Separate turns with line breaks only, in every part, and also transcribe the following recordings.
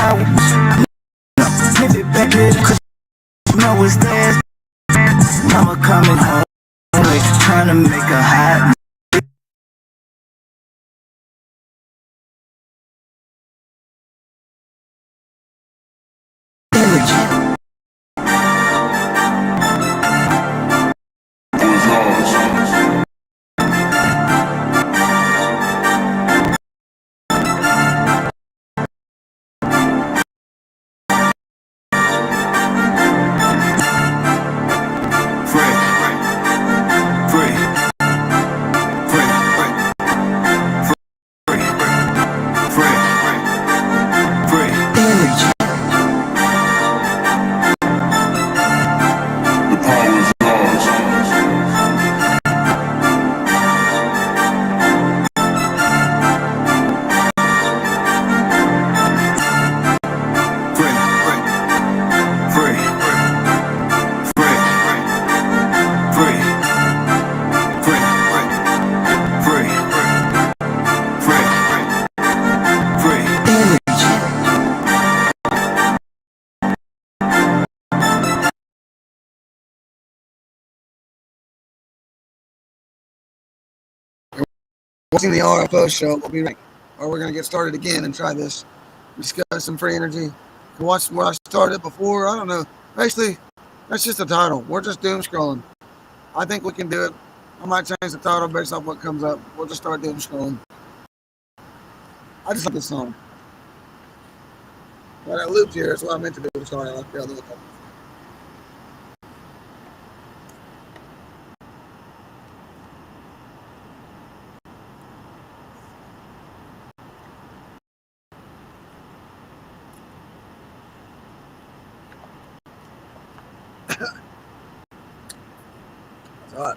I flip it back, cause you know it's there. Mama coming home, trying to make a hot energy.
Watching the RFO show, we'll be right, or we're going to get started again and try this. Discuss some free energy. Watch where I started before. I don't know. Basically, that's just the title. We're just doom scrolling. I think we can do it. I might change the title based off what comes up. We'll just start doom scrolling. I just like this song. But I looped here. That's what I meant to do. Sorry, I like the other one. It's hot.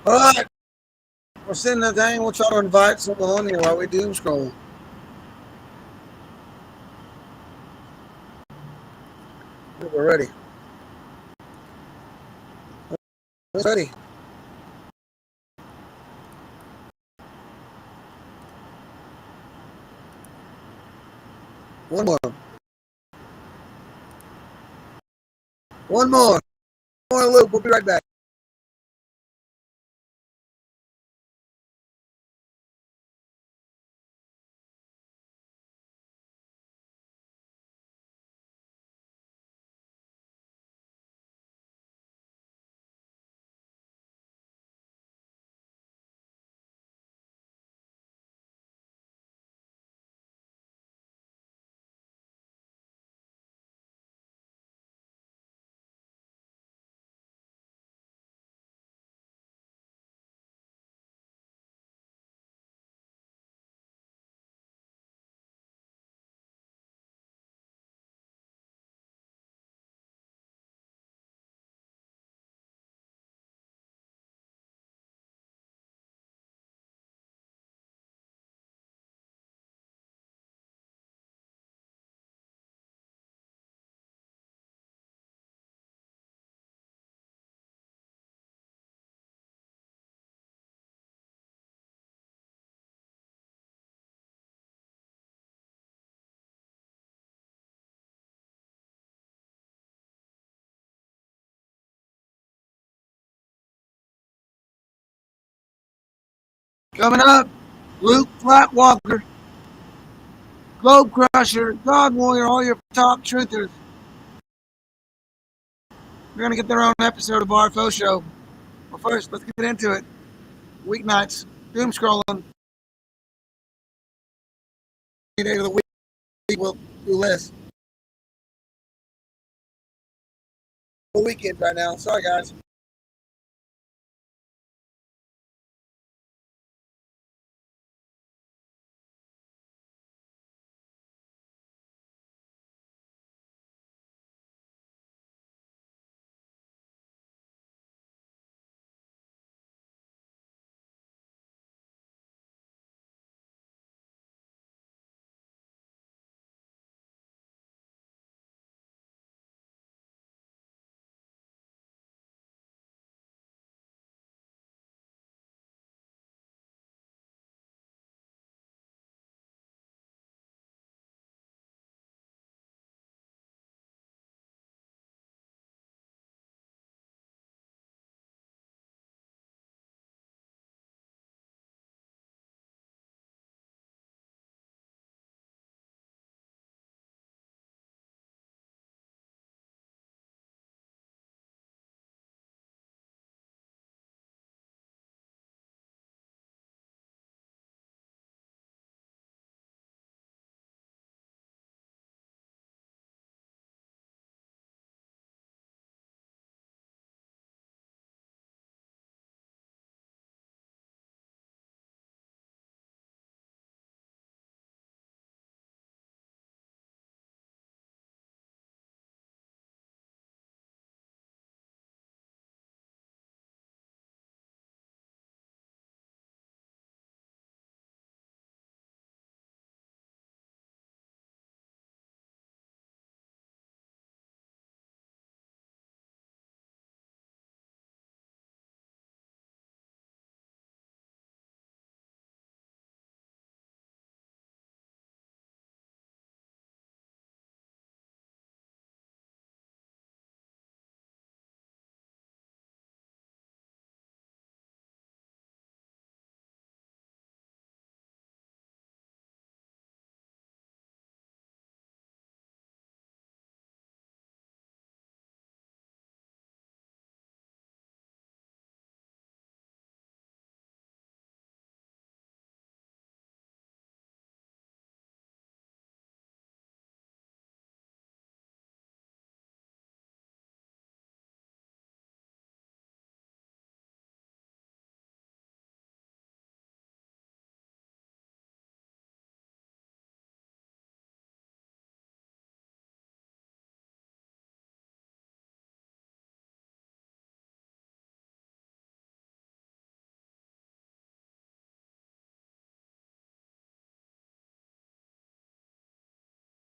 All right, we're sitting the thing. We'll try to invite someone on here while we doom scroll. We're ready. We're ready. One more. One more. One more loop. We'll be right back. Coming up, Luke Flatwalker, Globe Crusher, God Warrior, all your top truthers. They're going to get their own episode of our faux show. But first, let's get into it. Weeknights, doom scrolling. Any day of the week, we'll do less. Weekend right now. Sorry, guys.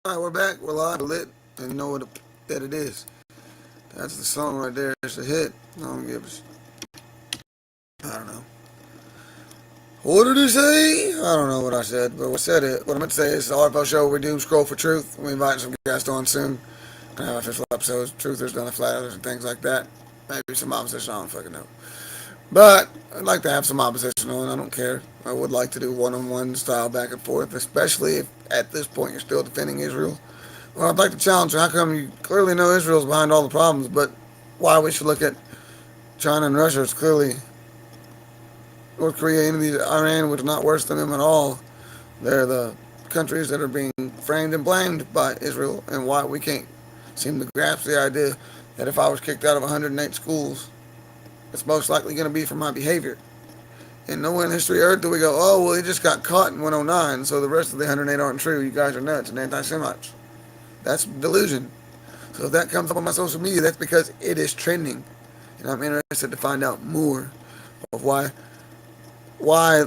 Alright, we're back. We're live, we're lit, and you know what that it is. That's the song right there. It's a hit. I don't know. What did he say? I don't know what I said, but what I meant to say is the RPO show where we doom scroll for truth. We invite some guests on soon. Gonna have official episodes, truthers, done flat earthers, and things like that. Maybe some opposition, I don't fucking know. But I'd like to have some opposition on. I don't care. I would like to do one-on-one style back and forth, especially if at this point you're still defending Israel. Well, I'd like to challenge you. How come you clearly know Israel's behind all the problems, but why we should look at China and Russia as clearly North Korea, Iran, which is not worse than them at all. They're the countries that are being framed and blamed by Israel, and why we can't seem to grasp the idea that if I was kicked out of 108 schools, it's most likely going to be for my behavior. And nowhere in the history of Earth do we go, oh, well, he just got caught in 109, so the rest of the 108 aren't true. You guys are nuts and anti-Semites. That's delusion. So if that comes up on my social media, that's because it is trending. And I'm interested to find out more of why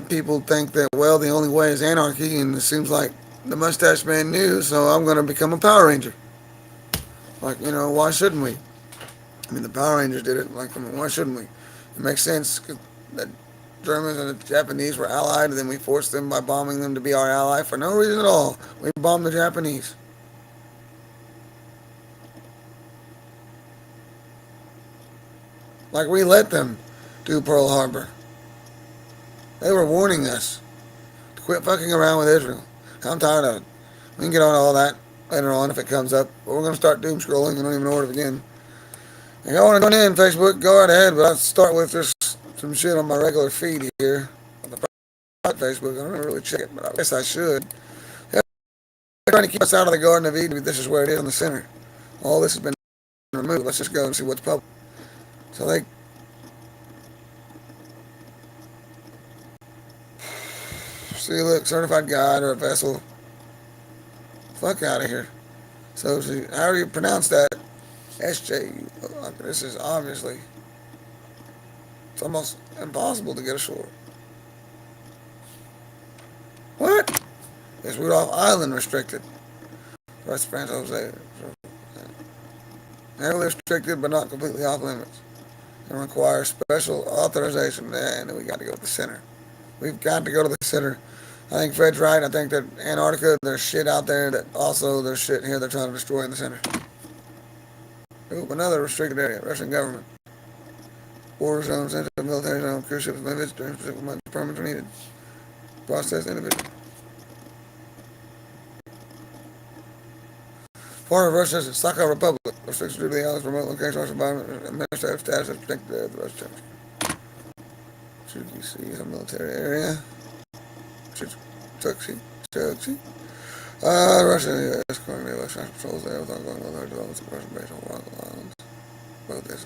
people think that, well, the only way is anarchy, and it seems like the mustache man knew, so I'm going to become a Power Ranger. Like, why shouldn't we? I mean, the Power Rangers did it. Like, why shouldn't we? It makes sense that Germans and the Japanese were allied, and then we forced them by bombing them to be our ally for no reason at all. We bombed the Japanese. Like, we let them do Pearl Harbor. They were warning us to quit fucking around with Israel. I'm tired of it. We can get on all that later on if it comes up. But we're going to start doom scrolling. I don't even know where to begin. If y'all want to go in Facebook, go right ahead. But I'll start with just some shit on my regular feed here. On the private Facebook, I don't really check it, but I guess I should. They're trying to keep us out of the Garden of Eden. This is where it is in the center. All this has been removed. Let's just go and see what's public. So they... See, look, certified guide or a vessel. Fuck out of here. So, see, how do you pronounce that? SJ. This is obviously... It's almost impossible to get ashore. What? It's Rudolph Island restricted. That's French Jose. Heavily restricted, but not completely off limits. It requires special authorization. And we got to go to the center. We've got to go to the center. I think Fred's right. I think that Antarctica, there's shit out there that also there's shit here they're trying to destroy in the center. Ooh, another restricted area. Russian government. War zone, sensitive military zone, cruise ships, limits, during specific months, permits are needed. Process individual. Part of Russia's Sakha Republic. Restrictions due to the island's remote location, Russian environment, administrative status is protected the Russian church. Should you see a military area? Turkey. Russia is currently election patrols there with ongoing military developments of Russian base on Rockland Islands. Both this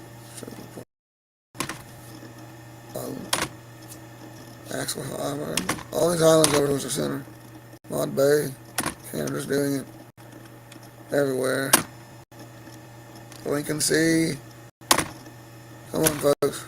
Axel Island. All these islands over towards the center. Mod Bay. Canada's doing it. Everywhere. Lincoln Sea. Come on, folks.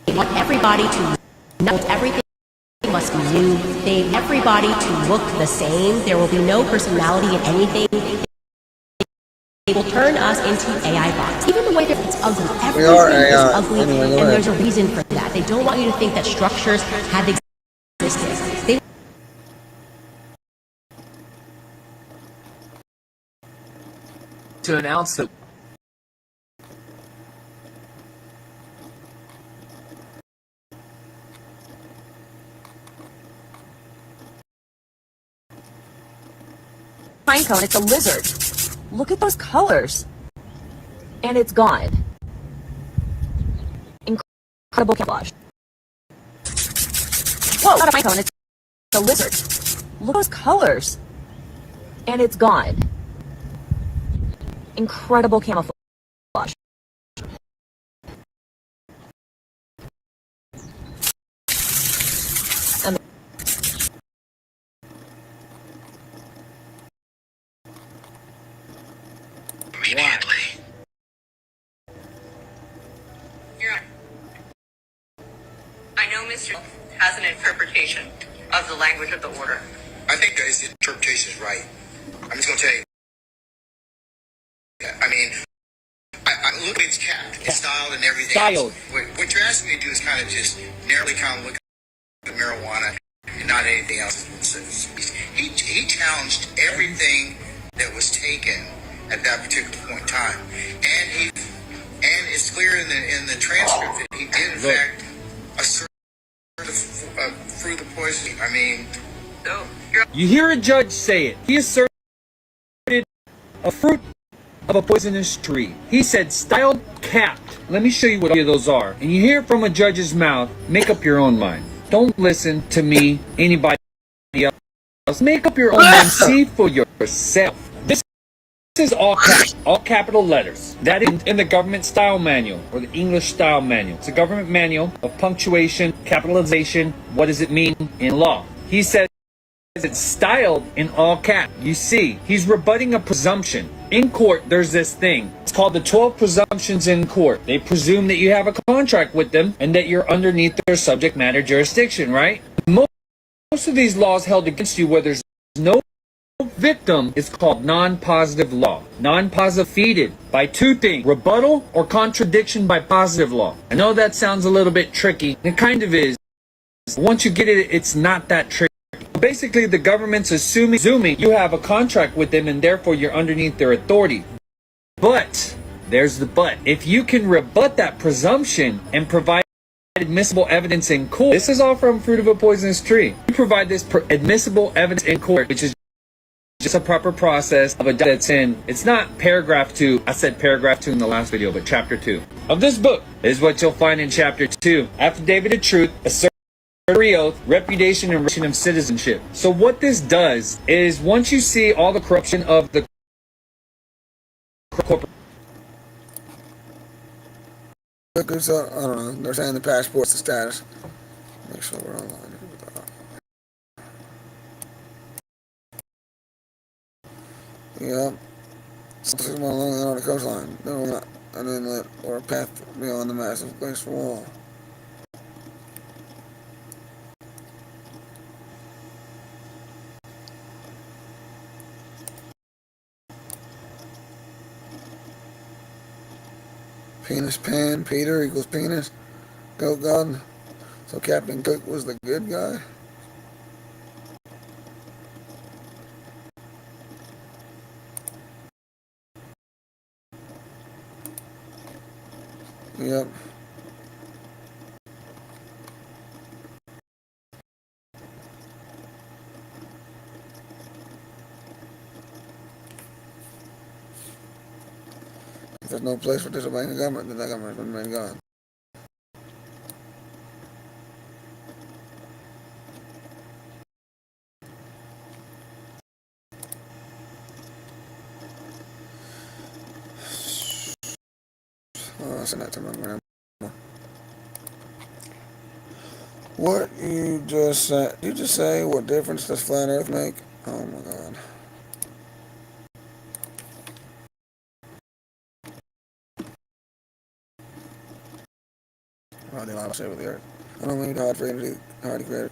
They want everybody to know everything must be new. They want everybody to look the same. There will be no personality in anything. They will turn us into AI bots. Even the way that it's ugly. Everything is ugly, and there's a reason for that. They don't want you to think that structures have existed. They
to announce that
pine cone, it's a lizard. Look at those colors. And it's gone. Incredible camouflage. Whoa, not a pine cone, it's a lizard. Look at those colors. And it's gone. Incredible camouflage.
know Mr. has an interpretation of the language of the order.
I think that his interpretation is right. I'm just going to tell you. I mean, I look at it's capped, it's styled and everything.
Styled.
What you're asking me to do is kind of just narrowly kind of look at marijuana and not anything else. He challenged everything that was taken at that particular point in time, and it's clear in the transcript that he did in fact assert fruit of poisoning. I mean,
So,
You hear a judge say it. He asserted a fruit of a poisonous tree. He said styled, capped. Let me show you what those are. And you hear it from a judge's mouth. Make up your own mind. Don't listen to me, anybody else. Make up your own mind. See for yourself. This is all caps, all capital letters. That is in the government style manual or the English style manual. It's a government manual of punctuation, capitalization. What does it mean in law? He says it's styled in all caps. You see, he's rebutting a presumption. In court, there's this thing. It's called the 12 presumptions in court. They presume that you have a contract with them and that you're underneath their subject matter jurisdiction, right? Most of these laws held against you where there's no victim is called non-positive law. Non-positive defeated by two things: rebuttal or contradiction by positive law. I know that sounds a little bit tricky. It kind of is. Once you get it, it's not that tricky. Basically, the government's assuming you have a contract with them and therefore you're underneath their authority. But, there's the but. If you can rebut that presumption and provide admissible evidence in court, this is all from Fruit of a Poisonous Tree. You provide this admissible evidence in court, which is just a proper process of a that's in. It's not paragraph 2. I said paragraph 2 in the last video, but chapter 2 of this book is what you'll find in chapter 2. Affidavit of truth, oath, reputation, and restoration of citizenship. So what this does is once you see all the corruption of the corporate.
I don't know. They're saying the passport's the status. Make sure we're online. Yeah. 6 miles along the Arctic coastline. No, not an inlet or a path beyond the massive glacial wall. Penis pan, Peter equals penis. Goat gun. So Captain Cook was the good guy. Yep. If there's no place for disobeying the government, then that government has been made God. Oh, I sent that to my grandma. What you just said? Did you just say what difference does flat Earth make? Oh my God. Oh, they lie with the Earth. I don't mean hard for energy, hard to create.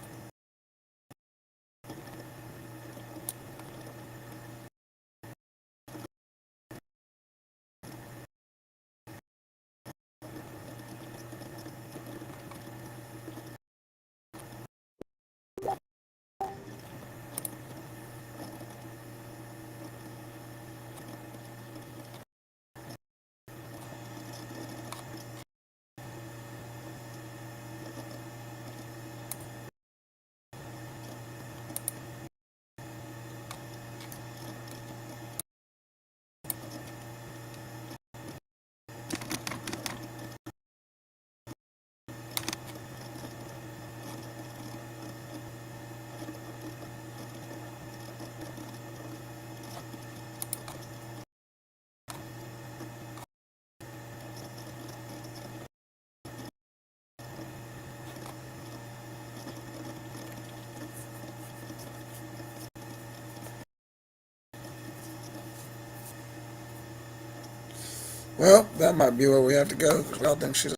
Well, that might be where we have to go, because we all think she's a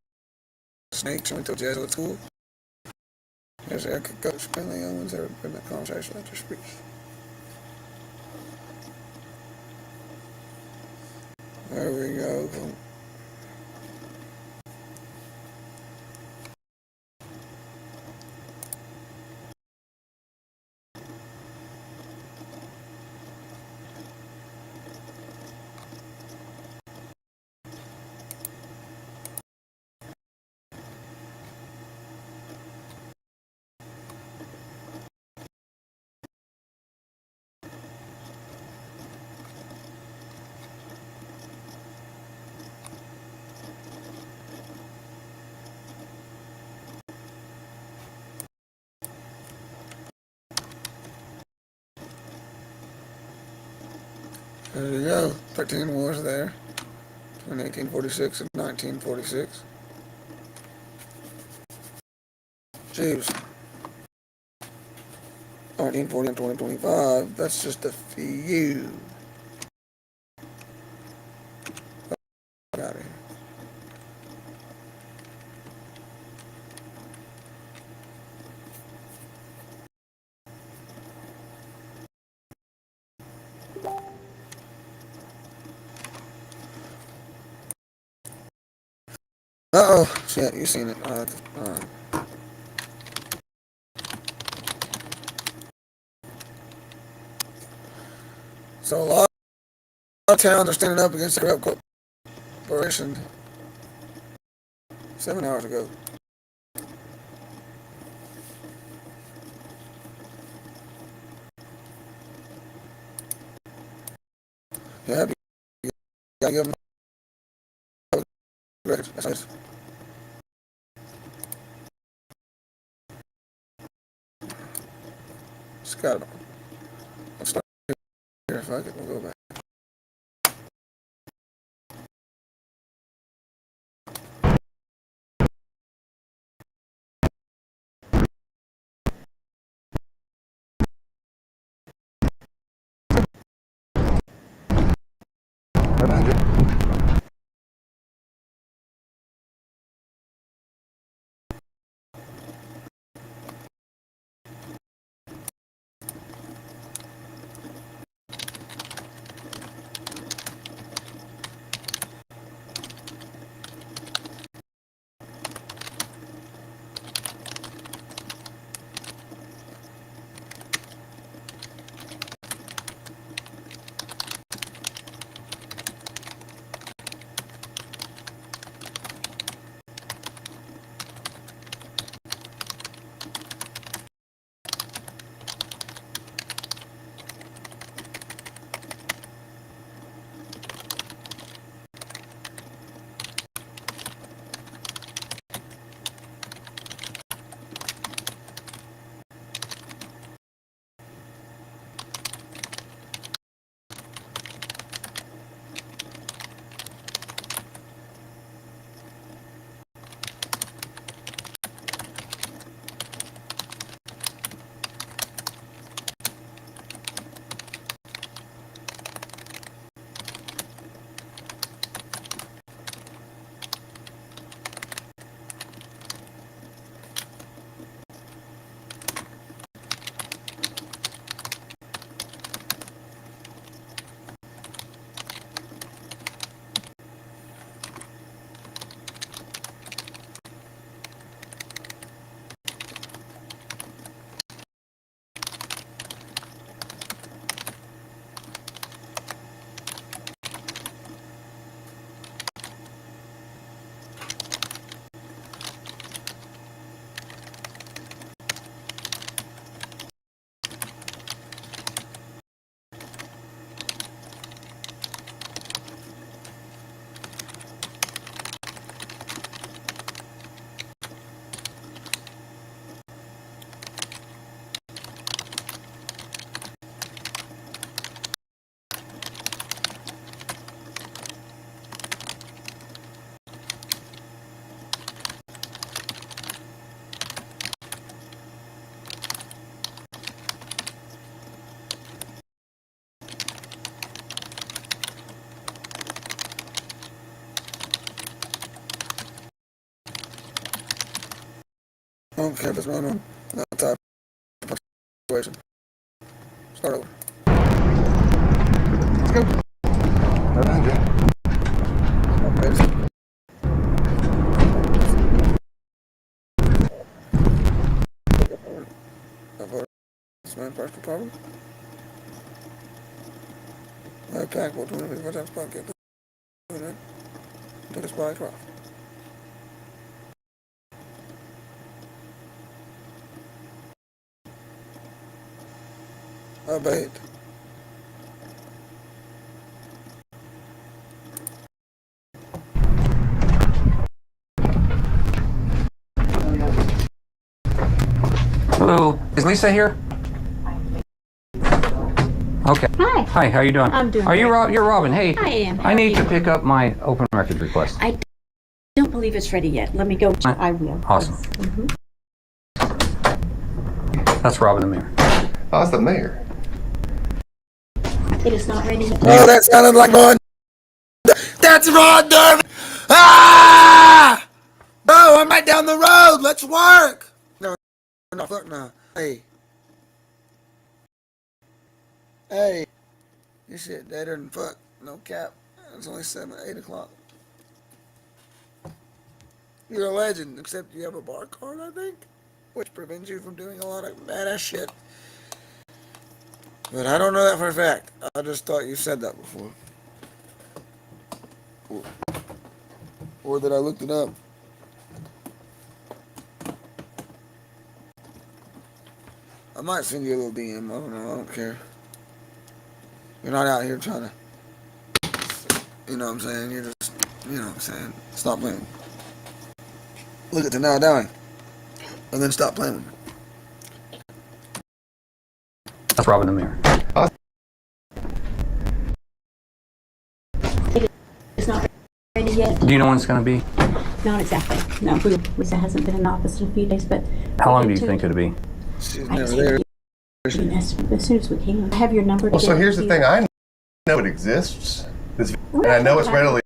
snake. She went to jail at school. Here's Erica Coach Finley Owens. Ever been in that conversation after speech? There we go. There you go. 13 wars there. In 1846 and 1946. Jeez. 1940 and 2025. That's just a few. Out of here. Uh-oh. Shit, you seen it. So a lot of towns are standing up against the corrupt corporation 7 hours ago. Yeah, you gotta give them records. That's nice. Scott, let's start here. If I could, we'll go back. Okay, what's going on? type of situation. Start over. Let's go. Personal problem. I pack what 20 times pocket. To this bike off. I bet.
Hello, is Lisa here? Okay.
Hi.
Hi, how you doing?
I'm doing
Are you
great.
You're Robin? Hey.
I am. How
I
are
need to
you?
pick up my open record request.
I don't believe it's ready yet. Let me go. I will.
Awesome. That's Robin the mayor.
Oh, that's the mayor.
It is not ready yet.
Oh, that sounded like Ron. That's Ron Derby. Ah! Bro, I'm right down the road. Let's work. No, fuck no. Hey. Hey. This shit deader than fuck. No cap. It's only 8 o'clock. You're a legend, except you have a bar card, I think, which prevents you from doing a lot of badass shit. But I don't know that for a fact. I just thought you said that before. Or that I looked it up. I might send you a little DM. I don't know. I don't care. You're not out here trying to, you know what I'm saying? You're just, you know what I'm saying? Stop playing. Look at the now dying. And then stop playing with me.
That's Robin the mayor.
It's not ready yet.
Do you know when it's going to be?
Not exactly. No, Lisa hasn't been in the office in a few days, but
How long do you think it'll be?
She's
I
never
just
there.
as soon as we can. I have your number.
Well, so here's the thing. I know it exists, and I know it's readily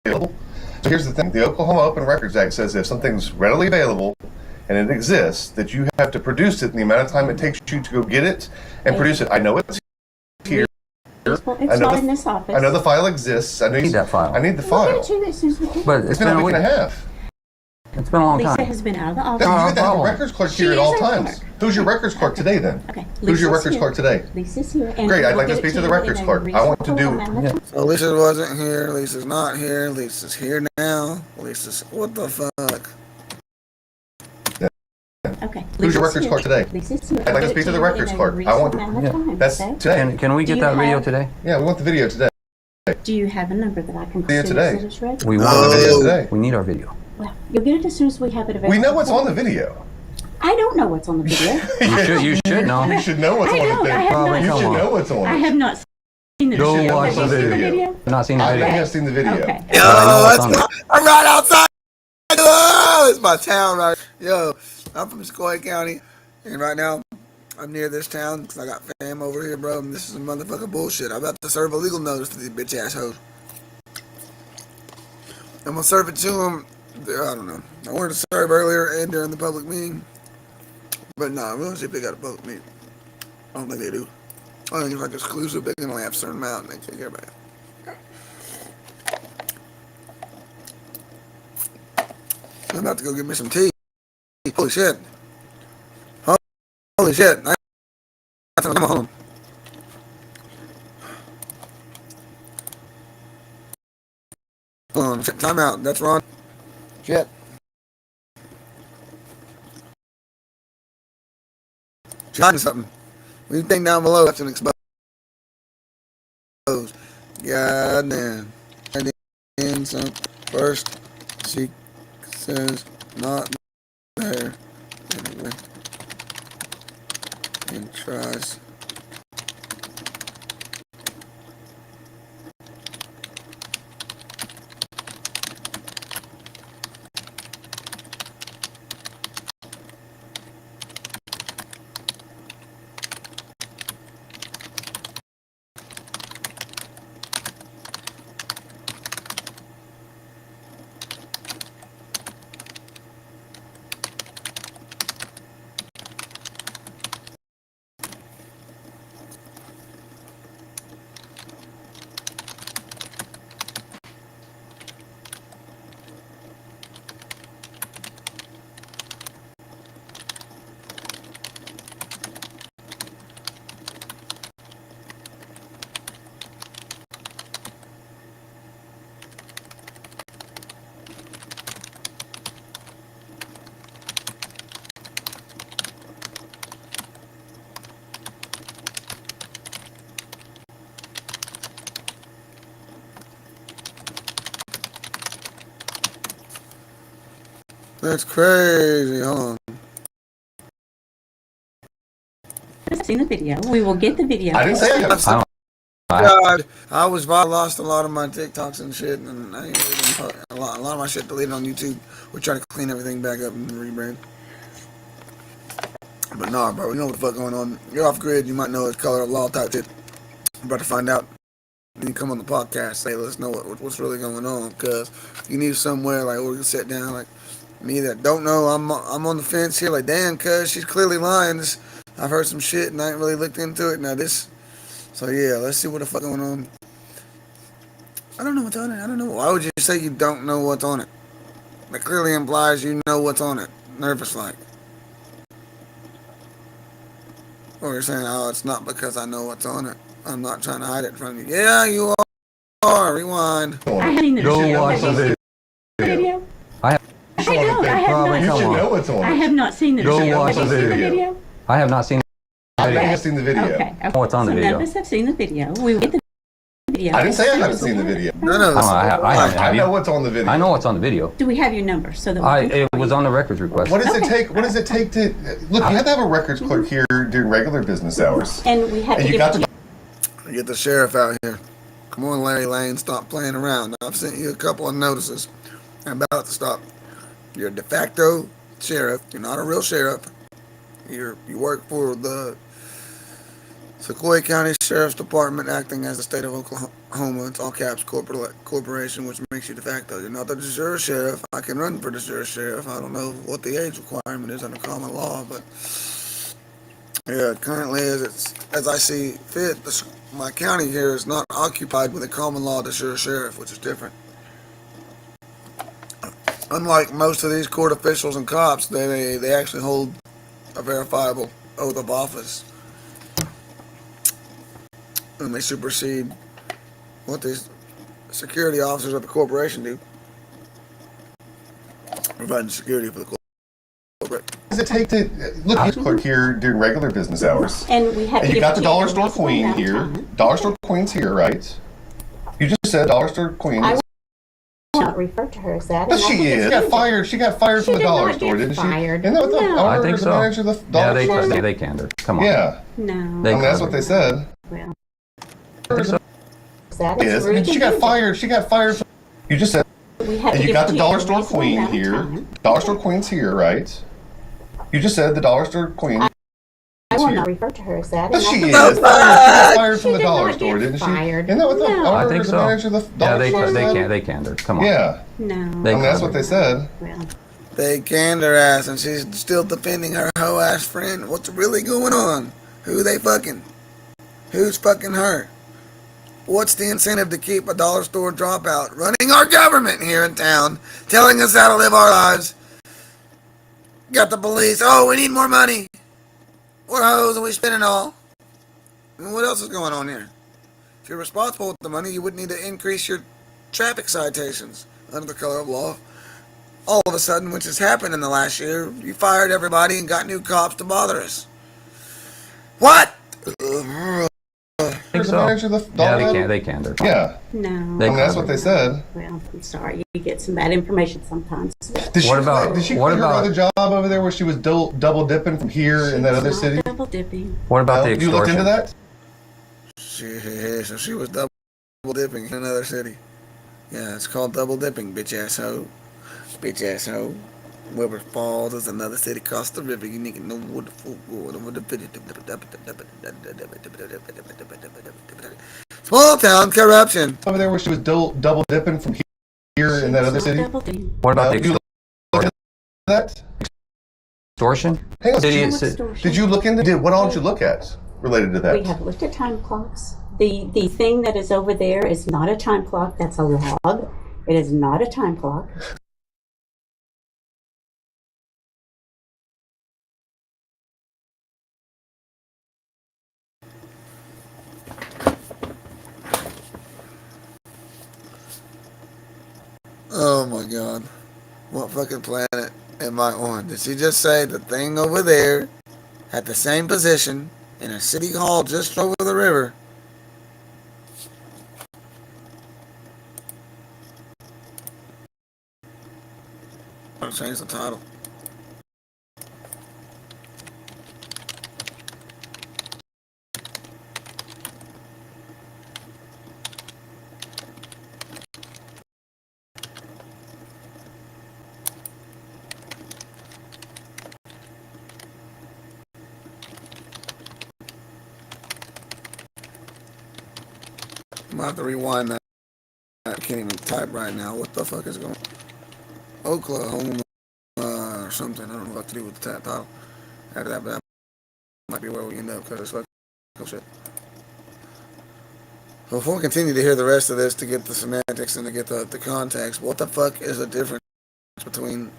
available. So here's the thing. The Oklahoma Open Records Act says if something's readily available and it exists, that you have to produce it in the amount of time it takes you to go get it and produce it. I know it's here.
It's not in this office.
I know the file exists. I
need that file.
I need the
We'll
file.
get it to you as soon as we can.
But
It's been a week and a half.
It's been a long
Lisa
time.
has been out of the office.
Then you have the
problem.
records clerk
She
here at
is
all
our
times.
clerk.
Who's your records clerk today then?
Okay.
Who's your
Lisa's
records
here.
clerk today?
Lisa's here. And
Great, I'd
we'll
like to
get
speak
it
to the
you
records
in a
clerk. I want to
reasonable
do-
amount of time.
So Lisa wasn't here. Lisa's not here. Lisa's here now. Lisa's, what the fuck?
Okay.
Who's your
Lisa's
records
here.
clerk today?
Lisa's here.
I'd like to
We'll get
speak to
it
the
you
records
in a
clerk. I want-
reasonable amount of time,
That's
okay?
today.
Can we
Do
get
you
that video
have-
today?
Yeah, we want the video today.
Do you have a number that I can
Yeah,
send
today.
as it's ready?
We
We
want
want the video
Oh.
today.
We need our video.
Well, you'll get it as soon as we have it available.
We know what's on the video.
I don't know what's on the video.
You should know.
You should know what's
I
on the
don't. I
video.
have
Probably
not.
You
come
should
on.
know what's on
I
it.
have not seen the
Go
video.
watch
Have
the
you seen
video. I've not seen the
I
video.
have seen the video.
Okay.
Yo,
I know
let's
what's
go.
on
I'm right outside. Oh, it's my town, right? Yo, I'm from Sequoia County, and right now I'm near this town because I got fam over here, bro. And this is motherfucking bullshit. I'm about to serve a legal notice to these bitch assholes. I'm gonna serve it to them. I don't know. I wanted to serve earlier and during the public meeting, but nah, we'll see if they got a public meeting. I don't think they do. I think it's like exclusive. They can only have a certain amount and they take care of it. I'm about to go get me some tea. Holy shit. Holy shit. I'm home. Hold on. Shit, time out. That's Ron. Shit. Shot something. Anything down below that's an exposed. God damn. And then some first. She says not there. Anyway. And tries. That's crazy. Hold on.
I've seen the video. We will get the video.
I didn't say I got.
God, I lost a lot of my TikToks and shit, and I ain't really been a lot of my shit deleted on YouTube. We're trying to clean everything back up and rebrand. But nah, bro, you know what the fuck going on. You're off grid. You might know it's color of law type shit. I'm about to find out. Then you come on the podcast, say, let us know what's really going on, because you need somewhere like where we can sit down, like me that don't know. I'm on the fence here, like damn, cuz she's clearly lying. I've heard some shit and I ain't really looked into it. Now this. So yeah, let's see what the fuck going on. I don't know what's on it. I don't know. Why would you say you don't know what's on it? That clearly implies you know what's on it. Nervous like. Or you're saying, oh, it's not because I know what's on it. I'm not trying to hide it from you. Yeah, you are. Rewind.
I haven't seen the video.
watch the
video.
I have.
I don't. I have
Probably
not.
come
You
on.
know what's on
I
it.
have not seen the
Go
video.
watch
Have
the
you seen the
video.
video?
I have not seen.
I haven't seen the video.
Okay.
What's on the video?
None of us have seen the video. We will get the video.
I didn't say I haven't seen the video.
None of us.
I haven't.
I
Have
know
you?
what's on the video.
I know what's on the video.
Do we have your number so that we can
It was on the records request.
What does it take? What does it take to look? You have to have a records clerk here during regular business hours.
And we have
And
to
you
give
got
it
to.
to
Get the sheriff out here. Come on, Larry Lane, stop playing around. I've sent you a couple of notices. I'm about to stop. You're a de facto sheriff. You're not a real sheriff. You work for the Sequoia County Sheriff's Department, acting as the state of Oklahoma. It's all caps corporation, which makes you de facto. You're not the de jure sheriff. I can run for de jure sheriff. I don't know what the age requirement is under common law, but yeah, currently as I see fit, my county here is not occupied with a common law de jure sheriff, which is different. Unlike most of these court officials and cops, they actually hold a verifiable oath of office. And they supersede what these security officers of the corporation do. Providing security for the corporation.
What does it take to look? You clerk here during regular business hours.
And we have to
And you
give
got
it
the
to
dollar
in a
store
reasonable
queen
amount of
here.
time.
Dollar store queen's here, right? You just said dollar store queen.
I will not refer to her as that.
Yes,
and I
she
think
is.
it's
She got
good.
fired. She got fired from the
did
dollar
not
store,
get
didn't she?
fired.
Isn't that what the
No.
I
owner,
think
the
so.
manager of the
Yeah,
dollar store?
they can. Come on.
Yeah.
No.
They
I mean, that's what they said.
Well,
I think so.
that
Yes.
is
I mean, she got
rude.
fired. She got fired. You just said.
We have to
And you
give
got
it
the
to
dollar
in a
store
reasonable
queen
amount of
here.
time.
Dollar store queen's here, right? You just said the dollar store queen.
I will
here.
not refer to her as that.
Yes,
and I
she
think
is.
it's
She
good.
got fired from
She
the
did
dollar
not
store,
get
didn't she?
fired.
Isn't that what the
No.
owner,
I think
the
so.
manager of the
Yeah,
dollar
they
store
can.
said?
They can. Come on.
Yeah.
No.
They
I mean, that's what they said.
Well,
They canned her ass, and she's still defending her hoe ass friend. What's really going on? Who they fucking? Who's fucking her? What's the incentive to keep a dollar store dropout running our government here in town, telling us how to live our lives? Got the police. Oh, we need more money. We're hoes and we spend it all. And what else is going on here? If you're responsible with the money, you wouldn't need to increase your traffic citations under the color of law. All of a sudden, which has happened in the last year, you fired everybody and got new cops to bother us. What?
I think
The
so.
manager of the
Yeah,
dollar.
they can.
Yeah.
no.
They
I mean, that's
can.
what they said.
Well, I'm sorry. You get some bad information sometimes.
Did she
What about-
Did she
what
quit her
about-
other job over there where she was double dipping from here in that other
It's not
city?
double dipping.
What about the
You looked into
extortion?
that?
So she was double dipping in another city. Yeah, it's called double dipping, bitch asshole. Bitch asshole. Weber Falls is another city across the river. You nigga know what the fuck. Small town corruption.
Over there where she was double dipping from here in that other
It's not
city?
double dipping.
What about the
You looked into that?
extortion?
Hang on,
City-
Did you look into it? What all did you look at related to
We
that?
have looked at time clocks. The thing that is over there is not a time clock. That's a log. It is not a time clock.
Oh my god. What fucking planet am I on? Did she just say the thing over there at the same position in a city hall just over the river? change the title. I'm gonna have to rewind that. I can't even type right now. What the fuck is going on? Oklahoma or something. I don't know what to do with the title. After that, but that might be where we end up because it's fucking shit. Before we continue to hear the rest of this, to get the semantics and to get the context, what the fuck is the difference between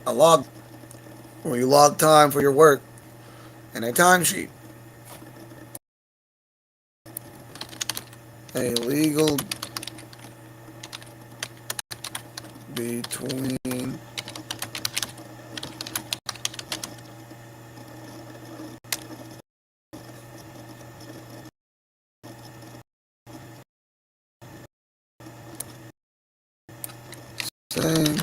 a log, where you log time for your work, and a timesheet? A legal between same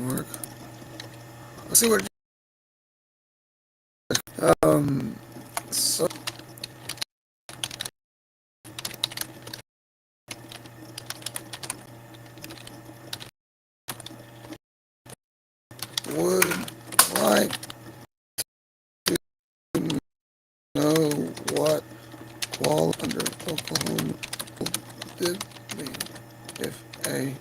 work. Let's see what so would like to know what qual under Oklahoma did mean if a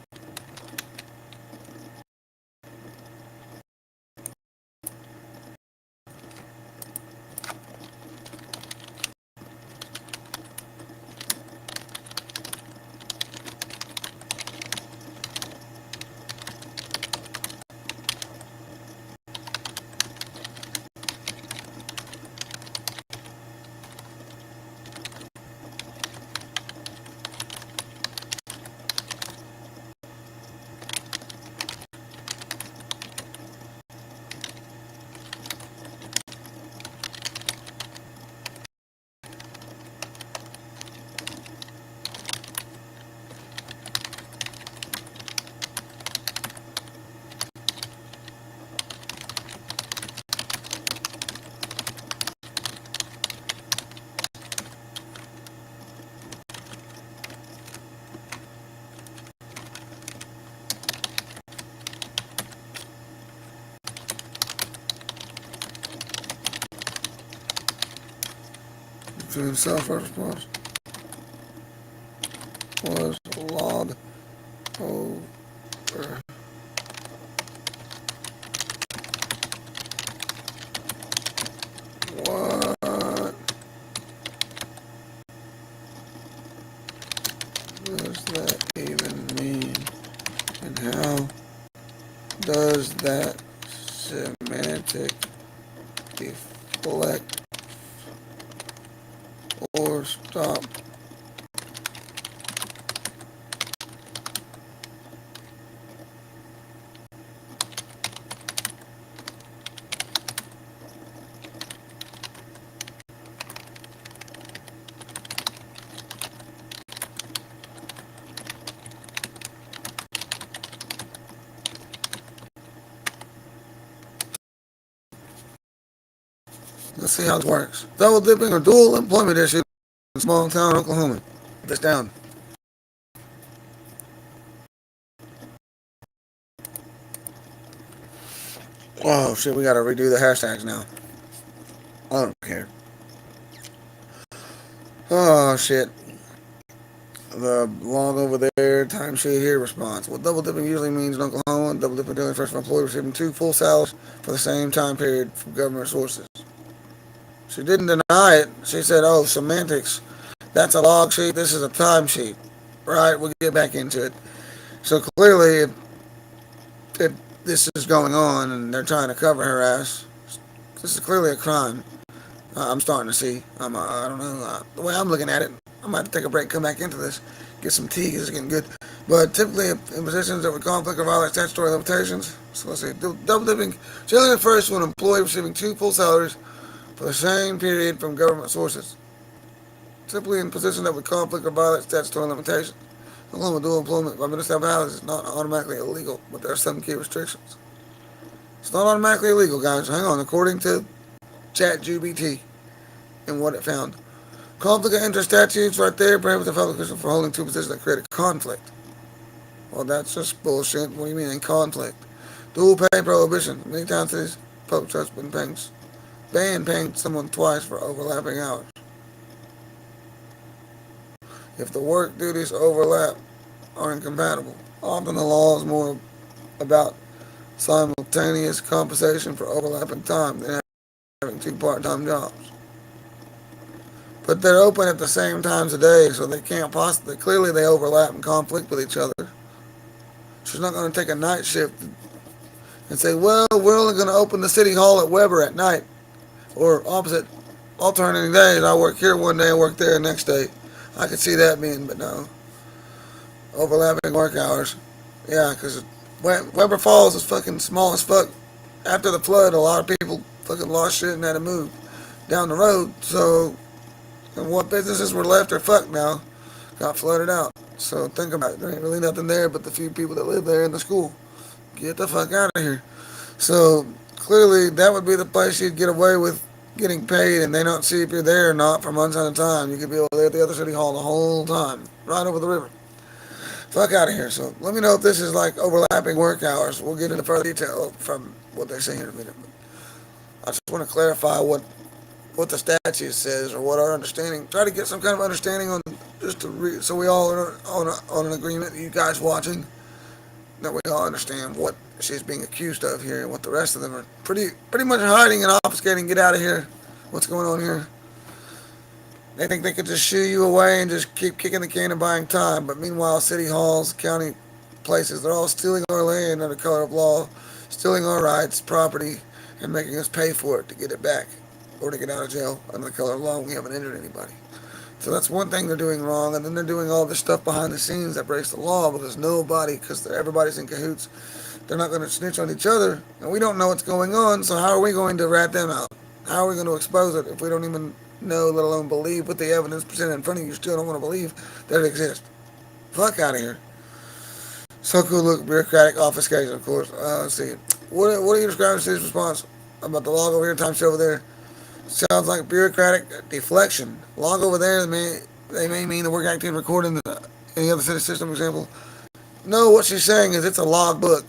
between self-response was log over what does that even mean, and how does that semantic deflect or stop Let's see how it works. Double dipping or dual employment issue in small town Oklahoma. Put this down. Oh shit, we gotta redo the hashtags now. I don't care. Oh shit. The log over there, timesheet here, response. What double dipping usually means in Oklahoma, double dipping doing first employee receiving 2 full salaries for the same time period from government sources. She didn't deny it. She said, oh, semantics. That's a log sheet. This is a timesheet. Right, we'll get back into it. So clearly, if this is going on and they're trying to cover her ass, this is clearly a crime. I'm starting to see. I don't know. The way I'm looking at it, I might have to take a break, come back into this, get some tea, 'cause it's getting good. But typically, in positions that would conflict or violate statutory limitations, so let's see, double dipping, generally refers to an employee receiving two full salaries for the same period from government sources. Typically, in positions that would conflict or violate statutory limitations. Along with dual employment by municipalities is not automatically illegal, but there are some key restrictions. It's not automatically illegal, guys. Hang on. According to ChatGPT and what it found, conflict of interest statutes right there prohibits a public official from holding two positions that create a conflict. Well, that's just bullshit. What do you mean, in conflict? Dual pay prohibition. Many times cities, public trusts ban paying someone twice for overlapping hours. If the work duties overlap are incompatible. Often the law is more about simultaneous compensation for overlapping time than having two part-time jobs. But they're open at the same times of day, so they can't possibly, clearly they overlap and conflict with each other. She's not going to take a night shift and say, well, we're only going to open the city hall at Weber at night. Or opposite, alternating days. I work here one day and work there the next day. I could see that being, but no. Overlapping work hours. Yeah, because Weber Falls is fucking small as fuck. After the flood, a lot of people fucking lost shit and had to move down the road. So, and what businesses were left are fucked now. Got flooded out. So think about it. There ain't really nothing there but the few people that live there in the school. Get the fuck out of here. So clearly that would be the place you'd get away with getting paid, and they don't see if you're there or not for months at a time. You could be over there at the other city hall the whole time, right over the river. Fuck out of here. So let me know if this is like overlapping work hours. We'll get into further detail from what they say here in a minute. But I just want to clarify what the statute says or what our understanding. Try to get some kind of understanding on just to so we all are on an agreement. You guys watching, that we all understand what she's being accused of here and what the rest of them are pretty much hiding and obfuscating. Get out of here. What's going on here? They think they could just shoo you away and just keep kicking the can and buying time. But meanwhile, city halls, county places, they're all stealing our land under color of law, stealing our rights, property, and making us pay for it to get it back or to get out of jail under the color of law when we haven't injured anybody. So that's one thing they're doing wrong. And then they're doing all this stuff behind the scenes that breaks the law because everybody's in cahoots. They're not going to snitch on each other. And we don't know what's going on, so how are we going to rat them out? How are we going to expose it if we don't even know, let alone believe with the evidence presented in front of you? You still don't want to believe that it exists. Fuck out of here. So cool, look, bureaucratic obfuscation, of course. Let's see. What are you describing as his response about the log over here, time over there? Sounds like bureaucratic deflection. Log over there, they may mean the work activity recorded in any other city system example. No, what she's saying is it's a log book.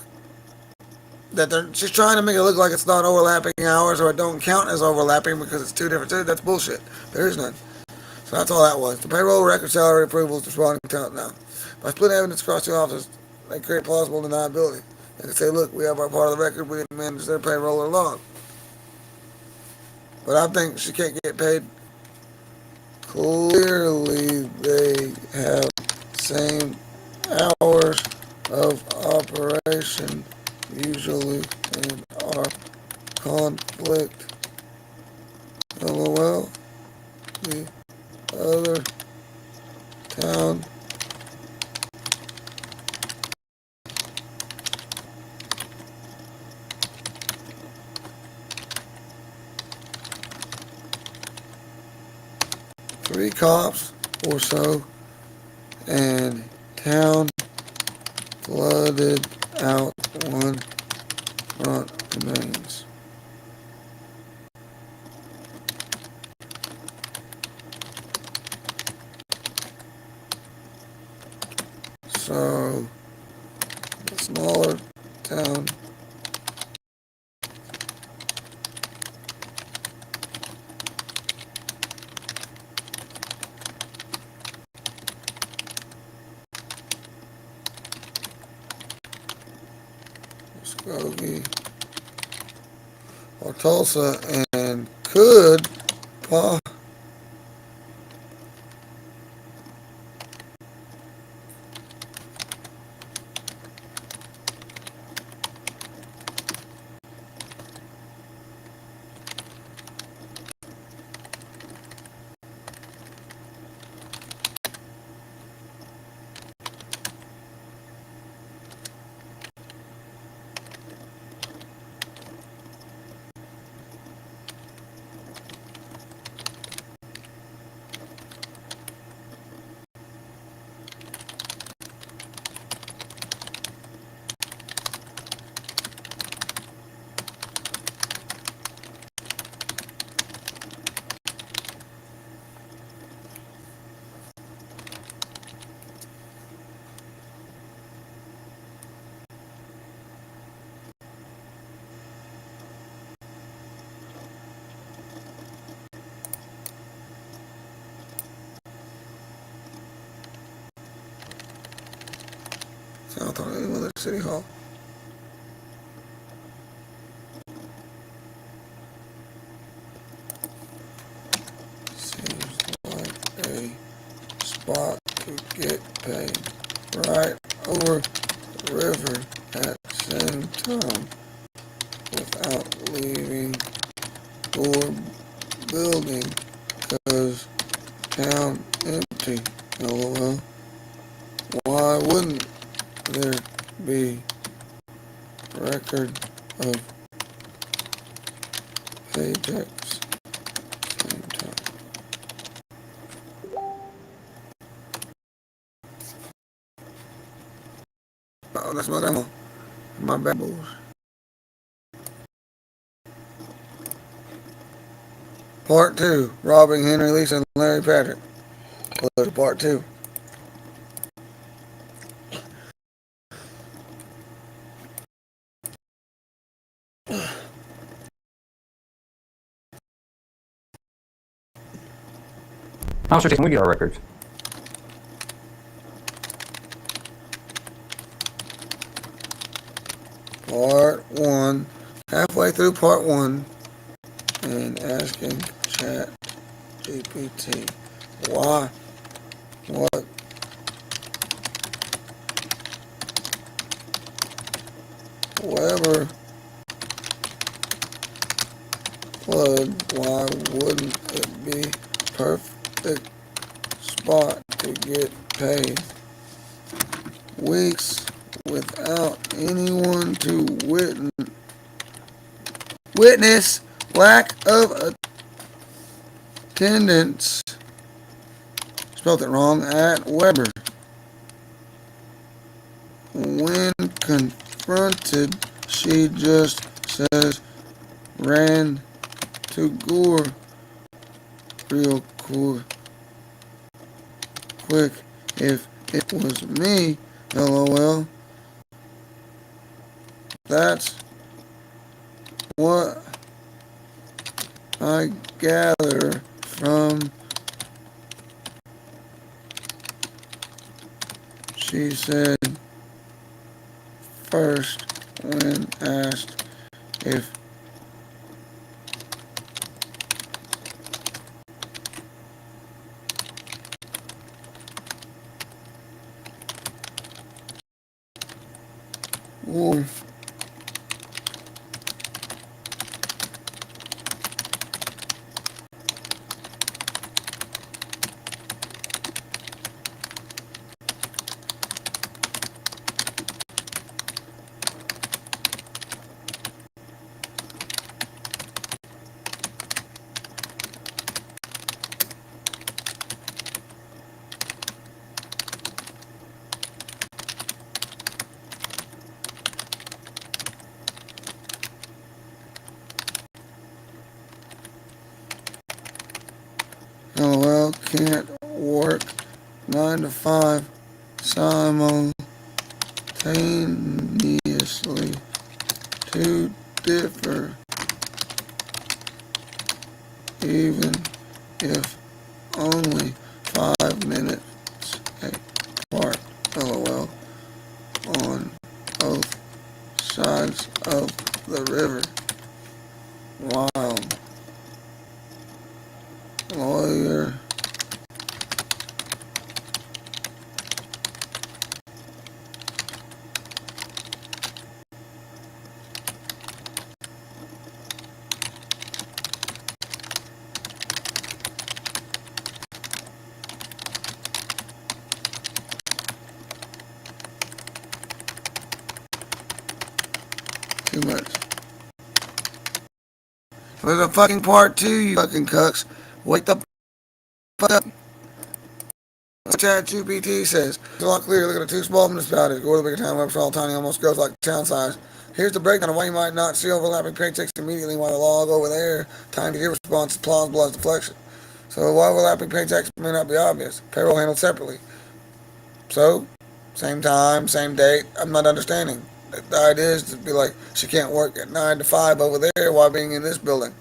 She's trying to make it look like it's not overlapping hours or it don't count as overlapping because it's two different cities. That's bullshit. There is none. So that's all that was. The payroll record salary approval is responding to now. By splitting evidence across two offices, they create plausible deniability. They can say, look, we have our part of the record, we didn't manage their payroll or log. But I think she can't get paid. Clearly, they have same hours of operation usually and are conflict. LOL. The other town three cops or so, and town flooded out one front remains. So, the smaller town Muskogee or Tulsa and could South Hollywood City Hall. Seems like a spot to get paid. Right over the river at the same time without leaving Gore building, 'cause town empty. LOL. Why wouldn't there be record of paychecks same time? Oh, that's my grandma. My bad boys. Part 2. Robbing Henry, Lisa, and Larry Patrick. Well, there's part 2.
Officer Jason, we get our records.
Part 1. Halfway through part 1. And asking Chat GPT why, what, whoever flood, why wouldn't it be perfect spot to get paid? Weeks without anyone to witness lack of attendance. Spelled it wrong at Weber. When confronted, she just says, ran to Gore real quick. If it was me, LOL. That's what I gather from, she said first when asked if Gore LOL can't work 9 to 5 simultaneously to differ, even if only 5 minutes apart. LOL on both sides of the river. Wow. Lawyer too much. There's a fucking part 2, you fucking cucks. Wake the fuck up. Chat GPT says, it's a lot clearer. Look at the 2 small municipalities. Go to the bigger town, webs are all tiny, almost grows like town size. Here's the breakdown of why you might not see overlapping paychecks immediately, while the log over there, time to get response is plausible as deflection. So why overlapping paychecks may not be obvious. Payroll handled separately. So, same time, same date. I'm not understanding. The idea is to be like, she can't work at 9 to 5 over there while being in this building.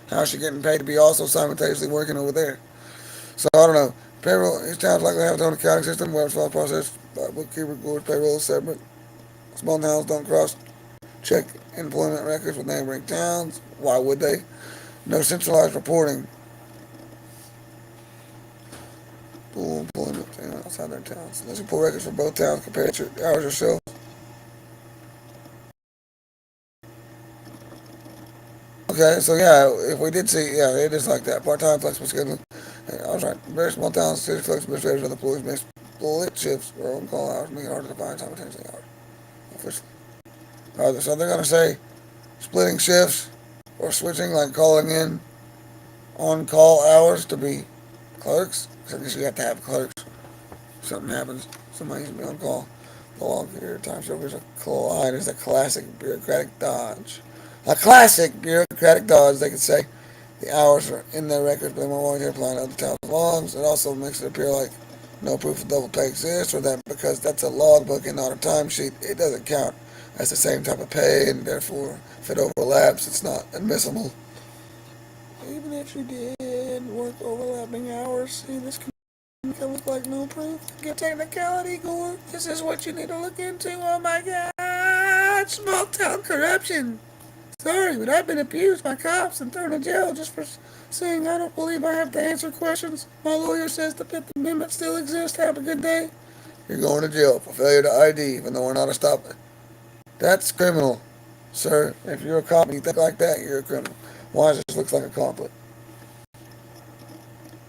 How is she getting paid to be also simultaneously working over there? So, I don't know. Payroll, each town's likely to have its own accounting system, where it's file processed by bookkeeper. Gore's payroll is separate. Small towns don't cross-check employment records with neighboring towns. Why would they? No centralized reporting. Pool employment outside their towns. Let's report records for both towns, compare hours or so. Okay, so yeah, if we did see, yeah, it is like that. Part-time, flexible scheduling. I was right. Very small towns, city clerks, administrators, and other employees may split shifts or on-call hours, making it harder to find simultaneously hours. Officially. So they're going to say splitting shifts or switching, like calling in on-call hours to be clerks. So I guess you have to have clerks. If something happens, somebody needs to be on call. The long period of time servers are collide is a classic bureaucratic dodge. A classic bureaucratic dodge, they could say. The hours are in their records, but they won't want to apply to other towns' logs. It also makes it appear like no proof of double pay exists, or that because that's a logbook and not a timesheet, it doesn't count as the same type of pay, and therefore, if it overlaps, it's not admissible. Even if you did work overlapping hours, see, this can look like no proof. Get technicality, Gore. This is what you need to look into. Oh my God, small town corruption. Sorry, but I've been abused by cops and thrown in jail just for saying I don't believe I have to answer questions. My lawyer says the Fifth Amendment still exists. Have a good day. You're going to jail for failure to ID, even though we're not a stop it. That's criminal, sir. If you're a cop and you think like that, you're a criminal. Why does this look like a conflict?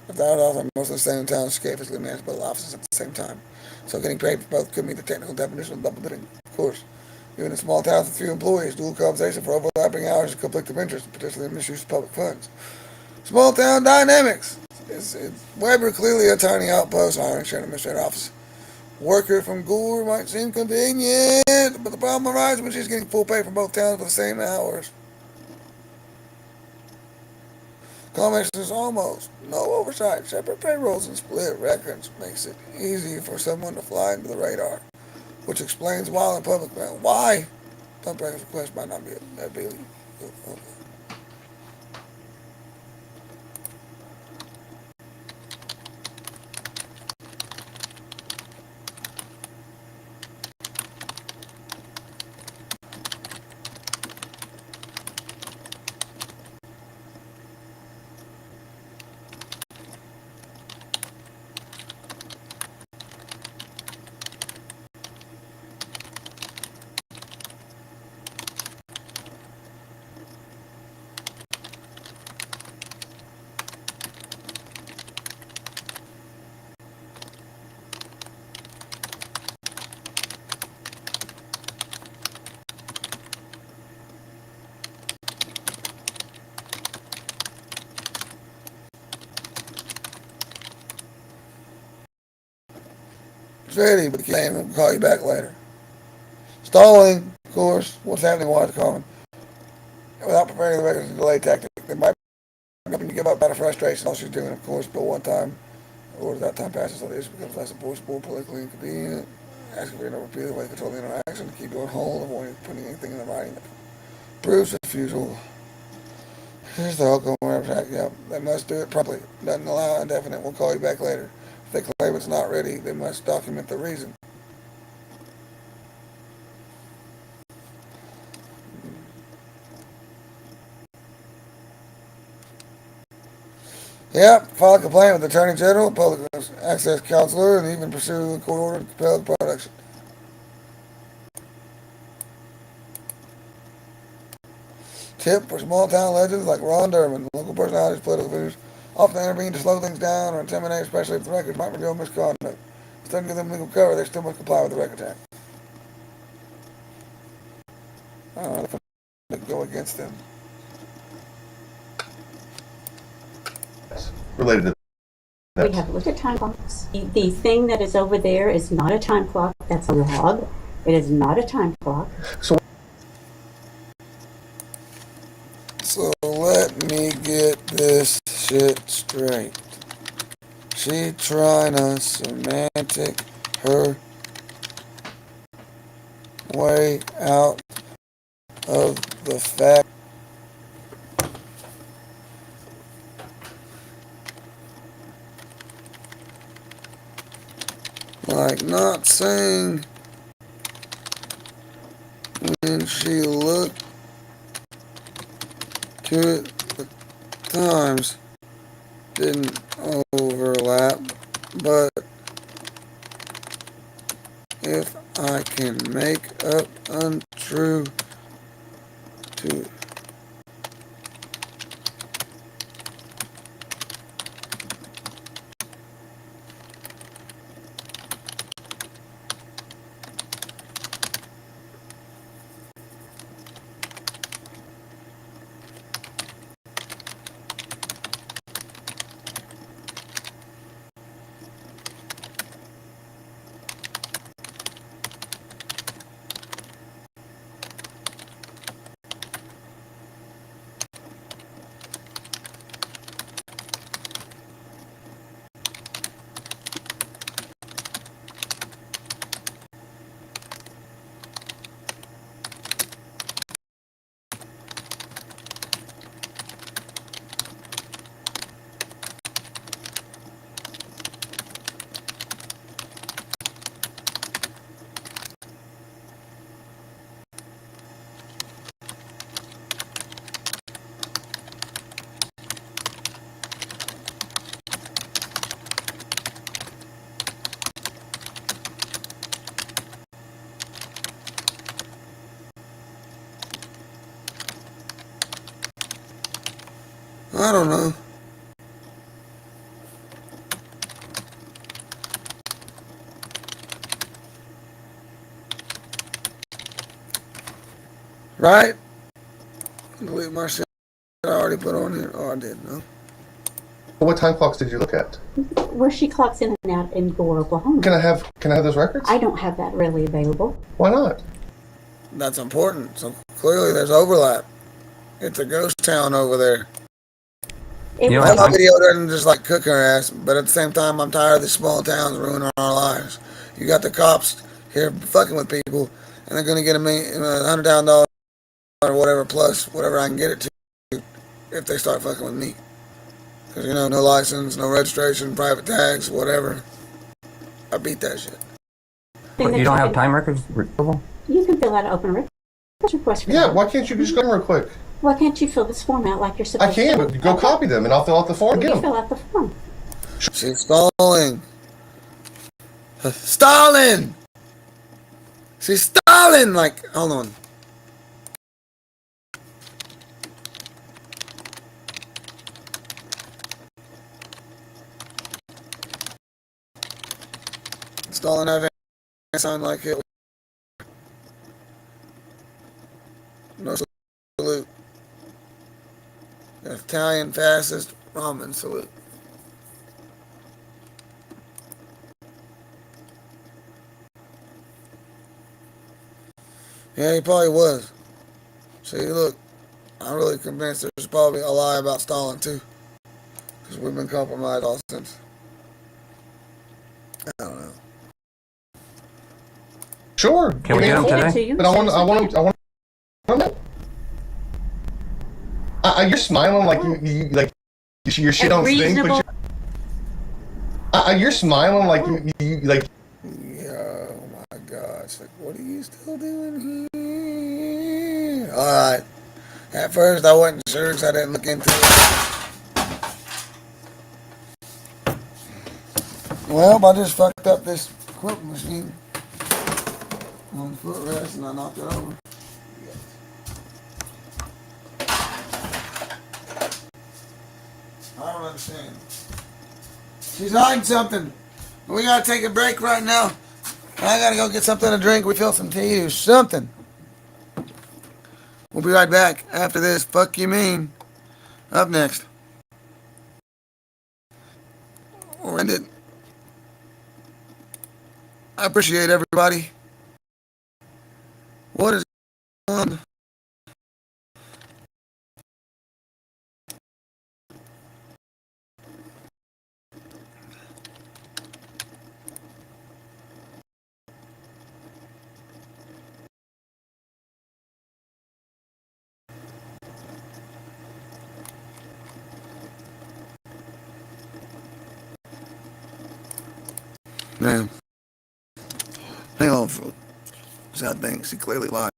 Without often, most of the same town escape is managed by both offices at the same time. So getting paid for both could meet the technical definition of double dipping, of course. Even in small towns with few employees, dual compensation for overlapping hours is a conflict of interest, particularly misuse of public funds. Small town dynamics. Weber clearly a tiny outpost, hiring shared administrative office. Worker from Gore might seem convenient, but the problem arises when she's getting full pay from both towns for the same hours. Combination is almost no oversight. Separate payrolls and split records makes it easy for someone to fly into the radar, which explains why in public. Why? Some practice request might not be illegal. It's ready, but we'll call you back later. Stalling, of course. What's happening while it's calling? Without preparing the records, a delay tactic. They might give up out of frustration. All she's doing, of course, but one time, or that time passes, so the issue becomes less enforceable, politically inconvenient. Asking for a repeated way to control the interaction, to keep you on hold, avoiding putting anything in the writing that proves refusal. Here's the Okla website. Yep, they must do it properly. Doesn't allow indefinite. We'll call you back later. If they claim it's not ready, they must document the reason. Yep, file a complaint with the Attorney General, Public Access Counselor, and even pursue a court order to compel the production. Tip for small town legends like Ron Durbin. Local personalities, political figures often intervene to slow things down or intimidate, especially if the records might reveal misconduct. Instead of giving them legal cover, they still must comply with the Records Act. I don't know if I go against them.
Related to
We have looked at time clocks. The thing that is over there is not a time clock. That's a log. It is not a time clock.
So let me get this shit straight. She trying to semantic her way out of the fact like not saying when she looked to it, the times didn't overlap, but if I can make up untrue to I don't know. Right? Delete my shit I already put on here. Oh, I did, no.
What time clocks did you look at?
Where she clocks in and out in Gore, Oklahoma.
Can I have those records?
I don't have that really available.
Why not?
That's important. So clearly there's overlap. It's a ghost town over there.
It
You know,
was,
My video doesn't just like cook her ass, but at the same time, I'm tired of these small towns ruining our lives. You got the cops here fucking with people, and they're gonna get $100,000 or whatever plus whatever I can get it to if they start fucking with me. Because no license, no registration, private tags, whatever. I beat that shit.
But you don't have time records available?
you can fill out an open request for
Yeah,
that.
why can't you just go in real quick?
Why can't you fill this form out like you're
I
supposed
can,
to?
but go copy them and I'll fill out the form and
You
get them.
fill out the form.
She's stalling. Stalling! She's stalling! Like, hold on. Stalling that sound like Hitler. No salute. Italian fascist ramen salute. Yeah, he probably was. See, look, I'm really convinced there's probably a lie about Stalin, too. Because we've been compromised all since. I don't know.
Sure.
Can we get them
Send it to
today?
you.
But I want to you're smiling like you like your shit on thing, but you're smiling like you like.
Yeah, oh my gosh. Like, what are you still doing here? Alright. At first, I wasn't sure because I didn't look into it. Well, I just fucked up this quilt machine on the footrest and I knocked it over. I don't understand. She's hiding something. We gotta take a break right now. I gotta go get something to drink, refill some tea or something. We'll be right back after this. Fuck you mean. Up next. We'll end it. I appreciate everybody. What is going on? Damn. Hang on, I think she clearly lied.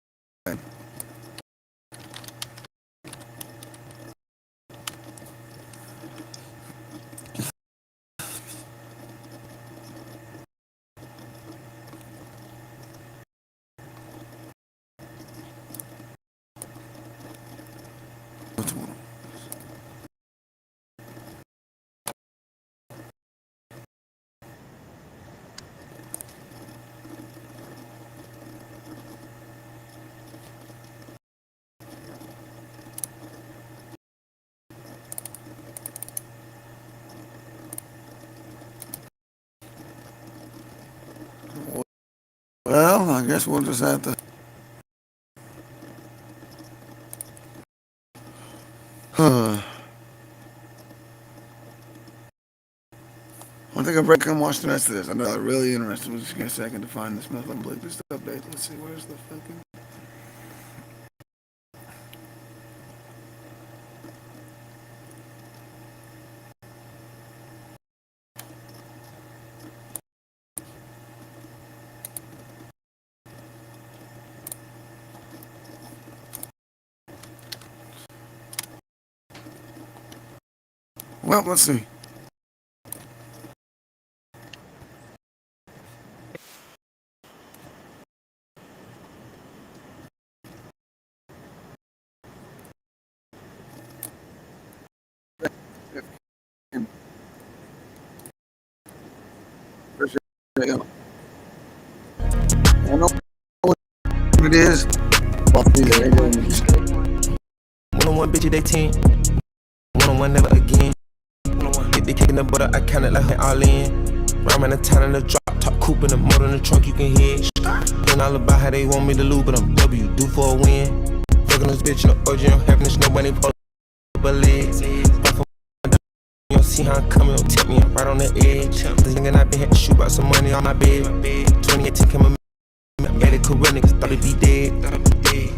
Well, I guess we'll just have to. I think I'll break and watch the rest of this. I know I'm really interested. We'll just get a second to find this Muslim Blake this update. Let's see, where's the fucking. Well, let's see. I don't know what it is.
One-on-one bitch, they 10. One-on-one never again. Get the kick in the butter, I count it like her all in. Ride around the town in the drop, top coupe in the motor in the trunk, you can hear it. Then all about how they want me to lose, but I'm W, due for a win. Fucking this bitch in the OG, I'm having this nobody pull up her legs. You don't see how I'm coming, don't tip me, I'm right on the edge. This nigga I been had to shoot about some money on my bed. 2018 came a medical niggas thought it'd be dead.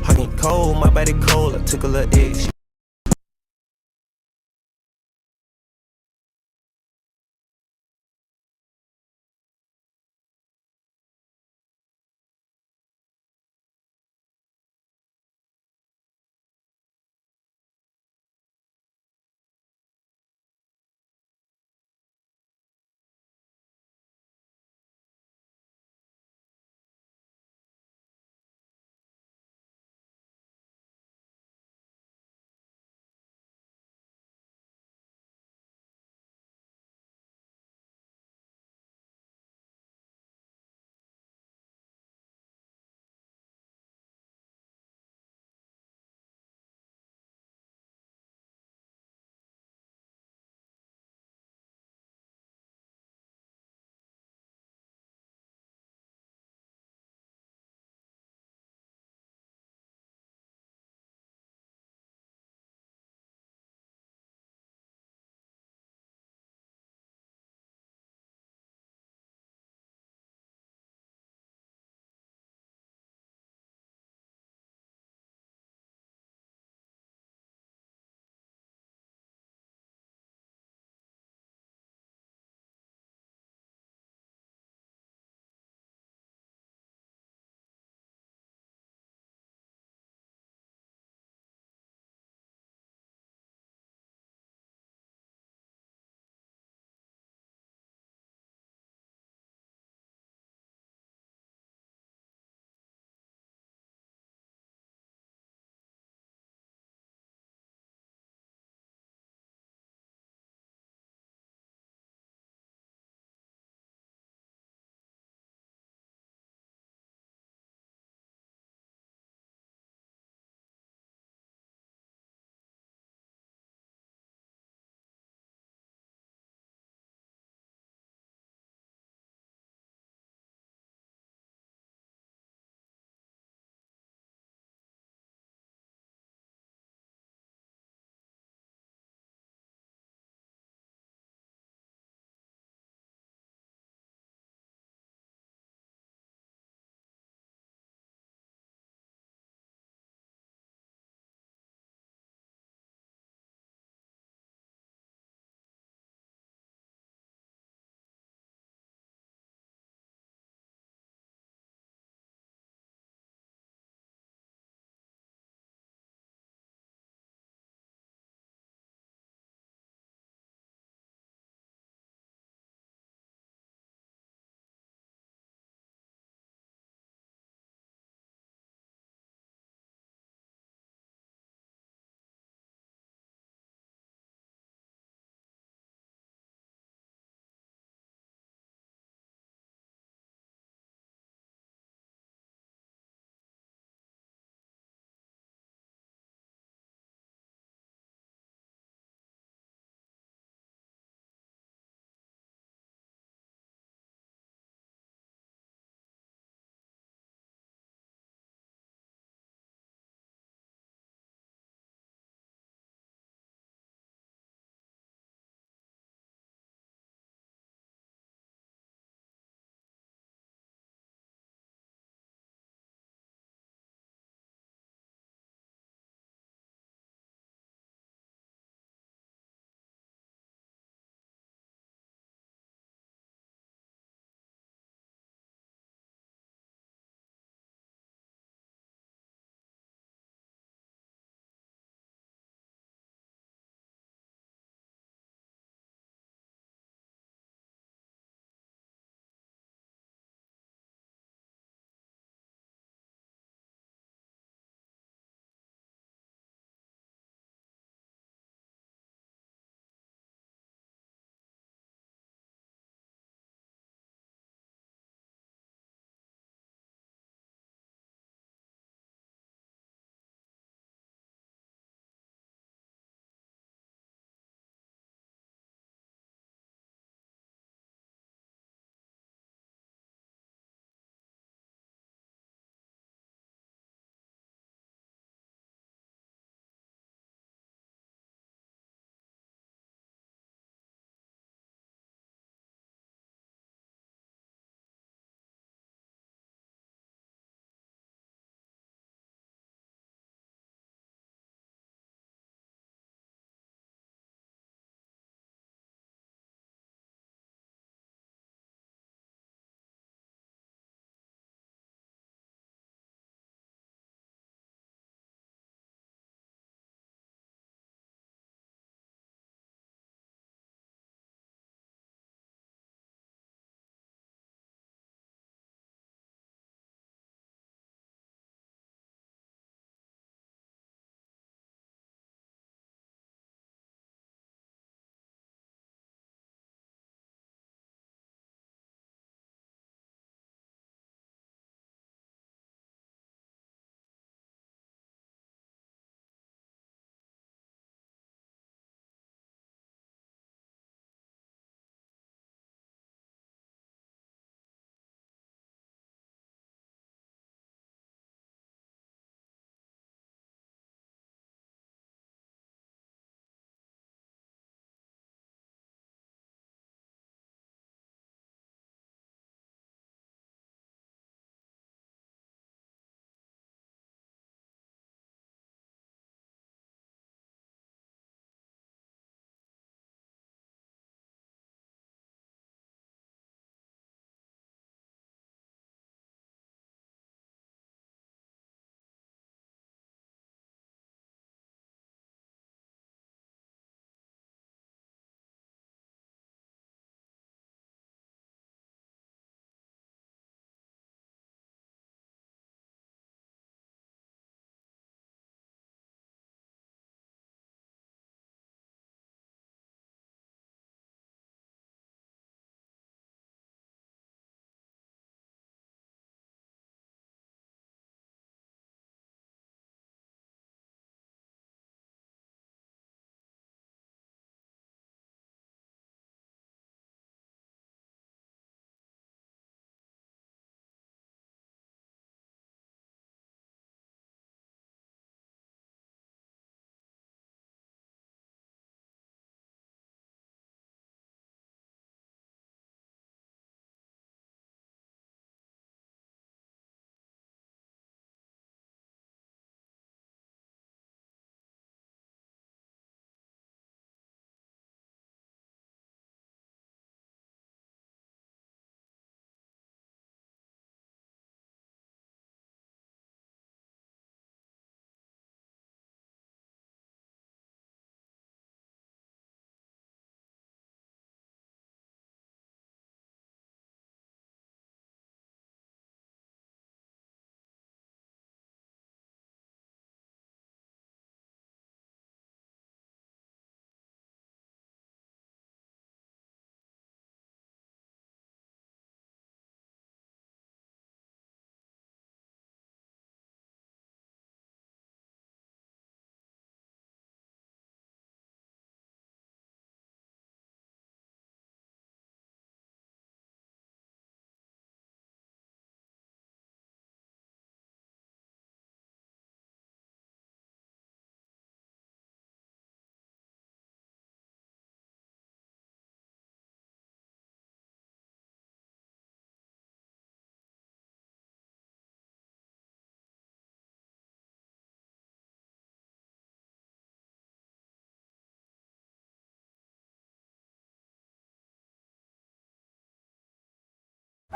Hugging cold, my body cold, I took a little edge.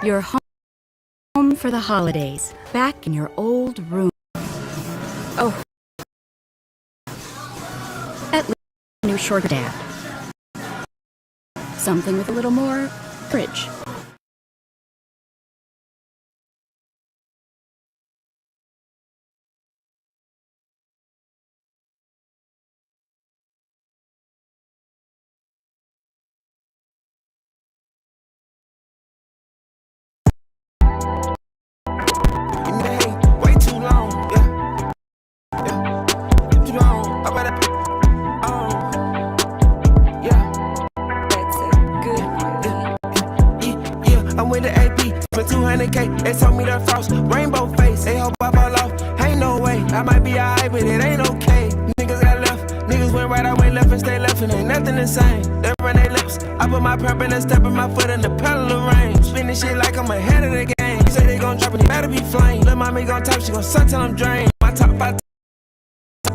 You're home for the holidays, back in your old room. Oh, at least a new short dad. Something with a little more courage.
Way too long, yeah. Too long. I better. Yeah. That's a good. Yeah, I'm with the AP. Spent 200K. They told me the frost. Rainbow face. They hope I fall off. Ain't no way. I might be alright, but it ain't okay. Niggas got left. Niggas went right, I went left and stay left, and ain't nothing the same. They run their lips. I put my purple and step in my foot in the pedal of range. Spinning shit like I'm ahead of the game. You say they gon' drop and it better be flame. Lil' mommy gon' top, she gon' suck till I'm drained. My top 5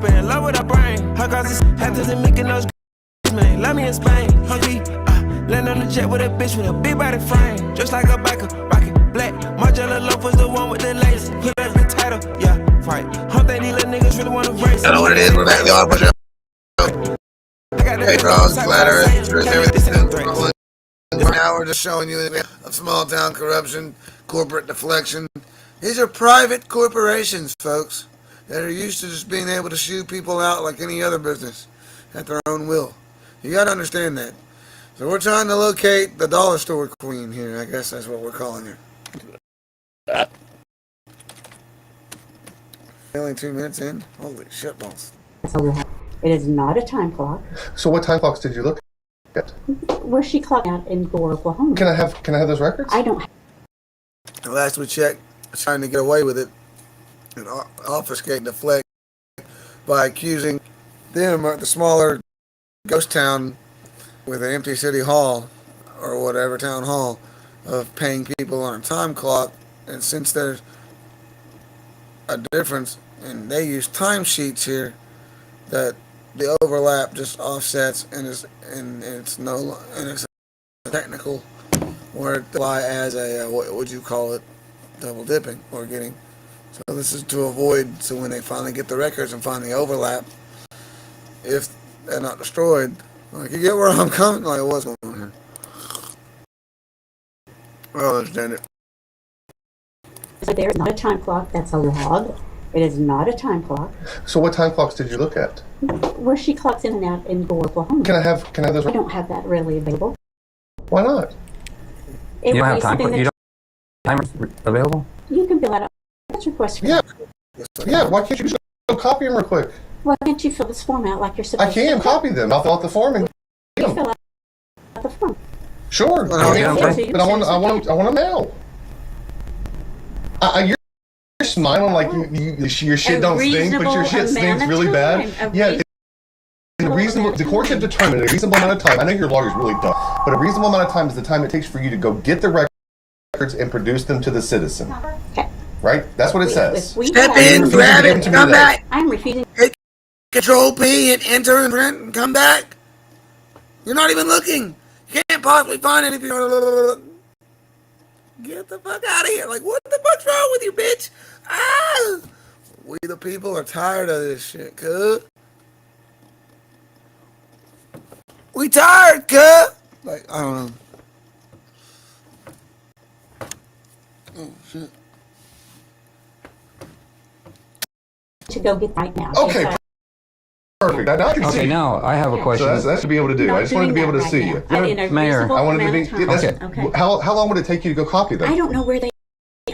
in love with her brain. Her cause is hatters and making those man. Love me in Spain. Hungry, land on the jet with a bitch with a big body frame. Just like a biker, rocket black. Margiela Loaf was the one with the lace. Put up the title, yeah, right. Hump that these little niggas really wanna race.
I know what it is. We're back, y'all. Hey, bros, flat earth, truth, everything. Now we're just showing you of small town corruption, corporate deflection. These are private corporations, folks, that are used to just being able to shoot people out like any other business at their own will. You gotta understand that. So we're trying to locate the dollar store queen here. I guess that's what we're calling her. Only 2 minutes in? Holy shit balls.
It is not a time clock.
So what time clocks did you look at?
Where's she clocked out in Gore, Oklahoma?
Can I have those records?
I don't.
Last we checked, trying to get away with it and obfuscate and deflect by accusing them, the smaller ghost town with an empty city hall or whatever town hall, of paying people on a time clock. And since there's a difference and they use timesheets here, that the overlap just offsets and it's a technical word apply as a what would you call it, double dipping or getting. So this is to avoid, so when they finally get the records and find the overlap, if they're not destroyed, like, you get where I'm coming, like, what's going on here? I don't understand it.
So there is not a time clock. That's a log. It is not a time clock.
So what time clocks did you look at?
Where she clocks in and out in Gore, Oklahoma.
Can I have those?
I don't have that really available.
Why not?
You don't have time. You don't have time available.
You can fill that out. That's your question.
Yeah. Yeah. Why can't you just go copy them real quick?
Why can't you fill this form out like you're supposed to?
I can copy them. I'll fill out the form and
you fill out the form.
Sure. But I want them now. You're smiling like your shit don't stink, but your shit stinks really bad. Yeah. The court should determine a reasonable amount of time. I know your lawyer's really dumb, but a reasonable amount of time is the time it takes for you to go get the records and produce them to the citizen.
Okay.
Right? That's what it says.
Step in, grab it, come back.
I'm refusing.
Hit Control P and enter and print and come back. You're not even looking. You can't possibly find anything. Get the fuck out of here. Like, what the fuck's wrong with you, bitch? Ah! We the people are tired of this shit, cuz. We tired, cuz. Like, I don't know. Oh, shit.
To go get right now.
Okay. Perfect. Now I can see.
Okay, now I have a question.
So that's to be able to do. I just wanted to be able to see you.
Mayor,
I wanted to be. Okay. How long would it take you to go copy them?
I don't know where they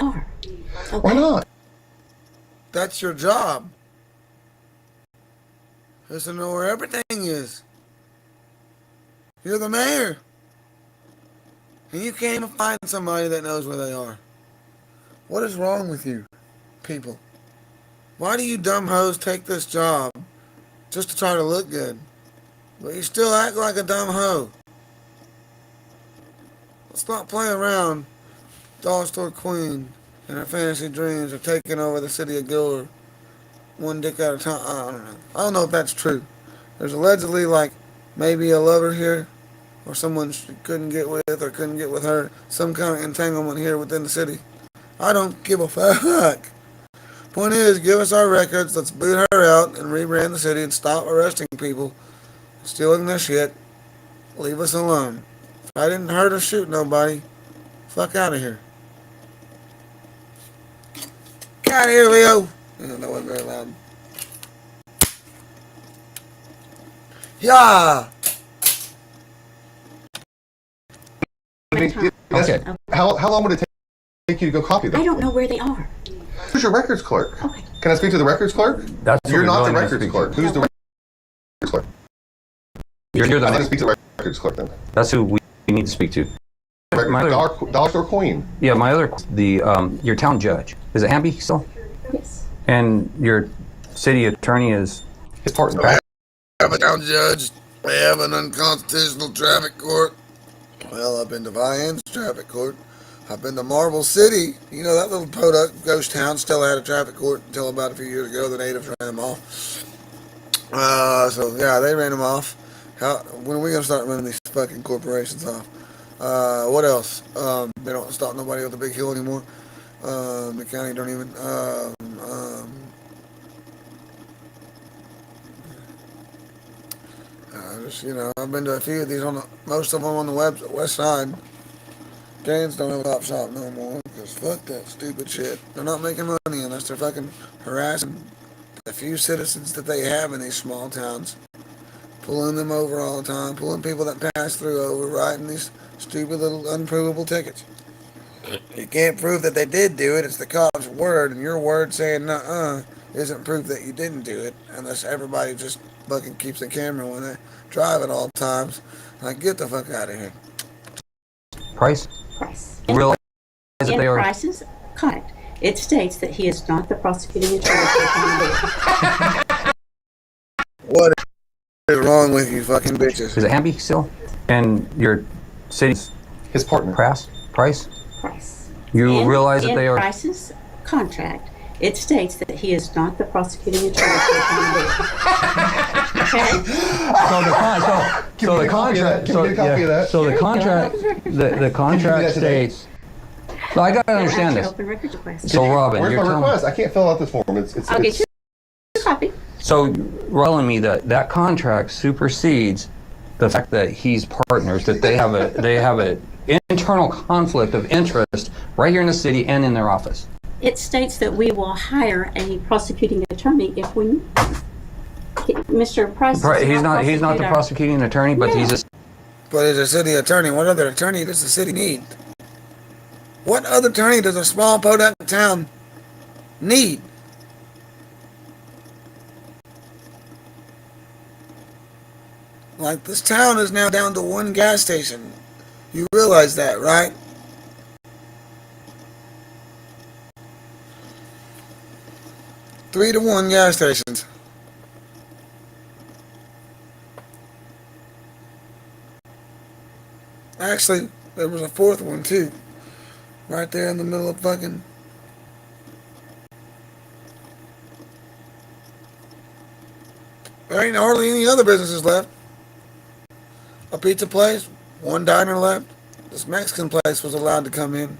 are. Okay.
Why not?
That's your job. Is to know where everything is. You're the mayor. And you can't even find somebody that knows where they are. What is wrong with you, people? Why do you dumb hoes take this job just to try to look good? But you still act like a dumb hoe. Let's not play around. Dollar Store Queen and her fantasy dreams of taking over the city of Gore one dick at a time. I don't know. I don't know if that's true. There's allegedly, like, maybe a lover here or someone she couldn't get with or couldn't get with her, some kind of entanglement here within the city. I don't give a fuck. Point is, give us our records, let's boot her out and rebrand the city and stop arresting people, stealing their shit. Leave us alone. If I didn't hurt or shoot nobody, fuck out of here. Get out of here, Leo. Yeah, that wasn't very loud. Yeah.
Okay. How long would it take you to go copy them?
I don't know where they are.
Who's your records clerk?
Okay.
Can I speak to the records clerk? You're not the records clerk. Who's the records clerk?
You're the
I need to speak to the records clerk then.
That's who we need to speak to.
Dollar Store Queen.
Yeah, your town judge. Is it Hamby still?
Yes.
And your city attorney is
his partner.
We have a town judge. We have an unconstitutional traffic court. Well, I've been to Vianne's traffic court. I've been to Marble City. You know, that little podunk ghost town still had a traffic court until about a few years ago. The natives ran them off. So, yeah, they ran them off. When are we going to start running these fucking corporations off? What else? They don't stop nobody with a big hill anymore. The county don't even. I've been to a few of these most of them on the west side. Gaines don't have a top shop no more because fuck that stupid shit. They're not making money unless they're fucking harassing the few citizens that they have in these small towns, pulling them over all the time, pulling people that pass through over, writing these stupid little unprovable tickets. You can't prove that they did do it. It's the cop's word, and your word saying nuh-uh isn't proof that you didn't do it, unless everybody just fucking keeps the camera when they drive at all times. Like, get the fuck out of here.
Price?
Price.
Realize that
In
they are.
Price's contract, it states that he is not the prosecuting attorney for the county.
What is wrong with you fucking bitches?
Is it Hamby still? And your city's
his partner.
Price?
Price.
You realize that they are.
In Price's contract, it states that he is not the prosecuting attorney for the county. Okay?
So the contract. The contract states. So I gotta understand this.
Open records request.
So Robin,
Where's
you're
my
telling.
request? I can't fill out this form.
I'll get you a copy.
So you're telling me that contract supersedes the fact that he's partners, that they have a internal conflict of interest right here in the city and in their office.
It states that we will hire a prosecuting attorney if we need one. Mr. Price.
He's not the prosecuting attorney, but he's a.
But as a city attorney, what other attorney does the city need? What other attorney does a small podunk town need? Like, this town is now down to one gas station. You realize that, right? Three to 1 gas stations. Actually, there was a fourth one too. Right there in the middle of fucking. There ain't hardly any other businesses left. A pizza place, one diner left. This Mexican place was allowed to come in.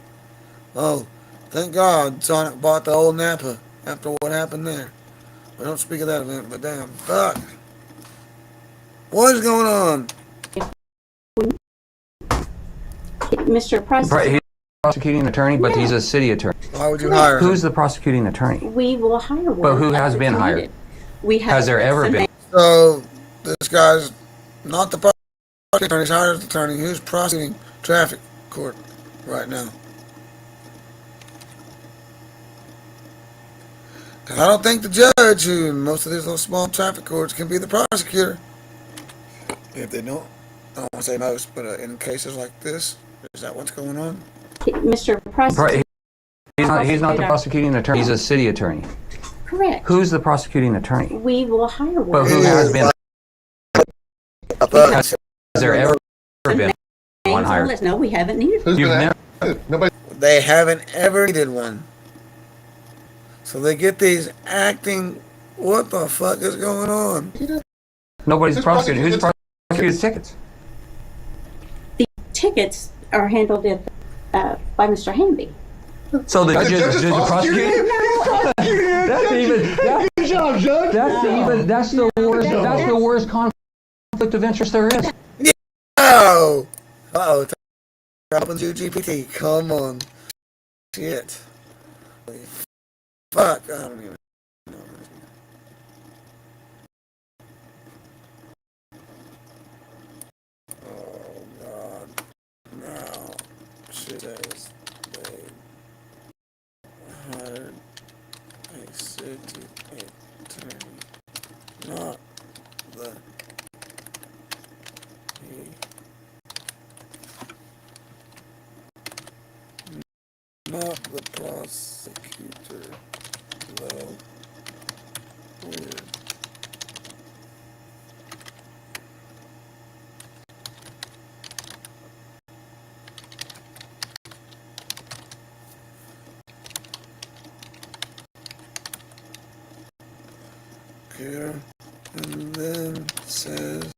Oh, thank God Sonic bought the old Napa after what happened there. We don't speak of that event, but damn, fuck. What is going on?
Mr. Price.
He's a prosecuting attorney, but he's a city attorney.
Why would you hire him?
Who's the prosecuting attorney?
We will hire one.
But who has been hired?
We have.
Has there ever been?
So, this guy's not the prosecuting attorney, he's hired the attorney. Who's prosecuting traffic court right now? Because I don't think the judge, who in most of these little small traffic courts, can be the prosecutor. If they don't, I don't want to say most, but in cases like this, is that what's going on?
Mr. Price.
He's not the prosecuting attorney. He's a city attorney.
Correct.
Who's the prosecuting attorney?
We will hire one.
But who has been? Has there ever been one hired?
No, we haven't needed one.
You've never.
Nobody.
They haven't ever needed one. So they get these acting. What the fuck is going on?
Nobody's prosecuting. Who's prosecuting tickets?
tickets are handled by Mr. Hamby.
So the judge is prosecuting? That's the worst conflict of interest there is.
Oh! Uh-oh. Dropping GPT. Come on. Shit. Fuck. I don't even know. Oh, God. No. Shit is. They hired a city attorney. Not the... Not the prosecutor, though. Weird. Here, and then says,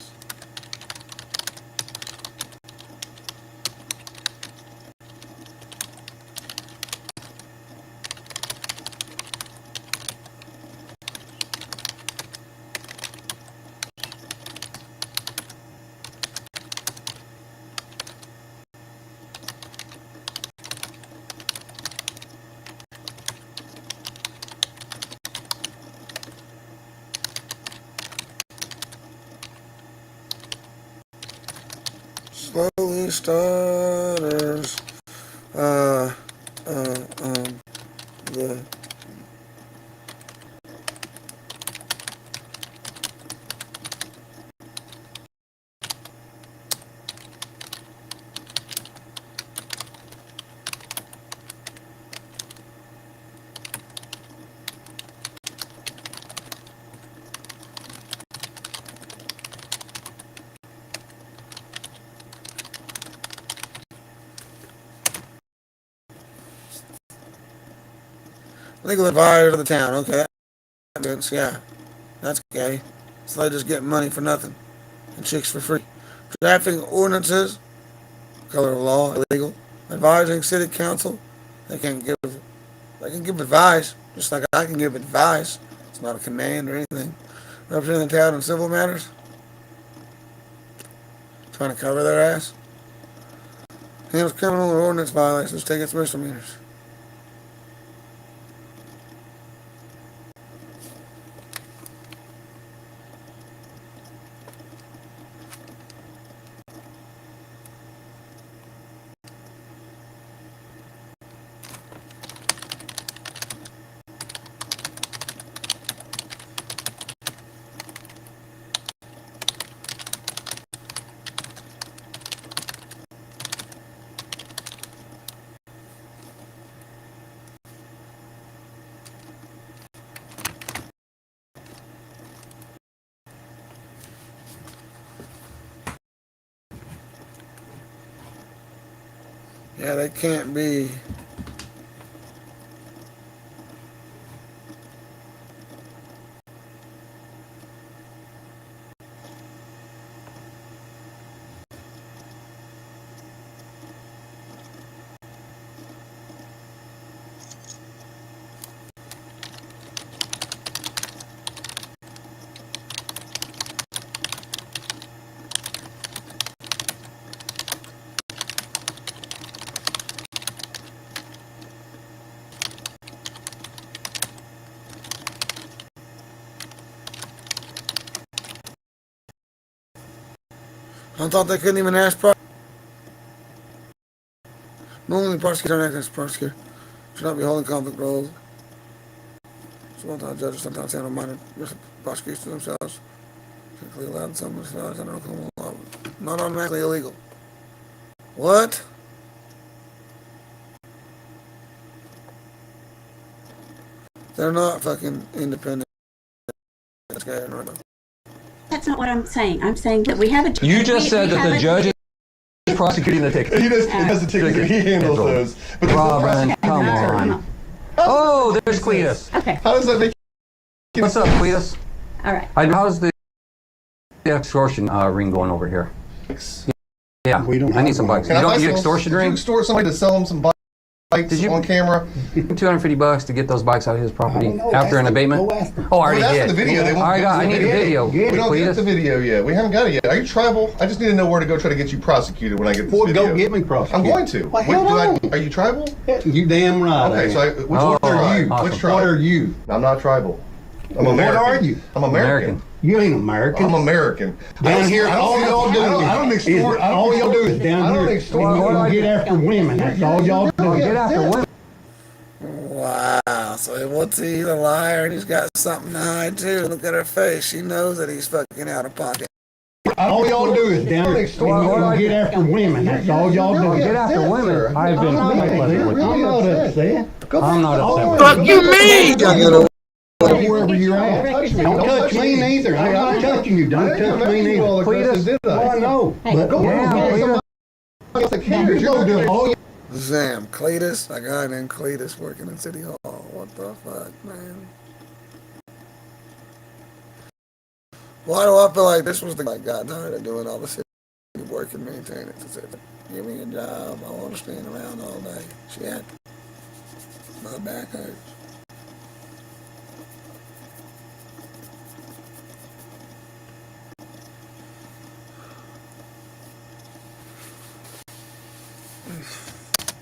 slowly stutters, the legal advisor of the town. Okay, that's, yeah, that's okay. So they just get money for nothing and chicks for free. Drafting ordinances, color of law, illegal. Advising city council, they can give advice, just like I can give advice. It's not a command or anything. Representing the town in civil matters, trying to cover their ass. Handles criminal or ordinance violations, tickets, misdemeanors. Yeah, they can't be. I thought they couldn't even ask normally prosecutor don't act as prosecutor. Should not be holding conflict roles. Sometimes judges sometimes handle minor prosecutions themselves. Typically allowed in some municipalities under Oklahoma law. Not automatically illegal. What? They're not fucking independent.
That's not what I'm saying. I'm saying that we have a...
You just said that the judge is prosecuting the ticket.
He has the tickets and he handles those. But
Robin, come on. Oh, there's Cletus.
Okay.
How does that make you...
What's up, Cletus?
All right.
How's the extortion ring going over here? Yeah, I need some bikes. You don't need extortion
Did you
rings?
extort somebody to sell them some bikes on camera?
$250 to get those bikes out of his property after an abatement? Oh, I already
Well, that's
did.
in the video. They won't
I need a video.
We don't get the video yet. We haven't got it yet. Are you tribal? I just need to know where to go try to get you prosecuted when I get this video.
Go get me prosecuted.
I'm going to.
Well, hell no.
Are you tribal?
You damn right.
Okay, so which
what
tribe?
are you?
Which tribe?
What are you?
I'm not tribal. I'm
What
American.
are you?
I'm American.
You ain't American.
I'm American.
Down here, all y'all do all y'all do is down here and get after women. That's all y'all do.
Get after women.
Wow. So what's he's a liar and he's got something to hide too. Look at her face. She knows that he's fucking out of pocket.
All y'all do is down here and get after women. That's all y'all do.
Get after women. I've been pleasant with
I'm
you.
not upset.
I'm not upset with
Fuck you mean?
Wherever you're at. Don't touch me neither. I'm not touching you. Don't touch me neither.
Cletus?
Well, I know. But
Zam, Cletus, a guy named Cletus working in City Hall. What the fuck, man? Why do I feel like this was the guy got tired of doing all the city work and maintaining it? Said, give me a job. I want to stand around all day. Shit. My back hurts.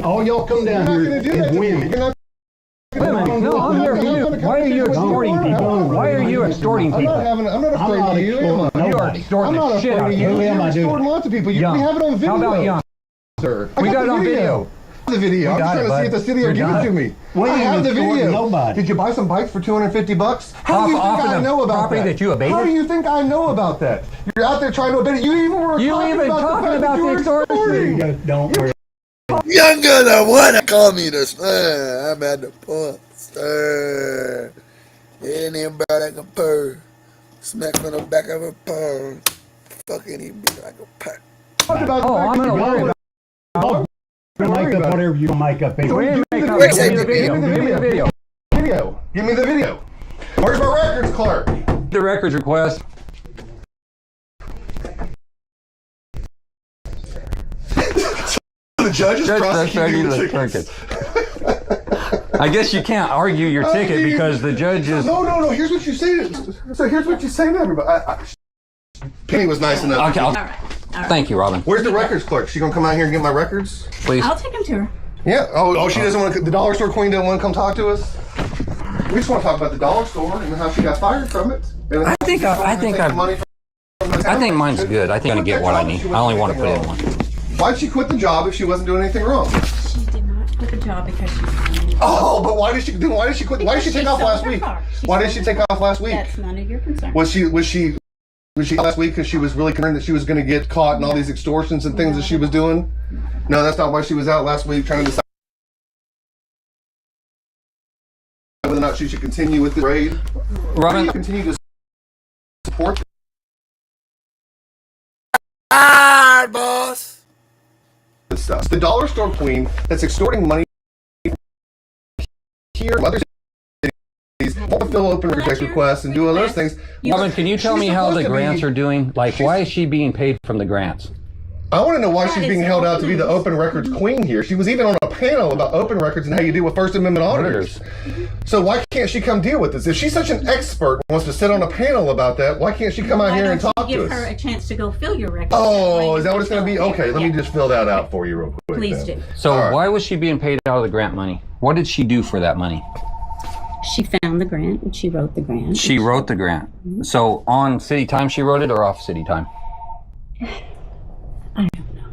all y'all come down here is women.
Women, no, I'm here for you. Why are you extorting people? Why are you extorting people?
I'm not afraid of you.
You are extorting the shit out of you.
Who am I doing?
Extorting lots of people. We have it on video.
How about Young?
Sir.
We got it on video.
The video. I'm just trying to see if the city will give it to me. I have the video.
Nobody.
Did you buy some bikes for $250? How do you think I know about that?
That you abated?
How do you think I know about that? You're out there trying to abate it. You even were talking about the extortion.
Don't worry.
Younger than what? Call me the sir. I'm at the pump, sir. Ain't him about like a purr. Smack on the back of a purr. Fucking he be like a purr.
I'm gonna worry about
Make up whatever you make up.
Give me the video.
Give me the video. Where's my records clerk?
The records request.
The judge is prosecuting the
ticket. I guess you can't argue your ticket because the judge is...
No. Here's what you say. So here's what you say to everybody. Penny was nice enough.
Okay,
All right.
Thank you, Robin. Where's the records clerk? She gonna come out here and get my records?
Please.
I'll take him to her.
Yeah. Oh, she doesn't want to. The dollar store queen doesn't want to come talk to us. We just want to talk about the dollar store and how she got fired from it.
I think mine's good. I think I'm gonna get what I need. I only want to put in one.
Why'd she quit the job if she wasn't doing anything wrong?
She did not quit the job because she...
Oh, but why did she quit? Why did she take off last week? Why did she take off last week?
That's none of your concern.
Was she last week because she was really concerned that she was going to get caught in all these extortions and things that she was doing? No, that's not why she was out last week trying to decide whether or not she should continue with the raid.
Robin,
continue to support
boss.
this stuff. The dollar store queen that's extorting money here, other cities, won't fulfill open request requests and do all those things.
Robin, can you tell me how the grants are doing? Like, why is she being paid from the grants?
I want to know why she's being held out to be the open records queen here. She was even on a panel about open records and how you deal with First Amendment auditors. So why can't she come deal with this? If she's such an expert and wants to sit on a panel about that, why can't she come out here and talk to
Give
us?
her a chance to go fill your records.
Oh, is that what it's going to be? Okay, let me just fill that out for you real quick.
Please
then.
do.
So why was she being paid out of the grant money? What did she do for that money?
She found the grant and she wrote the grant.
She wrote the grant. So on city time she wrote it or off city time?
I don't know.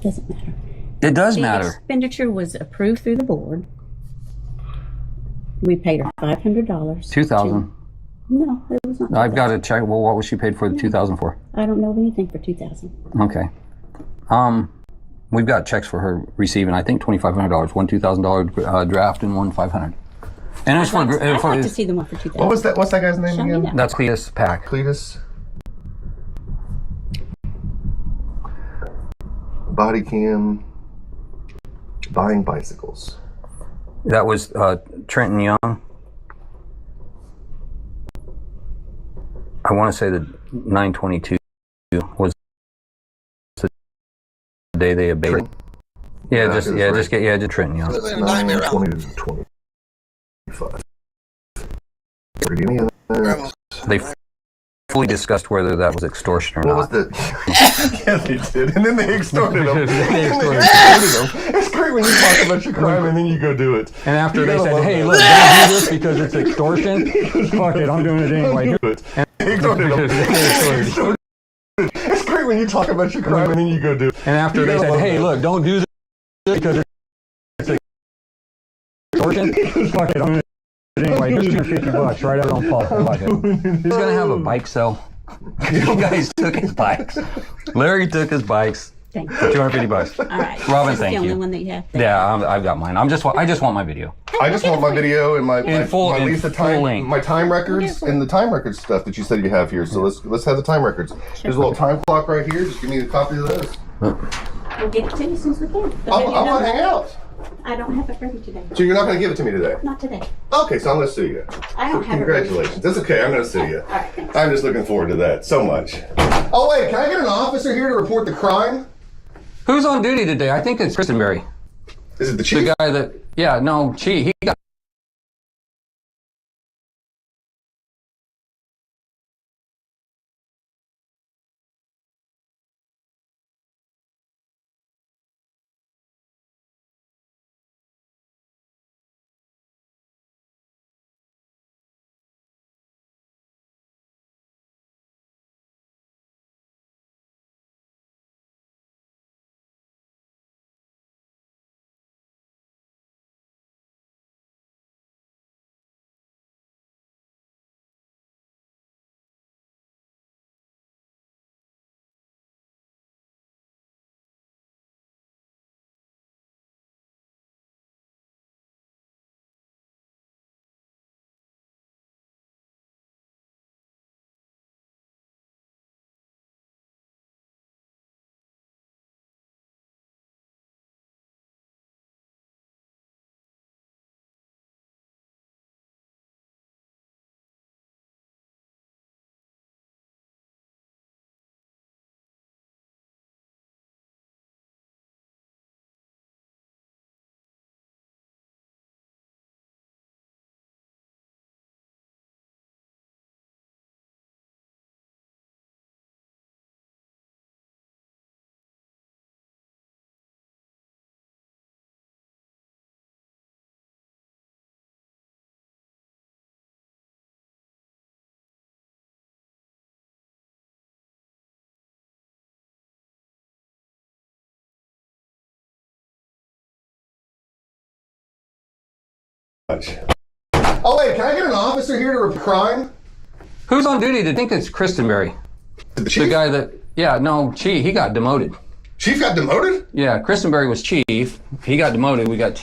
Doesn't matter.
It does
The
matter.
expenditure was approved through the board. We paid her $500.
$2,000.
No, it was not.
I've got to check. Well, what was she paid for the $2,000 for?
I don't know of anything for $2,000.
Okay. We've got checks for her receiving, I think, $2,500. One $2,000 draft and one $500. And it's
I'd like to see the one for $2,000.
What was that? What's that guy's name
Show me
again?
that.
That's Cletus Pack.
Cletus. Body cam. Buying bicycles.
That was Trenton Young. I want to say that 922 was day they abated. Yeah, just Trenton, yeah.
Living in a nightmare.
20 to 25. Any of that?
They fully discussed whether that was extortion or
What was
not.
the? Yeah, they did, and then they extorted them. It's great when you talk about your crime and then you go do it.
And after
You
they
gotta
said,
love
"Hey,
that.
look, don't do this because it's extortion." Fuck it, I'm doing it anyway.
Do it. They extorted them. It's great when you talk about your crime and then you go do it.
And after
You
they
gotta
said,
love
"Hey,
that.
look, don't do this because it's extortion." Fuck it, I'm doing it anyway. Just $250 right out on Paul. Fuck it. He's gonna have a bike sale. You guys took his bikes. Larry took his bikes
Thank
for
you.
$250.
All right.
Robin,
That's
thank
the only
you.
one that you have.
Yeah, I've got mine. I just want my video.
I just want my video and my
full
Lisa time,
length.
my time records and the time records stuff that you said you have here. So let's have the time records. There's a little time clock right here. Just give me a copy of those.
We'll get it to you as soon as we can. But
I
then you
want
know
to hang out.
I don't have it ready today.
So you're not going to give it to me today?
Not today.
Okay, so I'm going to sue you.
I don't have it ready.
Congratulations. That's okay. I'm going to sue you.
All right, thanks.
I'm just looking forward to that so much. Oh wait, can I get an officer here to report the crime?
Who's on duty today? I think it's Christenberry.
Is it the chief?
The guy that, yeah, no, he got.
Oh wait, can I get an officer here to report crime?
Who's on duty today? I think it's Christenberry.
The chief?
The guy that, yeah, no, he got demoted.
Chief got demoted?
Yeah, Christenberry was chief. He got demoted. We got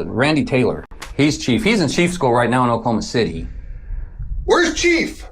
Randy Taylor. He's chief. He's in chief school right now in Oklahoma City.
Where's chief?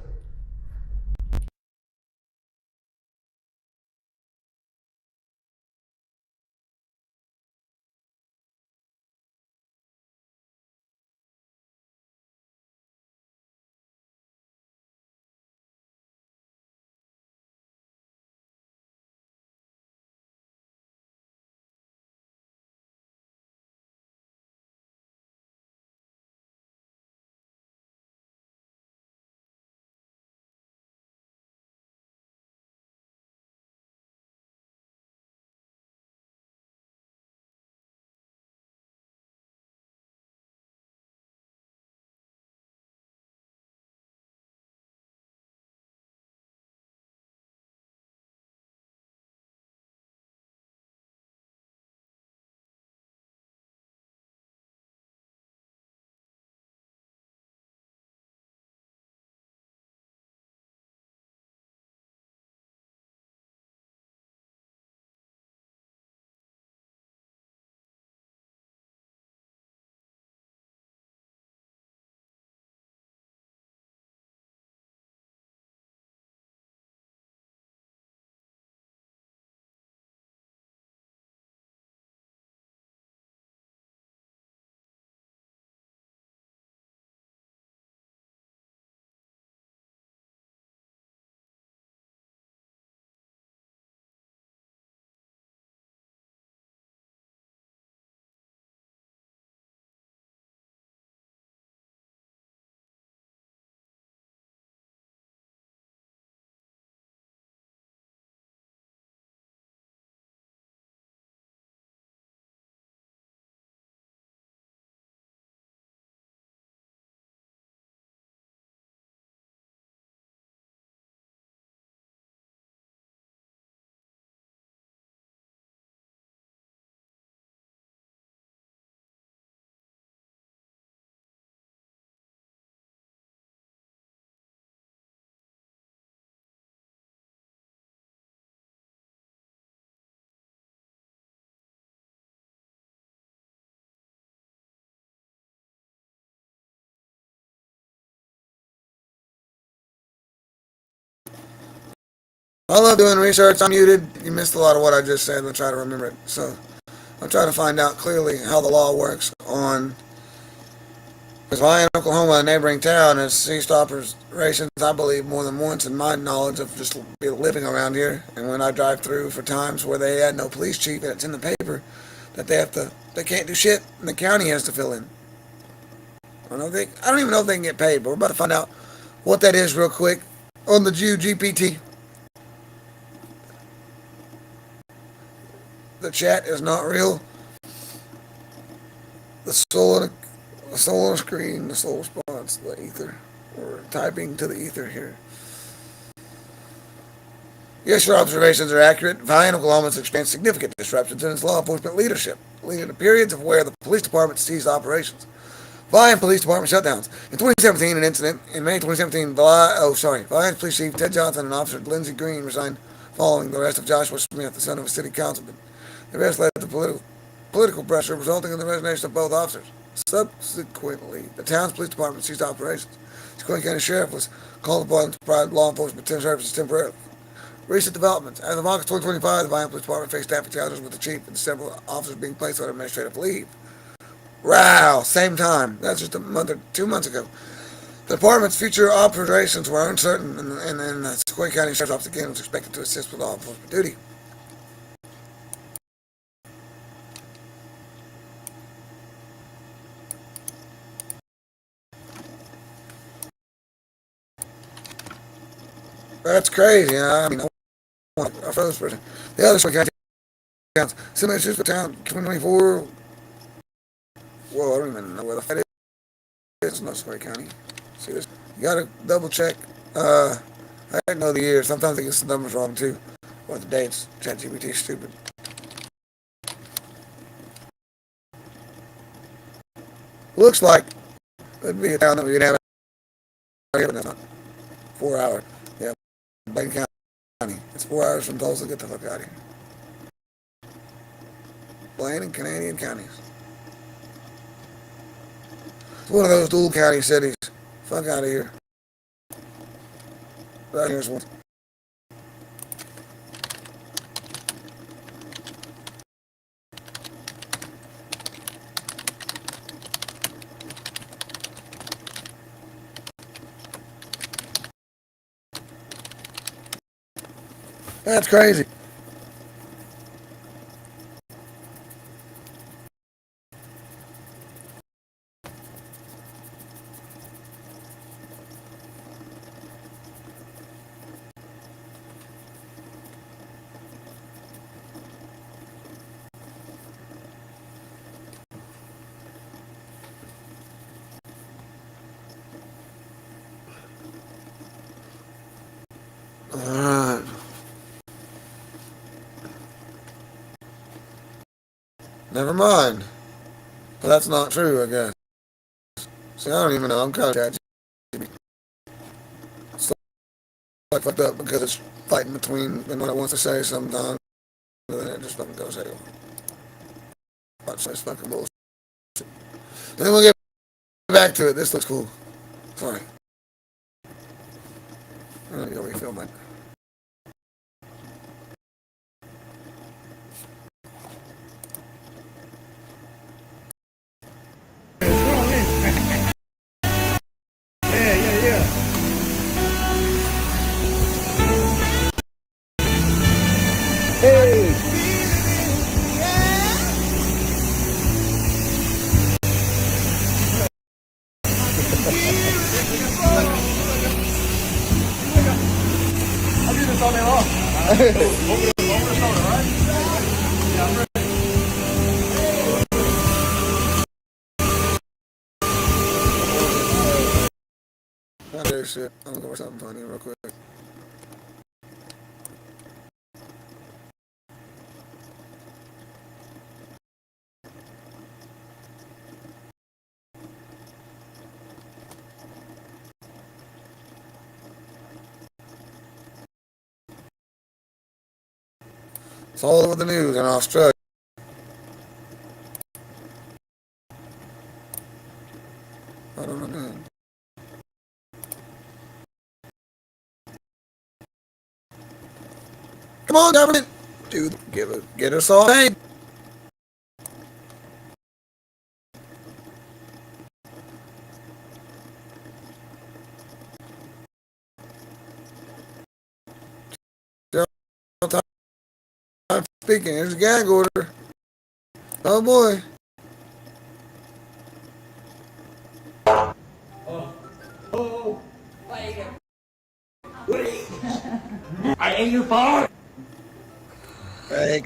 I love doing research. I'm muted. You missed a lot of what I just said. I'll try to remember it. So I'll try to find out clearly how the law works on. Because Vine, Oklahoma, a neighboring town, has ceased operations, I believe, more than once in my knowledge of just living around here. And when I drive through for times where they had no police chief and it's in the paper that they can't do shit and the county has to fill in. I don't even know if they can get paid, but we're about to find out what that is real quick on the Jew GPT. The chat is not real. The soul on the screen, the soul response, the ether. We're typing to the ether here. Yes, your observations are accurate. Vine, Oklahoma has experienced significant disruptions in its law enforcement leadership, leading to periods of where the police department ceased operations. Vine Police Department shutdowns. In 2017, an incident. In May 2017, Vine's Police Chief Ted Johnson and Officer Lindsey Green resigned following the arrest of Joshua Smith, the son of a city councilman. The arrest led to political pressure, resulting in the resignation of both officers. Subsequently, the town's police department ceased operations. The Sequoia County Sheriff was called upon to provide law enforcement services temporarily. Recent developments. As of August 2025, the Vine Police Department faced staff encounters with the chief and several officers being placed on administrative leave. Wow, same time. That's just 2 months ago. The department's future operations were uncertain, and the Sequoia County Sheriff's Office again was expected to assist with law enforcement duty. That's crazy. I mean, I want a first person. The other Sequoia County towns. Similar issues for town 2024. Whoa, I don't even know where the fight is. It's not Sequoia County. See this? You gotta double check. I didn't know the year. Sometimes I get the numbers wrong too. Or the dates. ChatGPT is stupid. Looks like it'd be a town that we could have. But that's not. 4 hours. Yeah. Blaine County. It's 4 hours from Tulsa. Get the fuck out of here. Blaine and Canadian counties. It's one of those dual county cities. Fuck out of here. Right here's one. That's crazy. Alright. Never mind. But that's not true, I guess. See, I don't even know. I'm kind of ChatGPT. It's like fucked up because it's fighting between what it wants to say sometimes, and then it just fucking goes anyway. Watch this fucking bullshit. Then we'll get back to it. This looks cool. Sorry. I'm gonna go refill mine. Shit. I'm gonna go for something funny real quick. It's all over the news in Australia. I don't know. on, government. Get us all paid. I'm speaking. There's a gag order. Oh boy.
I ate your phone.
Hey.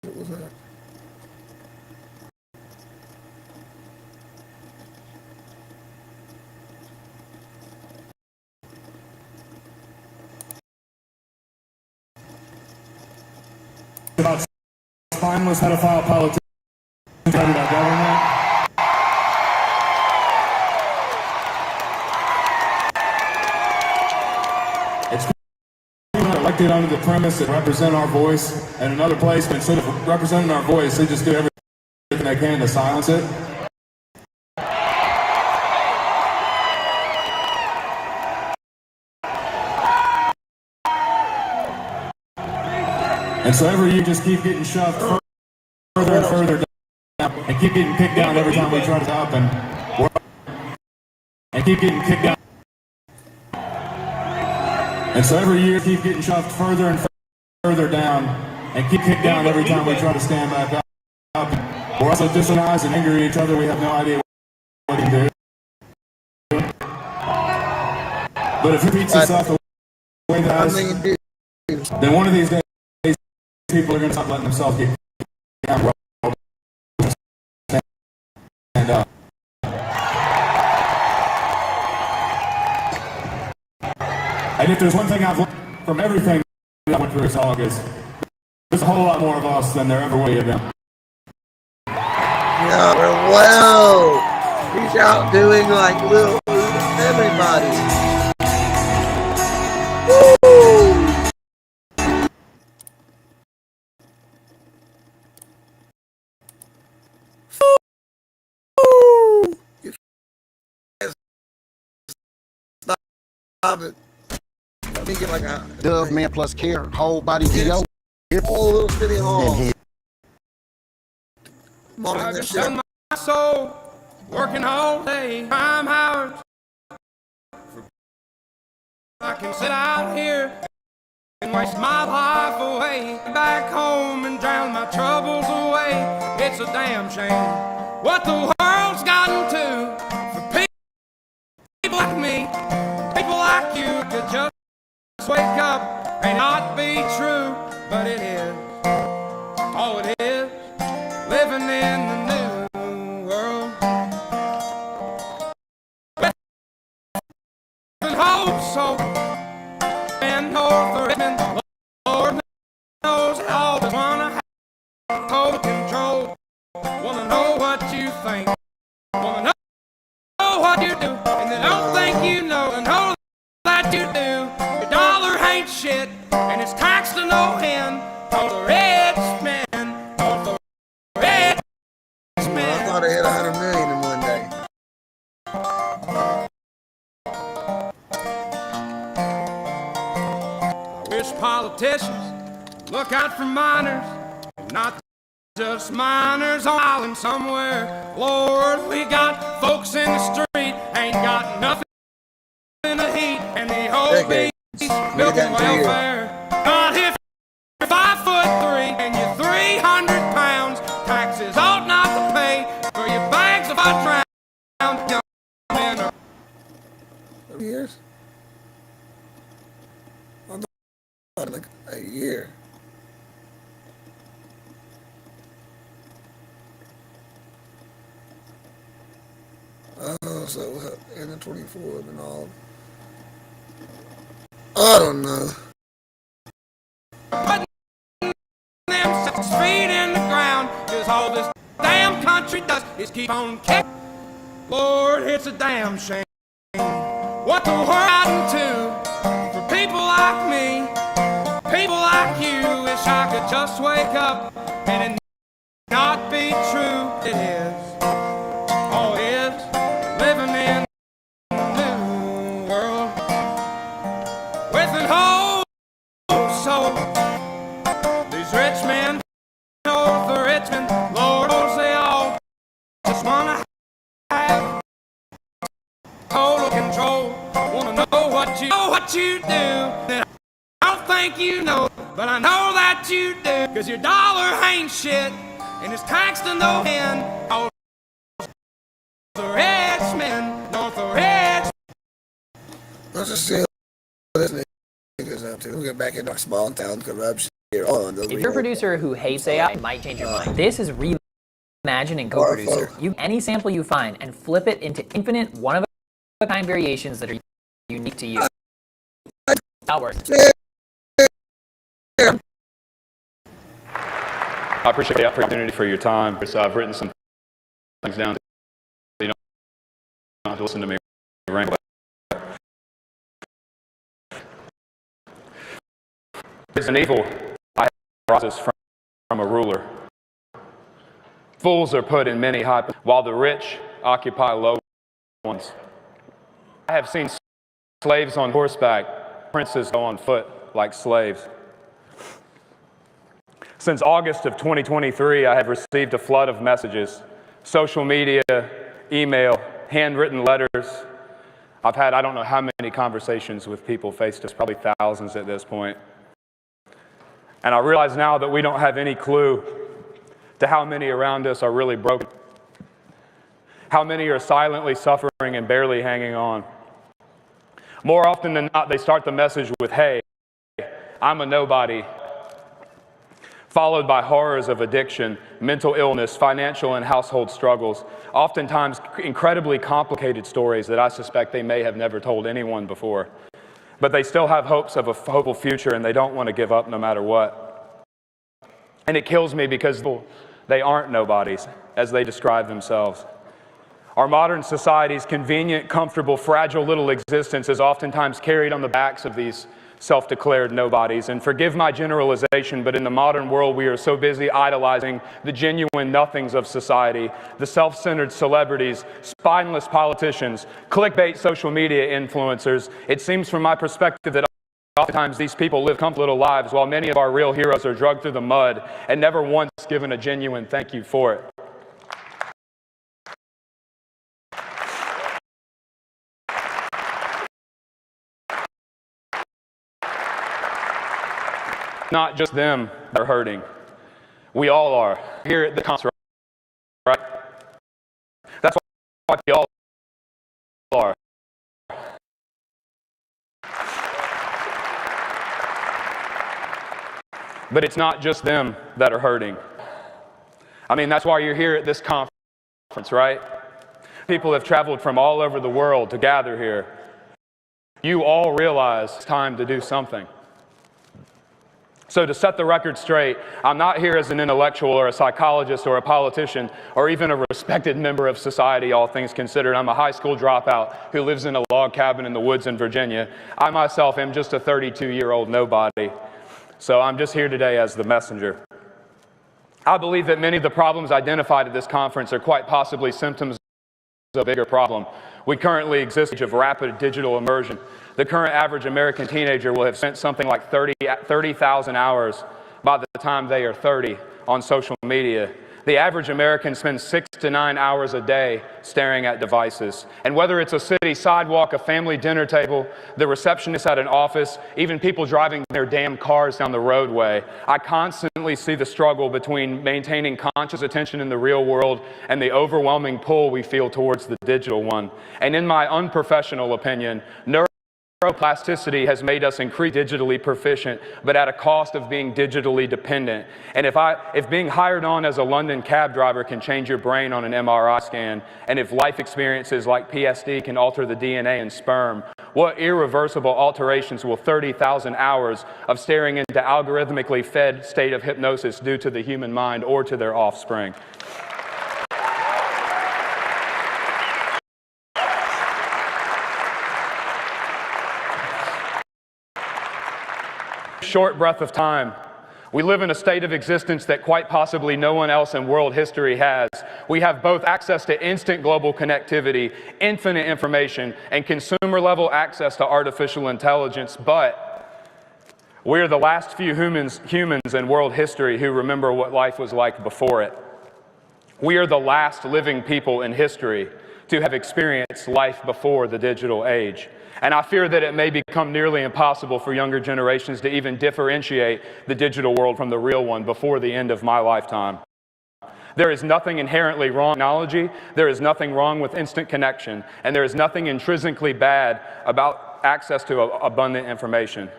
What was that?
About spineless pedophile politicians talking about government. It's people elected under the premise that represent our voice, and another place, but instead of representing our voice, they just do everything they can to silence it. And so every year just keep getting shoved further and further down, and keep getting kicked down every time we try to stop, and keep getting kicked down. And so every year keep getting shoved further and further down, and keep kicked down every time we try to stand back up. We're also disorganized and angry at each other. We have no idea what we can do. But if it repeats itself the way that is, then one of these days, people are going to stop letting themselves get down. Stand up. And if there's one thing I've learned from everything that I went through this August, there's a whole lot more of us than there ever will be of them.
Yeah, well, he's out doing like little everybody. Woo! Stop it. Let me get like a
Dove Man Plus Care whole body deal.
whole little city hall.
I just sell my soul, working all day, time hours. I can sit out here and waste my life away, back home and drown my troubles away. It's a damn shame what the world's gotten to for people like me, people like you could just wake up and not be true, but it is. Oh, it is. Living in the new world. And hope so. And north or Richmond, Lord knows I always wanna have total control. Wanna know what you think. Wanna know what you do. And they don't think you know and know that you do. Your dollar ain't shit, and it's taxed to no end. For the rich man.
I thought I hit 100 million in one day.
I wish politicians look out for minors, not just minors on an island somewhere. Lord, we got folks in the street, ain't got nothing to eat, and the whole beach milking welfare. Not if you're 5'3" and you're 300 pounds, taxes ought not to pay for your bags of hot drowned young men.
30 years? I thought like a year. Oh, so and the 24 and all. I don't know.
Putting them 6 feet in the ground, cause all this damn country does is keep on kicking Lord, it's a damn shame what the world got into for people like me, people like you. Wish I could just wake up and it not be true. It is, oh, it is living in a new world with an whole soul. These rich men know the rich men, Lord knows they all just wanna have total control. Wanna know what you do. Then I don't think you know, but I know that you do. 'Cause your dollar ain't shit, and it's taxed to no end. Oh, the rich men, not the rich.
Let's just see what this nigga's up to. We'll get back into our small town corruption here.
If you're a producer who hates AI, it might change your mind. This is reimagining co-producer. You any sample you find and flip it into infinite one-of-a-kind variations that are unique to you. That works.
I appreciate the opportunity for your time. So I've written some things down so you don't have to listen to me ramble. There's an evil I rises from a ruler. Fools are put in many high places, while the rich occupy low ones. I have seen slaves on horseback, princes go on foot like slaves. Since August of 2023, I have received a flood of messages, social media, email, handwritten letters. I've had I don't know how many conversations with people face-to-face, probably thousands at this point. And I realize now that we don't have any clue to how many around us are really broken, how many are silently suffering and barely hanging on. More often than not, they start the message with, "Hey, I'm a nobody," followed by horrors of addiction, mental illness, financial and household struggles, oftentimes incredibly complicated stories that I suspect they may have never told anyone before. But they still have hopes of a hopeful future, and they don't want to give up no matter what. And it kills me because they aren't nobodies, as they describe themselves. Our modern society's convenient, comfortable, fragile little existence is oftentimes carried on the backs of these self-declared nobodies. And forgive my generalization, but in the modern world, we are so busy idolizing the genuine nothings of society, the self-centered celebrities, spineless politicians, clickbait social media influencers. It seems from my perspective that oftentimes these people live comfortable little lives while many of our real heroes are dragged through the mud and never once given a genuine thank you for it. Not just them that are hurting. We all are. Here at the concert, right? That's what we all are. But it's not just them that are hurting. I mean, that's why you're here at this conference, right? People have traveled from all over the world to gather here. You all realize it's time to do something. So to set the record straight, I'm not here as an intellectual or a psychologist or a politician or even a respected member of society, all things considered. I'm a high school dropout who lives in a log cabin in the woods in Virginia. I myself am just a 32-year-old nobody. So I'm just here today as the messenger. I believe that many of the problems identified at this conference are quite possibly symptoms of a bigger problem. We currently exist in an age of rapid digital immersion. The current average American teenager will have spent something like 30,000 hours by the time they are 30 on social media. The average American spends 6 to 9 hours a day staring at devices. And whether it's a city sidewalk, a family dinner table, the receptionist at an office, even people driving their damn cars down the roadway, I constantly see the struggle between maintaining conscious attention in the real world and the overwhelming pull we feel towards the digital one. And in my unprofessional opinion, neuroplasticity has made us increasingly digitally proficient, but at a cost of being digitally dependent. And if being hired on as a London cab driver can change your brain on an MRI scan, and if life experiences like PSD can alter the DNA in sperm, what irreversible alterations will 30,000 hours of staring into algorithmically fed state of hypnosis do to the human mind or to their offspring? short breath of time. We live in a state of existence that quite possibly no one else in world history has. We have both access to instant global connectivity, infinite information, and consumer-level access to artificial intelligence, but we're the last few humans in world history who remember what life was like before it. We are the last living people in history to have experienced life before the digital age. And I fear that it may become nearly impossible for younger generations to even differentiate the digital world from the real one before the end of my lifetime. There is nothing inherently wrong with technology, there is nothing wrong with instant connection, and there is nothing intrinsically bad about access to abundant information.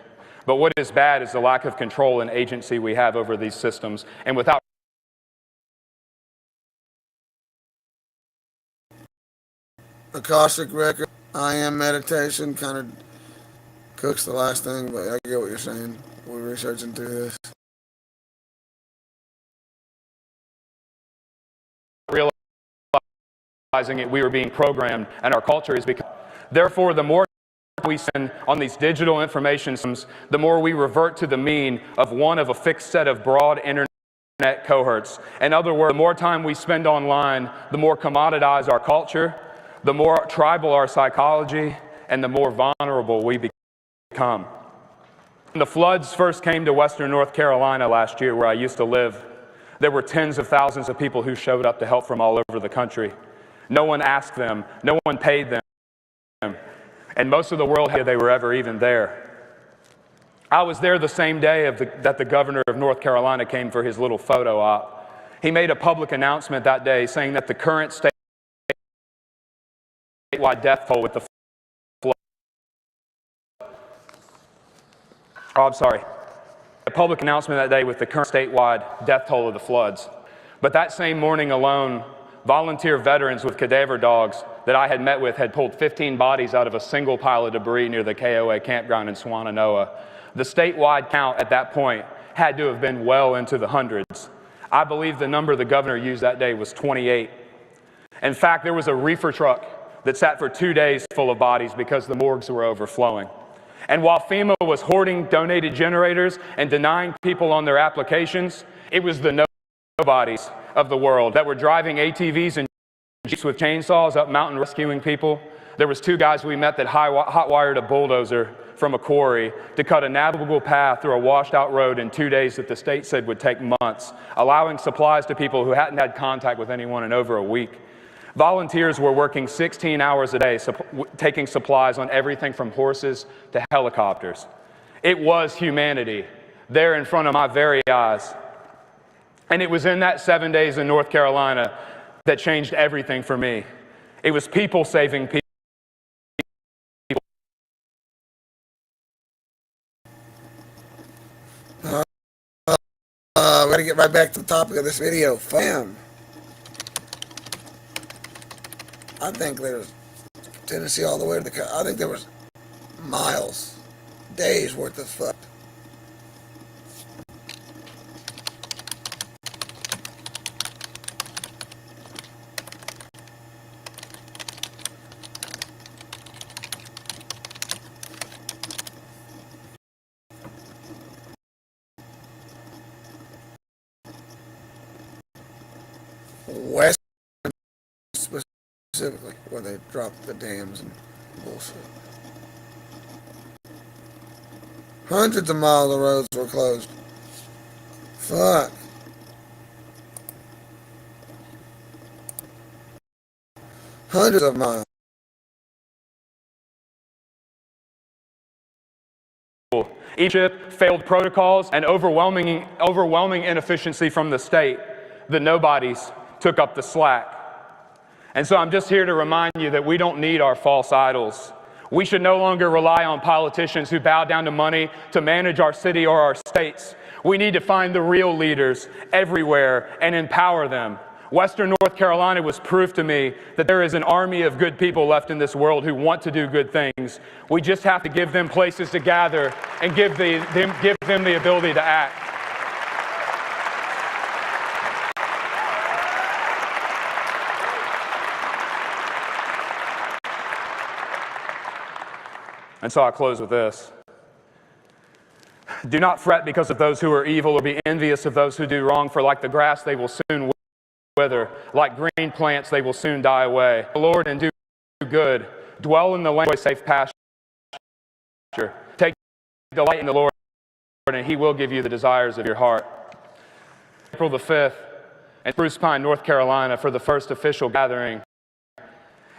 But what is bad is the lack of control and agency we have over these systems, and without
Akashic record, I am meditation, kind of cooks the last thing, but I get what you're saying. We're researching through this.
Realizing it, we were being programmed, and our culture is becoming. Therefore, the more we spend on these digital information systems, the more we revert to the mean of one of a fixed set of broad internet cohorts. In other words, the more time we spend online, the more commoditized our culture, the more tribal our psychology, and the more vulnerable we become. When the floods first came to Western North Carolina last year, where I used to live, there were tens of thousands of people who showed up to help from all over the country. No one asked them, no one paid them, and most of the world had they were ever even there. I was there the same day that the governor of North Carolina came for his little photo op. He made a public announcement that day saying that the current statewide death toll with the flood. Oh, I'm sorry. A public announcement that day with the current statewide death toll of the floods. But that same morning alone, volunteer veterans with cadaver dogs that I had met with had pulled 15 bodies out of a single pile of debris near the KOA campground in Swannanoa. The statewide count at that point had to have been well into the hundreds. I believe the number the governor used that day was 28. In fact, there was a reefer truck that sat for 2 days full of bodies because the morgues were overflowing. And while FEMA was hoarding donated generators and denying people on their applications, it was the nobodies of the world that were driving ATVs and Jeeps with chainsaws up mountain rescuing people. There was 2 guys we met that hot-wired a bulldozer from a quarry to cut a navigable path through a washed-out road in 2 days that the state said would take months, allowing supplies to people who hadn't had contact with anyone in over a week. Volunteers were working 16 hours a day, taking supplies on everything from horses to helicopters. It was humanity there in front of my very eyes. And it was in that 7 days in North Carolina that changed everything for me. It was people saving people.
We're going to get right back to the topic of this video. Fam. I think there's Tennessee all the way to the I think there was miles, days worth of fuck. West specifically, where they dropped the dams and bullshit. Hundreds of miles of roads were closed. Fuck. Hundreds of miles.
Egypt failed protocols and overwhelming inefficiency from the state. The nobodies took up the slack. And so I'm just here to remind you that we don't need our false idols. We should no longer rely on politicians who bow down to money to manage our city or our states. We need to find the real leaders everywhere and empower them. Western North Carolina was proof to me that there is an army of good people left in this world who want to do good things. We just have to give them places to gather and give them the ability to act. And so I close with this. Do not fret because of those who are evil, or be envious of those who do wrong, for like the grass they will soon wither, like green plants they will soon die away. The Lord, and do good, dwell in the land of safe pasture. Take delight in the Lord, and He will give you the desires of your heart. April the 5th, in Spruce Pine, North Carolina, for the first official gathering.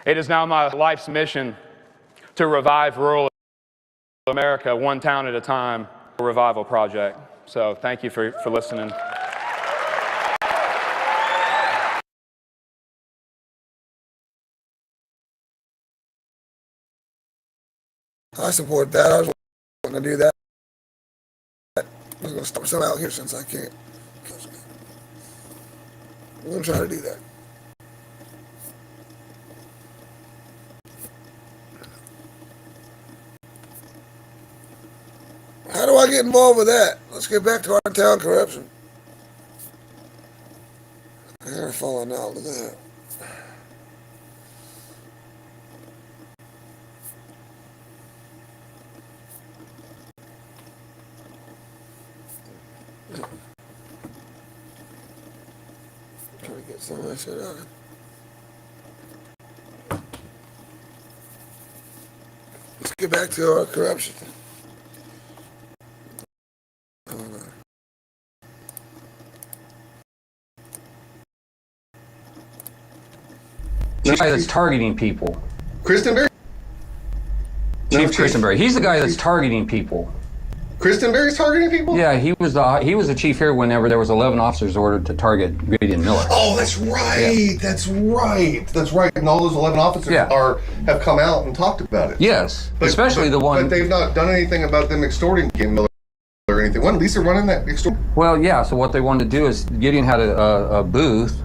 It is now my life's mission to revive rural America, one town at a time, a revival project. So thank you for listening.
I support that. I was going to do that. I was going to stop some out here since I can't. I'm going to try to do that. How do I get involved with that? Let's get back to our town corruption. They're falling out. Look at that. Trying to get some of that shit out. Let's get back to our corruption.
The guy that's targeting people.
Christenberry?
Chief Christenberry. He's the guy that's targeting people.
Christenberry's targeting people?
Yeah, he was the chief here whenever there was 11 officers ordered to target Grady and Miller.
Oh, that's right. Yeah. That's right. That's right. And all those 11 officers have come out and talked about it.
Yes, especially the one.
But they've not done anything about them extorting Miller or anything. Wasn't Lisa running that extortion?
Well, yeah. So what they wanted to do is Gideon had a booth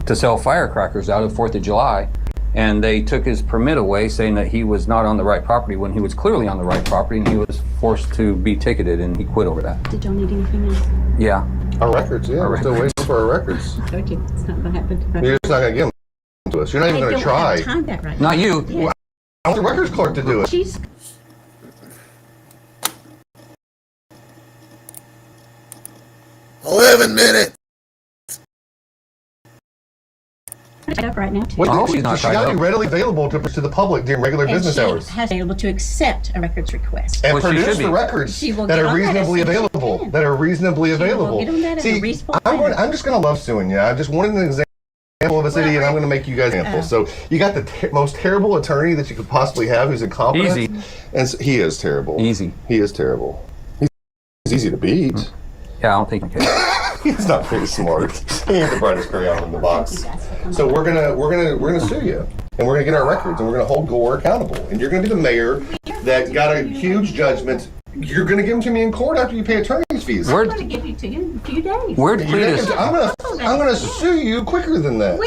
to sell firecrackers out of 4th of July, and they took his permit away, saying that he was not on the right property when he was clearly on the right property, and he was forced to be ticketed, and he quit over that.
Did y'all need anything else?
Yeah.
Our records, yeah. We're still waiting for our records.
I told you, it's not going to happen.
You're just not going to give them to us. You're not even going to try.
Have time back right
not
now.
you.
Yes.
I want the records clerk to do it.
She's
11 minutes.
up right now too.
Well, she got to be readily available to the public during regular business hours.
Has to be able to accept a records request.
And produce the records that are reasonably available. That are reasonably available. See, I'm just going to love suing you. I just wanted an example of a city, and I'm going to make you guys examples. So you got the most terrible attorney that you could possibly have, who's incompetent.
Easy.
And so he is terrible.
Easy.
He is terrible. He's easy to beat.
Yeah, I don't think he can.
He's not very smart. He ain't the brightest crayon in the box. So we're gonna sue you, and we're gonna get our records, and we're gonna hold Gore accountable. And you're gonna be the mayor that got a huge judgment. You're gonna give them to me in court after you pay attorney's fees.
I'm going to give you to you in a few days.
Where did Cletus?
I'm gonna sue you quicker than that.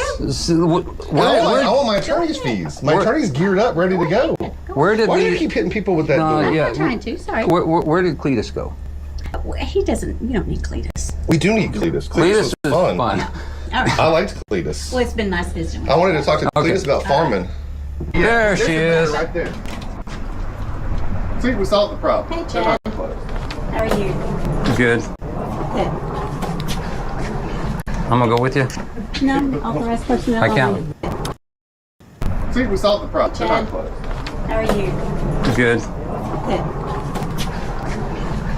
I want my attorney's fees. My attorney's geared up, ready to go.
Where did
Why do you keep hitting people with that door?
I'm not trying to. Sorry.
Where did Cletus go?
He doesn't. You don't need Cletus.
We do need Cletus. Cletus was fun.
All right.
I liked Cletus.
Well, it's been nice visiting with you.
I wanted to talk to Cletus about farming.
There she is.
Right there. See, we solved the problem.
Hey, Chad. How are you?
Good.
Good.
I'm gonna go with you.
No, authorized personnel.
I can't.
See, we solved the problem.
Chad. How are you?
Good.
Good.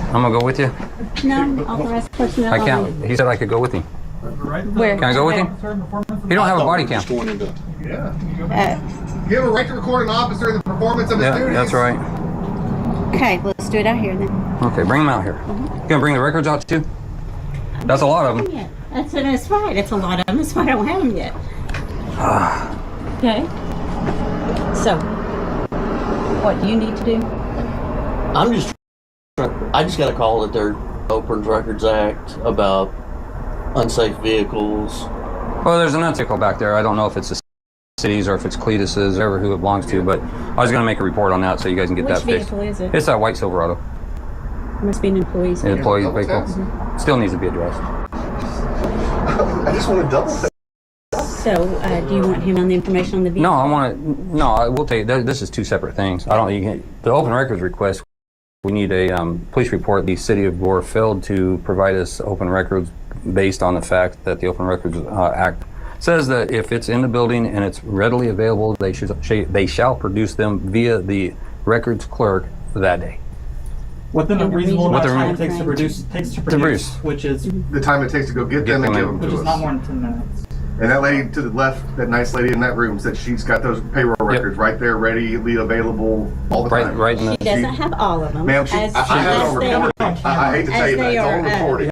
I'm gonna go with you.
No, authorized personnel.
I can't. He said I could go with him.
Where?
Can I go with him? He don't have a body cam.
Yeah. You have a right to record an officer in the performance of his duties.
That's right.
Okay, let's do it out here then.
Okay, bring him out here. You gonna bring the records out too? That's a lot of them.
Yeah, that's right. It's a lot of them. That's why I don't have them yet. Okay. So, what do you need to do?
I just got a call that their Open Records Act about unsafe vehicles.
Well, there's an unsafe back there. I don't know if it's the cities or if it's Cletus's, or who it belongs to, but I was going to make a report on that so you guys can get that fixed.
Which vehicle is it?
It's that white Silverado.
Must be an employee's vehicle.
Employee vehicle. Still needs to be addressed.
I just want to double check.
So, do you want him on the information on the vehicle?
No, I want to. No, I will tell you. This is two separate things. I don't. The open records request We need a police report. The city of Gore failed to provide us open records based on the fact that the Open Records Act says that if it's in the building and it's readily available, they shall produce them via the records clerk that day.
Within a reasonable amount of time it takes to produce, which is
the time it takes to go get them and give them to us.
Which is not more than 10 minutes.
And that lady to the left, that nice lady in that room, said she's got those payroll records right there, readily available all the time.
Right in the.
She doesn't have all of them.
Ma'am, I have it on recording. I hate to tell you that. It's on recording.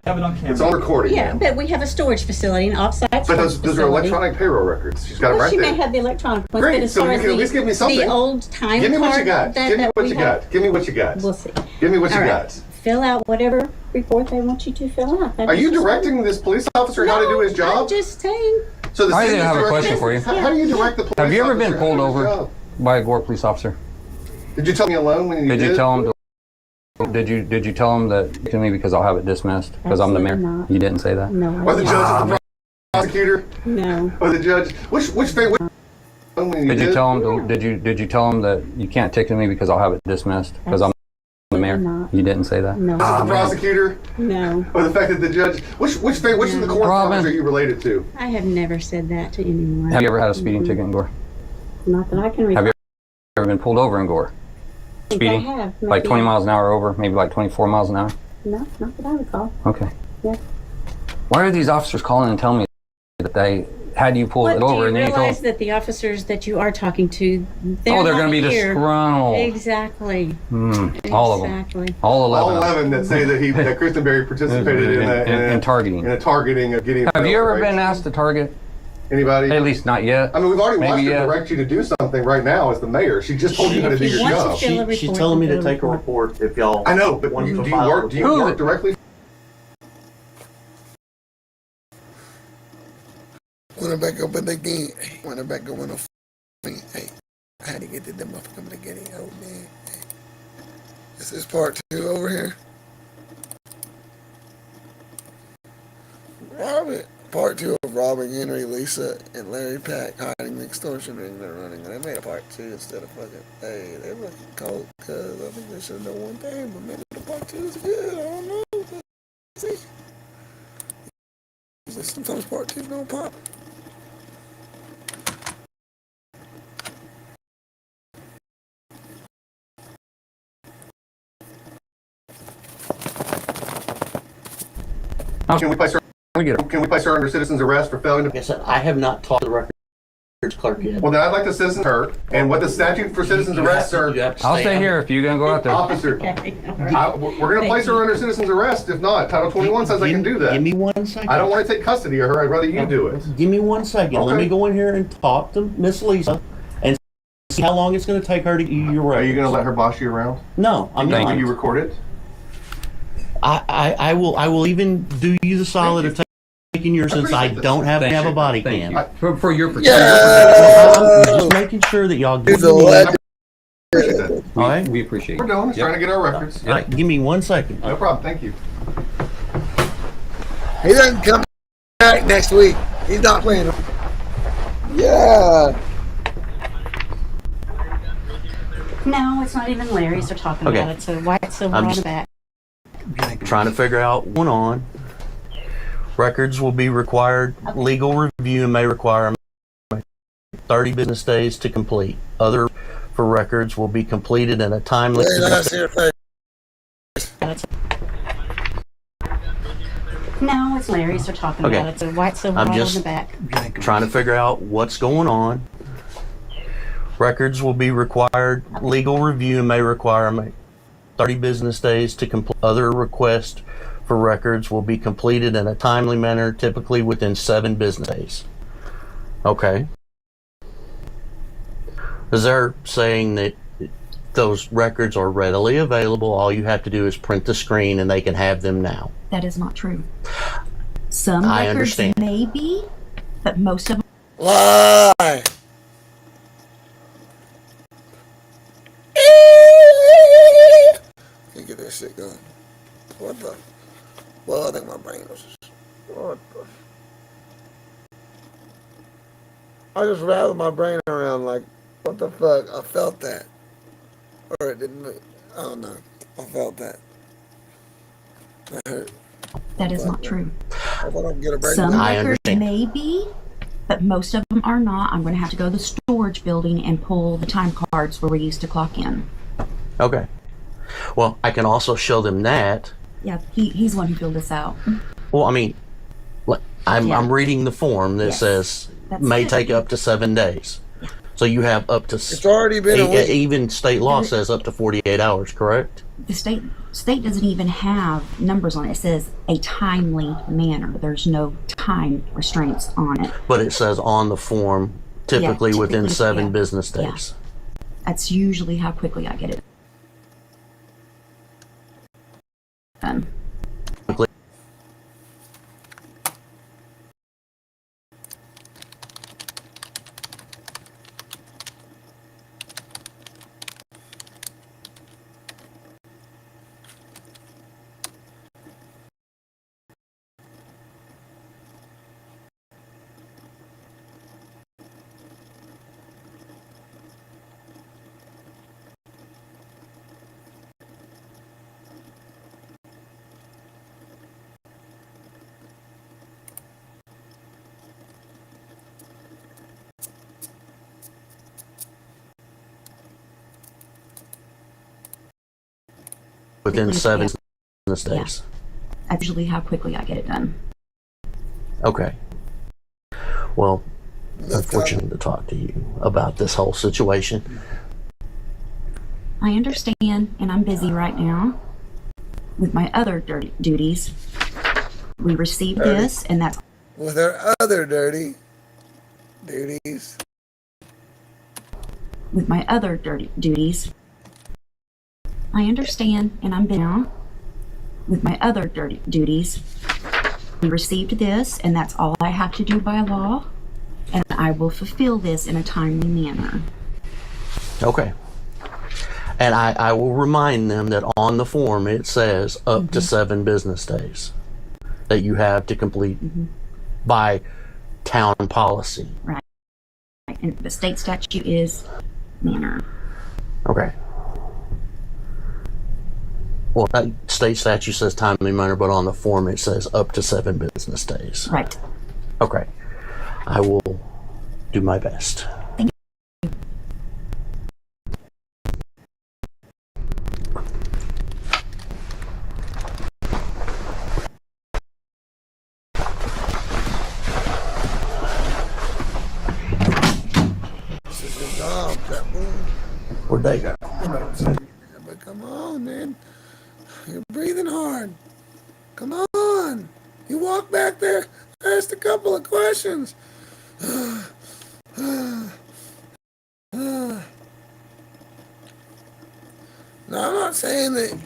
It's on recording.
Yeah, but we have a storage facility, an off-site storage
But
facility.
those are electronic payroll records. She's got them right
She
there.
may have the electronic ones,
Great,
but as
so
far
you
as
can at least give me something.
the old time
Give me what you
card
got.
that-
Give me
that
what
we
you
have-
got. Give me what you got.
We'll see.
Give me what you
All right.
got.
Fill out whatever report they want you to fill out.
Are you directing this police officer how to do his job?
I'm just saying.
So the
I
city's
have a
directing-
question for you.
How do you direct the police
Have you ever
officer
been
how to
pulled
do his
over
job?
by a Gore police officer?
Did you tell me alone when you did?
Did you tell him to? Did you tell him that to me because I'll have it dismissed because I'm the mayor?
Absolutely not.
You didn't say that.
No.
Or the judge is the prosecutor?
No.
Or the judge? Which
Did you tell him to? Did you tell him that you can't ticket me because I'll have it dismissed because I'm the mayor?
not.
You didn't say that.
No.
the prosecutor?
No.
Or the fact that the judge? Which of the court officers are you related to?
I have never said that to anyone.
Have you ever had a speeding ticket in Gore?
Not that I can recall.
Have you ever been pulled over in Gore?
I think
Speeding?
I have.
Like
Maybe.
20 miles an hour over, maybe like 24 miles an hour?
No, not that I recall.
Okay.
Yeah.
Why are these officers calling and telling me that they had you pull it
Do
over
you
and then you told
realize that the officers that you are talking to, they're
they're
not
going to be
here.
disgruntled.
Exactly.
All of them.
Exactly.
All 11.
All 11 that say that Kristen Berry participated
in targeting.
In a targeting of getting.
Have you ever been asked to target?
Anybody?
At least not yet.
I mean, we've already watched
Maybe
her
yet.
direct you to do something right now as the mayor. She just told you how to do your job.
She's telling me to take a report if y'all.
I know, but do you work directly?
When I back up in the game, when I back up on the hey, I had to get the motherfucker to get it. Oh man, hey. This is part 2 over here. Robin, part 2 of Robin, Henry, Lisa, and Larry Pack hiding the extortion ring they're running. And they made a part 2 instead of fucking. Hey, they look cold because I think they should have done one thing, but maybe the part 2 is good. I don't know. See, sometimes part 2 don't pop.
Can we place her under citizen's arrest for failing to?
Like I said, I have not talked to the records clerk yet.
Well, then I'd like to citizen her, and what the statute for citizen's arrests are.
I'll stay here if you're going to go out there.
Officer, we're going to place her under citizen's arrest. If not, Title 21 says I can do that.
Give me 1 second.
I don't want to take custody of her. I'd rather you do it.
Give me 1 second. Let me go in here and talk to Miss Lisa and see how long it's going to take her to get you your records.
Are you going to let her boss you around?
No, I'm not.
Will you record it?
I will even do you the solid of taking yours since I don't have to have a body cam.
For your protection.
I'm just making sure that y'all get
All
right?
We appreciate it.
We're doing. Trying to get our records.
All right, give me 1 second.
No problem. Thank you.
He doesn't come back next week. He's not playing. Yeah.
No, it's not even Larry's they're talking
Okay.
about it. So why it's so
I'm
on
just-
the back?
Trying to figure out what's going on. Records will be required. Legal review may require 30 business days to complete. Other for records will be completed in a timely.
No, it's Larry's they're talking
Okay.
about it. So why it's so
I'm
on
just
the back?
trying to figure out what's going on. Records will be required. Legal review may require 30 business days to complete. Other requests for records will be completed in a timely manner, typically within 7 business days. Okay. Is there saying that those records are readily available? All you have to do is print the screen and they can have them now.
That is not true. Some
I
records
understand.
may be, but most of them.
Lie. Can't get that shit going. What the? Well, I think my brain was just. What the? I just rattled my brain around like, what the fuck? I felt that. Or it didn't. I don't know. I felt that. That hurt.
That is not true.
I thought I'd get a break.
Some
I
records
understand.
may be, but most of them are not. I'm going to have to go to the storage building and pull the time cards where we used to clock in.
Okay. Well, I can also show them that.
Yeah, he's the one who filled this out.
Well, I mean, I'm
Yeah.
reading the form that
Yes.
says
That's
may
good.
take up to 7 days. So you have up to.
It's already been a week.
Even state law says up to 48 hours, correct?
The state doesn't even have numbers on it. It says a timely manner. There's no time restraints on it.
But it says on the form, typically within
typically,
7
yeah.
business
Yeah.
days.
That's usually how quickly I get it done.
Within 7
Yeah.
business days.
That's usually how quickly I get it done.
Okay. Well, unfortunate to talk to you about this whole situation.
I understand, and I'm busy right now with my other dirty duties. We received this, and that's
With our other dirty duties.
with my other dirty duties. I understand, and I'm busy now with my other dirty duties. We received this, and that's all I have to do by law, and I will fulfill this in a timely manner.
Okay. And I will remind them that on the form it says up to 7 business days that you have to complete by town policy.
Right. And the state statute is manner.
Okay. Well, that state statute says timely manner, but on the form it says up to 7 business days.
Right.
Okay. I will do my best.
Thank you.
This is your job, that boy.
Where'd they go?
But come on, man. You're breathing hard. Come on. You walk back there, asked a couple of questions. Now, I'm not saying that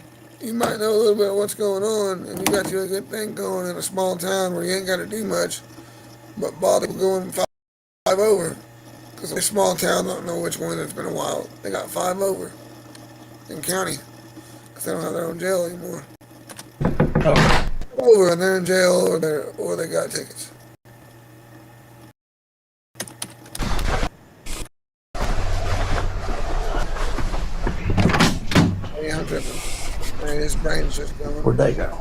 you might know a little bit of what's going on and you got you a good thing going in a small town where you ain't got to do much, but bother going 5 over. Because a small town don't know which one. It's been a while. They got 5 over in county because they don't have their own jail anymore. Over and they're in jail or they got tickets. Hey, I'm tripping. Hey, his brain's just going.
Where'd they go?
I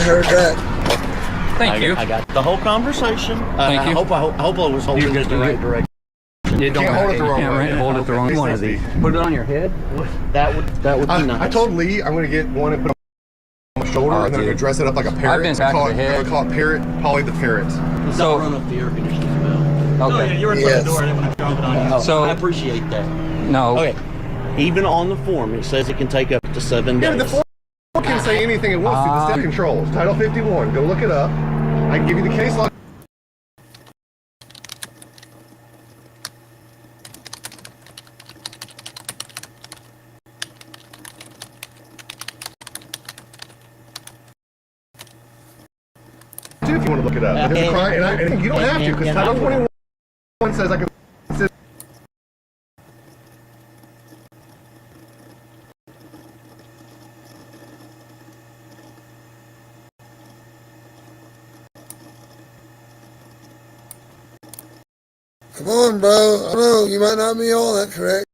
heard that.
Thank you. I got the whole conversation.
Thank you.
I hope I was holding it the right direction.
You don't
Can't hold it the wrong way.
hold it the wrong
One of these.
Put it on your head.
That would be nice.
I told Lee I'm going to get one and put it on my shoulder, and then I'm going to dress it up like a parrot.
I've been back
call
of the
it,
head.
I'm going to call it Parrot, Polly the Parrot.
So run up the air conditioning bell.
Okay.
You were inside the door. I didn't want to drop it on you.
So
I appreciate that.
no.
Okay. Even on the form, it says it can take up to 7
Yeah,
days.
but the form can say anything it wants to. The step controls. Title 51. Go look it up. I can give you the case law. If you want to look it up. But there's a crime, and you don't have to, because Title 21 says I can.
Come on, bro. I know you might not be all that correct.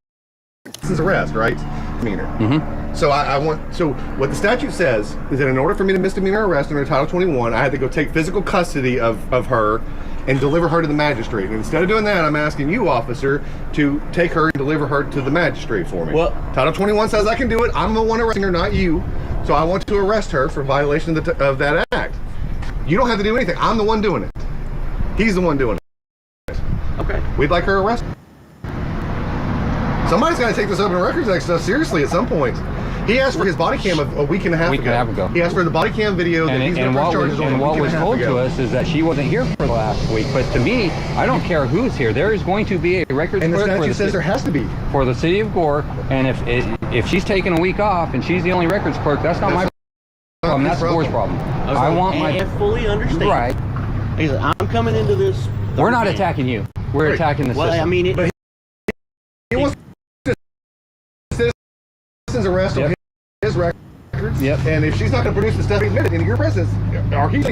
This is arrest, right? Misdemeanor.
Mm-hmm.
So I want. So what the statute says is that in order for me to misdemeanor arrest under Title 21, I had to go take physical custody of her and deliver her to the magistrate. And instead of doing that, I'm asking you, officer, to take her and deliver her to the magistrate for me.
Well,
Title 21 says I can do it. I'm the one arresting her, not you. So I want to arrest her for violation of that act. You don't have to do anything. I'm the one doing it. He's the one doing it.
Okay.
We'd like her arrested. Somebody's got to take this Open Records Act stuff seriously at some point. He asked for his body cam a week and a half ago. He asked for the body cam video that he's going to press charges on.
And what was told to us is that she wasn't here for the last week. But to me, I don't care who's here. There is going to be a records
and the
clerk
statute says there has to be
for the city of Gore. And if she's taking a week off and she's the only records clerk, that's not my problem. That's Gore's problem.
Okay.
I want
I fully understand.
Right.
I'm coming into this.
We're not attacking you. We're attacking the system.
I mean,
but he wants citizen's arrest on his records.
Yep.
And if she's not going to produce the stuff admitted in your presence, or he's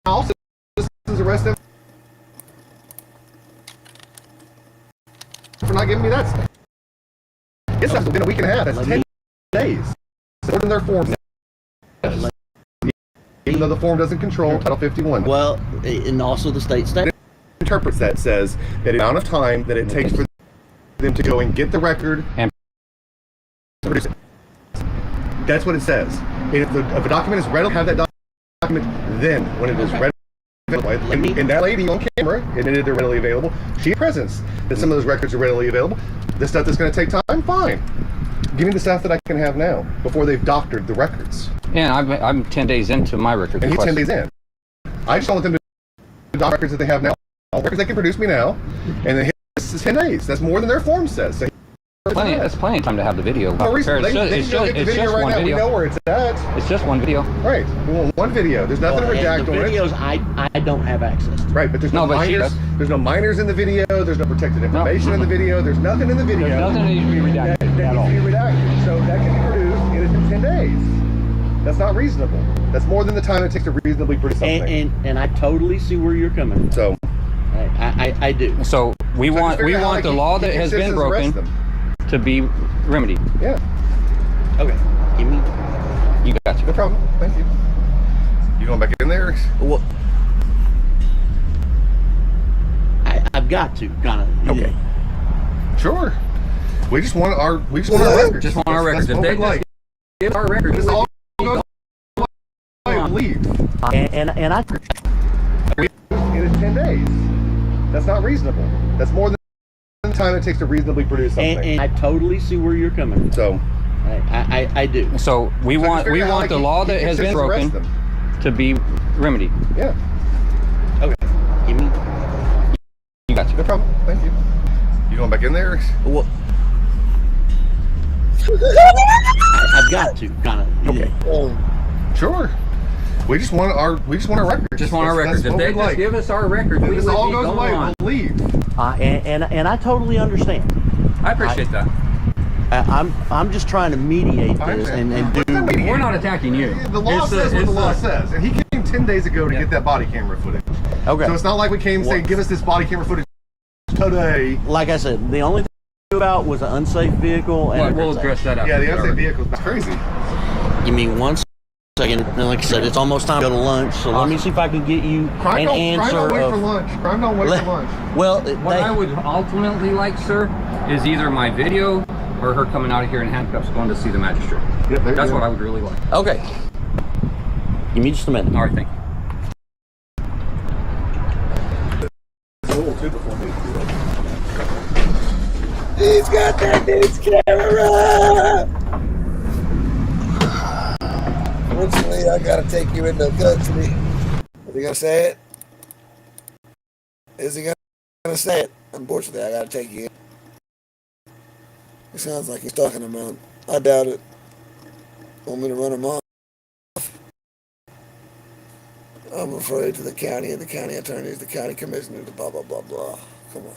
also citizen's arrest him for not giving me that stuff. It's stuff's been a week and a half. That's 10 days. More than their form. Even though the form doesn't control Title 51.
Well, and also the state statute
interprets that, says that the amount of time that it takes for them to go and get the record and produce it. That's what it says. And if a document is ready, have that document then when it is ready. And that lady on camera admitted they're readily available. She has presence that some of those records are readily available. The stuff that's going to take time, fine. Give me the stuff that I can have now before they've doctored the records.
Yeah, I'm 10 days into my records.
And he's 10 days in. I just don't want them to dock records that they have now. All records they can produce me now. And then this is 10 days. That's more than their form says. So
that's plenty of time to have the video.
No reason. It's just
one
now.
video.
We know where it's at.
It's just one video.
Right. We want one video. There's nothing to redact on it.
The videos I don't have access to.
Right, but there's no minors. There's no minors in the video. There's no protected information in the video. There's nothing in the video.
There's nothing that needs to be redacted
that needs to be redacted. So that can be produced in 10 days. That's not reasonable. That's more than the time it takes to reasonably produce something.
And I totally see where you're coming from.
So
I do.
So we want the law that has been broken to be remedied.
Yeah.
Okay. Give me.
You got you.
No problem. Thank you. You going back in there?
Well, I've got to kind of.
Okay. Sure. We just want our records.
Just want our records. If they like, give our records.
This all goes leave.
And I.
It is 10 days. That's not reasonable. That's more than the time it takes to reasonably produce something.
And I totally see where you're coming from.
So
I do.
So we want the law that has been broken to be remedied.
Yeah.
Okay. Give me.
You got you.
No problem. Thank you. You going back in there?
Well, I've got to kind of.
Okay. Sure. We just want our records.
Just want our records. If they just give us our records, we
this
would
all
be
goes away.
on.
We'll leave.
And I totally understand.
I appreciate that.
I'm just trying to mediate this and do.
We're not attacking you.
The law says what the law says, and he came 10 days ago to get that body camera footage.
Okay.
So it's not like we came saying, "Give us this body camera footage today."
Like I said, the only thing about was an unsafe vehicle. And
we'll address that after.
Yeah, the unsafe vehicle is crazy.
Give me 1 second. And like I said, it's almost time to go to lunch. So let me see if I can get you an answer.
Crime don't wait for lunch. Crime don't wait for lunch.
Well,
what I would ultimately like, sir, is either my video or her coming out of here in handcuffs going to see the magistrate.
Yeah,
that's what I would really like.
Okay. Give me just a minute.
All right, thank you.
He's got that dude's camera! Eventually, I gotta take you into custody. Is he gonna say it? Is he gonna say it? Unfortunately, I gotta take you in. It sounds like he's talking about. I doubt it. Want me to run him off? I'm afraid to the county and the county attorneys, the county commissioners, blah, blah, blah, blah. Come on.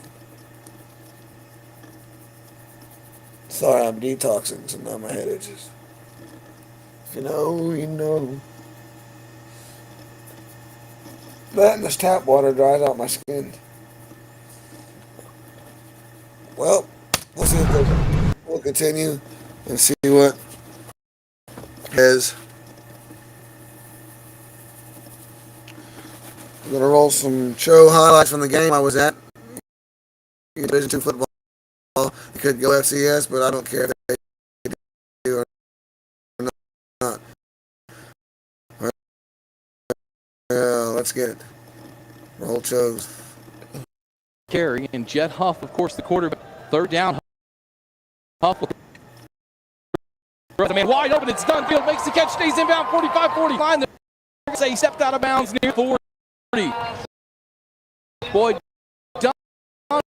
Sorry, I'm detoxing, so now my head itches. If you know, you know. Letting this tap water dries out my skin. Well, we'll continue and see what is. I'm going to roll some show highlights from the game I was at. Division II football. It could go FCS, but I don't care if they do or not. Let's get it. Roll shows.
Carry and Jet Huff, of course, the quarterback. Third down. Huff. The man wide open. It's done. Field makes the catch. Stays inbound. 45-40 line. Say he stepped out of bounds near 40. Boy, Dunn was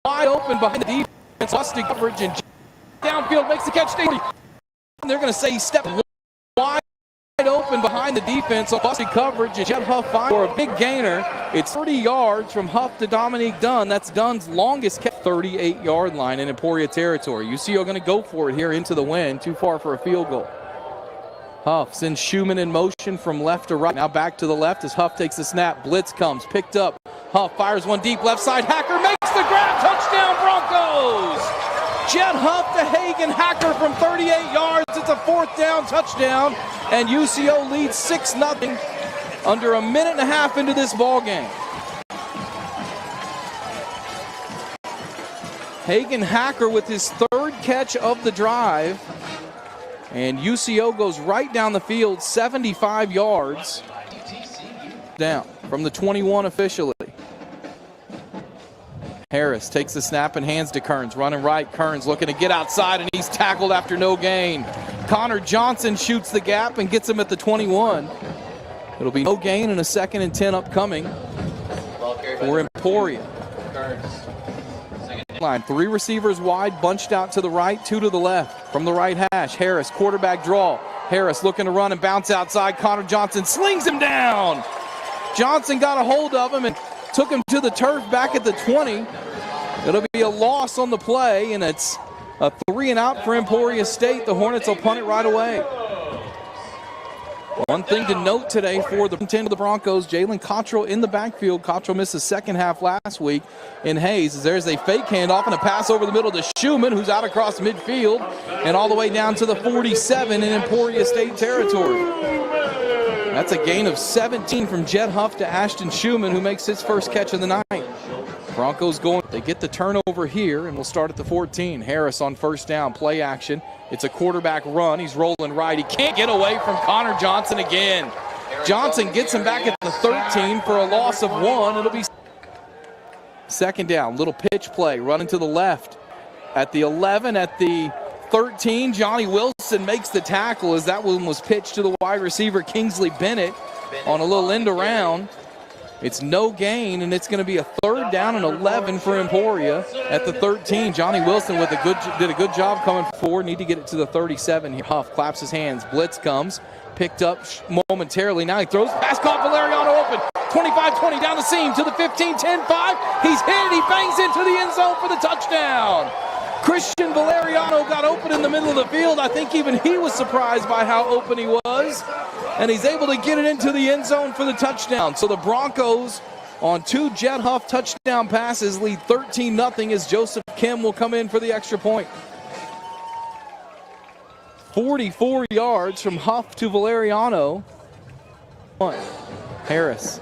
wide open behind the defense. Busting coverage and downfield makes the catch. Stays 40. They're going to say he stepped wide open behind the defense on busted coverage, and Jet Huff for a big gainer. It's 30 yards from Huff to Dominique Dunn. That's Dunn's longest catch, 38-yard line in Emporia territory. UCO going to go for it here into the wind. Too far for a field goal. Huff sends Schumann in motion from left to right. Now back to the left as Huff takes the snap. Blitz comes, picked up. Huff fires one deep left side. Hacker makes the grab. Touchdown Broncos! Jet Huff to Hagen Hacker from 38 yards. It's a fourth down touchdown, and UCO leads 6-0 under a minute and a half into this ball game. Hagen Hacker with his third catch of the drive, and UCO goes right down the field, 75 yards down from the 21 officially. Harris takes the snap and hands to Kearns. Running right, Kearns looking to get outside, and he's tackled after no gain. Connor Johnson shoots the gap and gets him at the 21. It'll be no gain and a 2nd and 10 upcoming for Emporia. Line, 3 receivers wide, bunched out to the right, 2 to the left. From the right hash, Harris, quarterback draw. Harris looking to run and bounce outside. Connor Johnson slings him down. Johnson got a hold of him and took him to the turf back at the 20. It'll be a loss on the play, and it's a 3 and out for Emporia State. The Hornets will punt it right away. One thing to note today for the 10 of the Broncos, Jalen Cottrell in the backfield. Cottrell missed the second half last week in Hayes. As there's a fake handoff and a pass over the middle to Schumann, who's out across midfield and all the way down to the 47 in Emporia State territory. That's a gain of 17 from Jet Huff to Ashton Schumann, who makes his first catch of the night. Broncos going, they get the turnover here, and we'll start at the 14. Harris on first down, play action. It's a quarterback run. He's rolling right. He can't get away from Connor Johnson again. Johnson gets him back at the 13 for a loss of 1. It'll be second down. Little pitch play, running to the left. At the 11, at the 13, Johnny Wilson makes the tackle as that one was pitched to the wide receiver Kingsley Bennett on a little end around. It's no gain, and it's going to be a 3rd down and 11 for Emporia at the 13. Johnny Wilson did a good job coming forward. Need to get it to the 37 here. Huff claps his hands. Blitz comes, picked up momentarily. Now he throws. Pass caught. Valeriano open. 25-20 down the seam to the 15, 10-5. He's hit. He bangs into the end zone for the touchdown. Christian Valeriano got open in the middle of the field. I think even he was surprised by how open he was. And he's able to get it into the end zone for the touchdown. So the Broncos on 2 Jet Huff touchdown passes lead 13-0 as Joseph Kim will come in for the extra point. 44 yards from Huff to Valeriano. Harris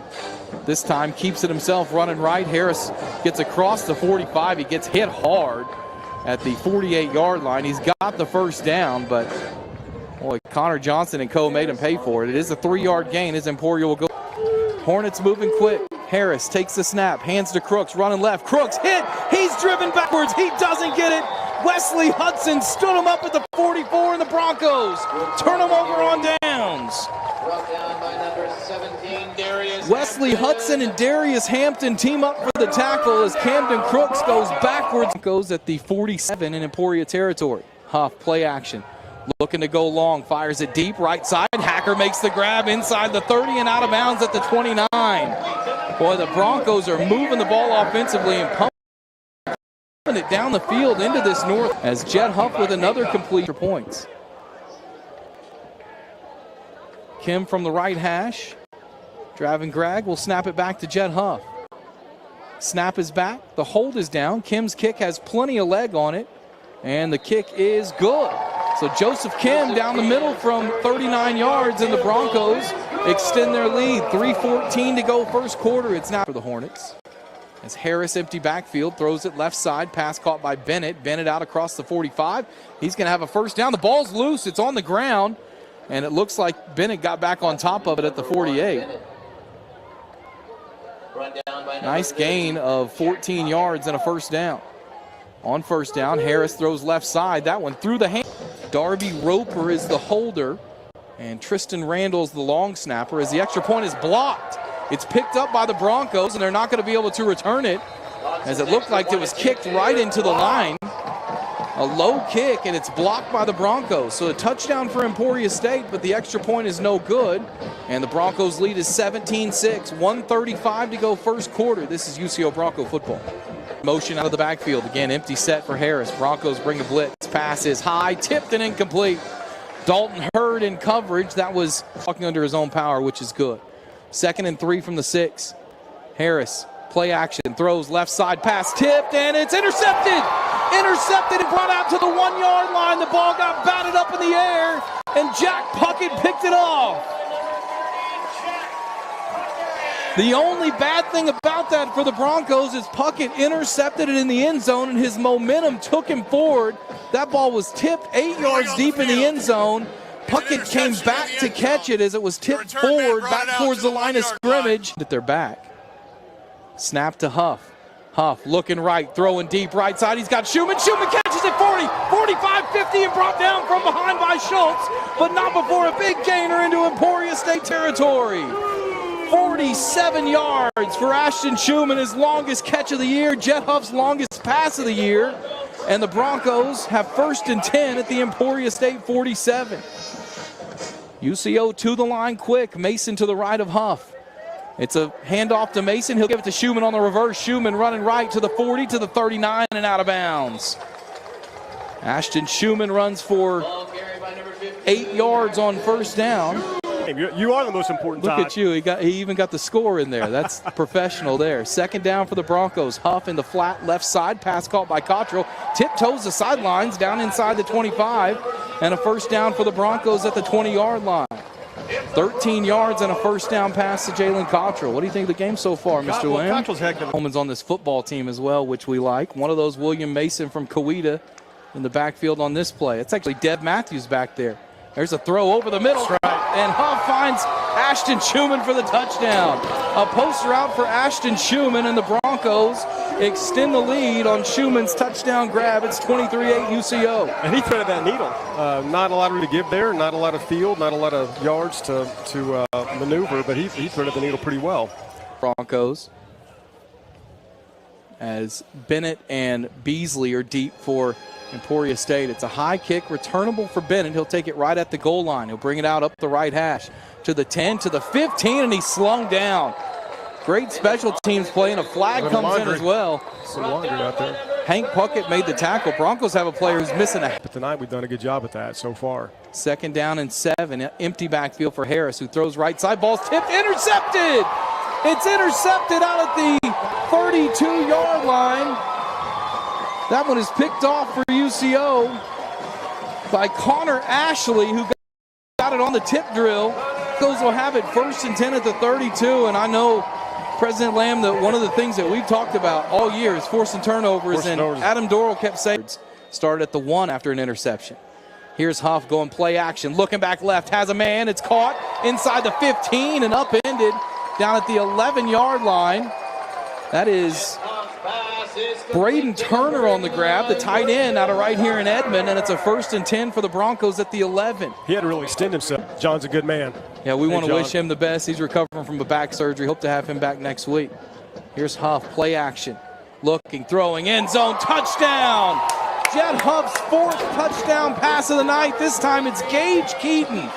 this time keeps it himself running right. Harris gets across the 45. He gets hit hard at the 48-yard line. He's got the first down, but boy, Connor Johnson and co made him pay for it. It is a 3-yard gain as Emporia will go. Hornets moving quick. Harris takes the snap, hands to Crooks, running left. Crooks hit. He's driven backwards. He doesn't get it. Wesley Hudson stood him up at the 44, and the Broncos turn him over on downs. Wesley Hudson and Darius Hampton team up for the tackle as Camden Crooks goes backwards. Goes at the 47 in Emporia territory. Huff, play action. Looking to go long, fires it deep, right side. Hacker makes the grab inside the 30 and out of bounds at the 29. Boy, the Broncos are moving the ball offensively and pumping it down the field into this north as Jet Huff with another complete for points. Kim from the right hash. Driving Greg will snap it back to Jet Huff. Snap is back. The hold is down. Kim's kick has plenty of leg on it. And the kick is good. So Joseph Kim down the middle from 39 yards, and the Broncos extend their lead. 3:14 to go first quarter. It's now for the Hornets. As Harris, empty backfield, throws it left side. Pass caught by Bennett. Bennett out across the 45. He's going to have a first down. The ball's loose. It's on the ground. And it looks like Bennett got back on top of it at the 48. Nice gain of 14 yards and a first down. On first down, Harris throws left side. That one through the hand. Darby Roper is the holder. And Tristan Randall's the long snapper as the extra point is blocked. It's picked up by the Broncos, and they're not going to be able to return it, as it looked like it was kicked right into the line. A low kick, and it's blocked by the Broncos. So a touchdown for Emporia State, but the extra point is no good. And the Broncos lead is 17-6, 1:35 to go first quarter. This is UCO Bronco football. Motion out of the backfield. Again, empty set for Harris. Broncos bring a blitz. Pass is high, tipped and incomplete. Dalton Hurd in coverage. That was walking under his own power, which is good. 2nd and 3 from the 6. Harris, play action, throws left side, pass tipped, and it's intercepted. Intercepted and brought out to the 1-yard line. The ball got batted up in the air, and Jack Puckett picked it off. The only bad thing about that for the Broncos is Puckett intercepted it in the end zone, and his momentum took him forward. That ball was tipped 8 yards deep in the end zone. Puckett came back to catch it as it was tipped forward, back towards the line of scrimmage. At their back. Snap to Huff. Huff looking right, throwing deep right side. He's got Schumann. Schumann catches it 40, 45, 50, and brought down from behind by Schultz, but not before a big gainer into Emporia State territory. 47 yards for Ashton Schumann, his longest catch of the year, Jet Huff's longest pass of the year. And the Broncos have 1st and 10 at the Emporia State 47. UCO to the line quick. Mason to the right of Huff. It's a handoff to Mason. He'll give it to Schumann on the reverse. Schumann running right to the 40, to the 39, and out of bounds. Ashton Schumann runs for 8 yards on first down.
You are the most important.
Look at you. He even got the score in there. That's professional there. 2nd down for the Broncos. Huff in the flat left side. Pass caught by Cottrell. Tiptoes the sidelines down inside the 25. And a first down for the Broncos at the 20-yard line. 13 yards and a first down pass to Jalen Cottrell. What do you think of the game so far, Mr. Lamb?
Cottrell's heck of a...
Holman's on this football team as well, which we like. One of those, William Mason from Coweta, in the backfield on this play. It's actually Deb Matthews back there. There's a throw over the middle, and Huff finds Ashton Schumann for the touchdown. A post route for Ashton Schumann, and the Broncos extend the lead on Schumann's touchdown grab. It's 23-8 UCO.
And he threaded that needle. Not a lot to give there, not a lot of field, not a lot of yards to maneuver, but he threaded the needle pretty well.
Broncos, as Bennett and Beasley are deep for Emporia State. It's a high kick, returnable for Bennett. He'll take it right at the goal line. He'll bring it out up the right hash to the 10, to the 15, and he's slung down. Great special teams play, and a flag comes in as well.
Some laundry out there.
Hank Puckett made the tackle. Broncos have a player who's missing a...
But tonight we've done a good job at that so far.
2nd down and 7. Empty backfield for Harris, who throws right side. Ball's tipped. Intercepted! It's intercepted out at the 32-yard line. That one is picked off for UCO by Connor Ashley, who got it on the tip drill. Broncos will have it 1st and 10 at the 32, and I know, President Lamb, that one of the things that we've talked about all year is forcing turnovers, and Adam Doral kept saying started at the 1 after an interception. Here's Huff going play action, looking back left, has a man, it's caught inside the 15 and upended down at the 11-yard line. That is Braden Turner on the grab, the tight end out of right here in Edmond, and it's a 1st and 10 for the Broncos at the 11.
He had to really extend himself. John's a good man.
Yeah, we want to wish him the best. He's recovering from a back surgery. Hope to have him back next week. Here's Huff, play action. Looking, throwing, end zone, touchdown! Jet Huff's 4th touchdown pass of the night. This time it's Gage Keaton.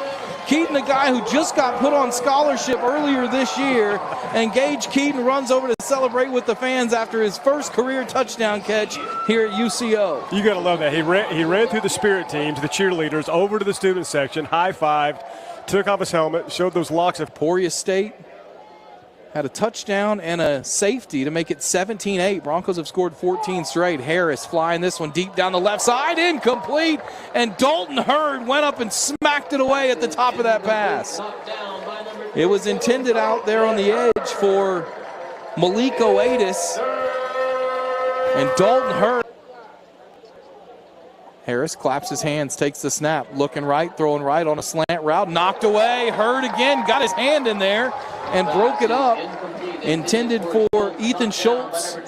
Keaton, a guy who just got put on scholarship earlier this year, and Gage Keaton runs over to celebrate with the fans after his first career touchdown catch here at UCO.
You got to love that. He ran through the spirit teams, the cheerleaders, over to the student section, high-fived, took off his helmet, showed those locks of...
Emporia State had a touchdown and a safety to make it 17-8. Broncos have scored 14 straight. Harris flying this one deep down the left side, incomplete, and Dalton Hurd went up and smacked it away at the top of that pass. It was intended out there on the edge for Malik Oatis, and Dalton Hurd. Harris claps his hands, takes the snap, looking right, throwing right on a slant route, knocked away. Hurd again got his hand in there and broke it up. Intended for Ethan Schultz.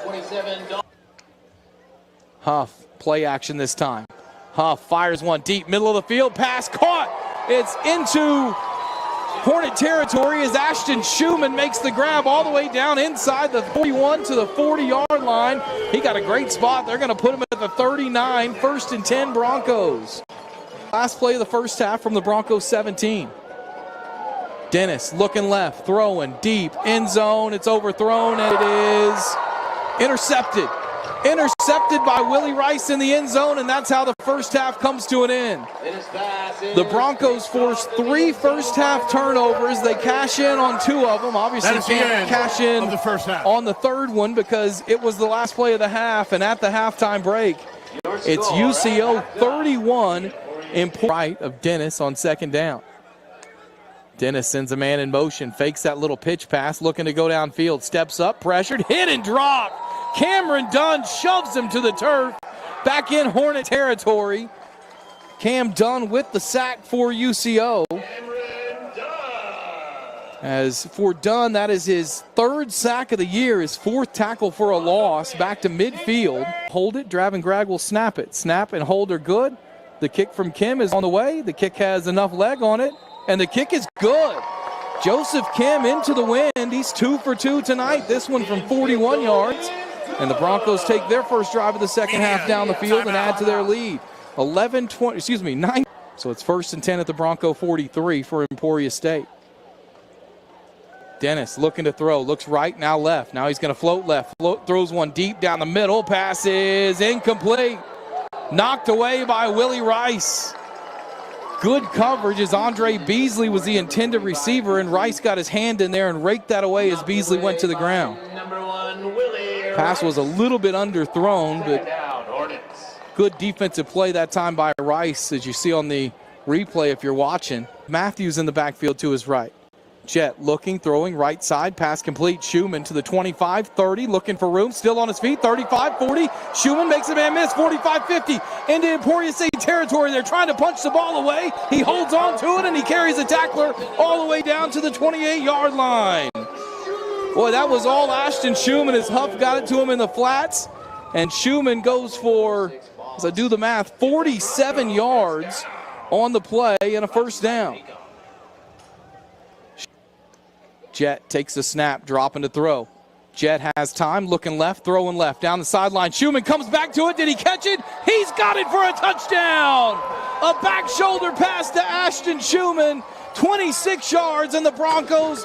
Huff, play action this time. Huff fires one deep, middle of the field, pass caught. It's into Hornet territory as Ashton Schumann makes the grab all the way down inside the 41 to the 40-yard line. He got a great spot. They're going to put him at the 39, 1st and 10 Broncos. Last play of the first half from the Broncos 17. Dennis looking left, throwing deep, end zone. It's overthrown, and it is intercepted. Intercepted by Willie Rice in the end zone, and that's how the first half comes to an end. The Broncos force 3 first-half turnovers. They cash in on 2 of them. Obviously can't cash in on the third one because it was the last play of the half, and at the halftime break, it's UCO 31 in right of Dennis on 2nd down. Dennis sends a man in motion, fakes that little pitch pass, looking to go downfield, steps up, pressured, hit and drop. Cameron Dunn shoves him to the turf. Back in Hornet territory. Cam Dunn with the sack for UCO. As for Dunn, that is his 3rd sack of the year, his 4th tackle for a loss. Back to midfield. Hold it, Draven Grag will snap it. Snap and hold are good. The kick from Kim is on the way. The kick has enough leg on it, and the kick is good. Joseph Kim into the wind. He's 2 for 2 tonight. This one from 41 yards. And the Broncos take their first drive of the second half down the field and add to their lead. 9. So it's 1st and 10 at the Bronco 43 for Emporia State. Dennis looking to throw, looks right, now left. Now he's going to float left, throws one deep down the middle. Pass is incomplete. Knocked away by Willie Rice. Good coverage as Andre Beasley was the intended receiver, and Rice got his hand in there and raked that away as Beasley went to the ground. Pass was a little bit underthrown, but good defensive play that time by Rice, as you see on the replay if you're watching. Matthews in the backfield to his right. Jet looking, throwing, right side, pass complete. Schumann to the 25, 30, looking for room, still on his feet, 35, 40. Schumann makes a man miss, 45, 50, into Emporia State territory. They're trying to punch the ball away. He holds on to it, and he carries the tackler all the way down to the 28-yard line. Boy, that was all Ashton Schumann as Huff got it to him in the flats. And Schumann goes for, as I do the math, 47 yards on the play and a 1st down. Jet takes the snap, dropping to throw. Jet has time, looking left, throwing left, down the sideline. Schumann comes back to it. Did he catch it? He's got it for a touchdown! A back shoulder pass to Ashton Schumann, 26 yards, and the Broncos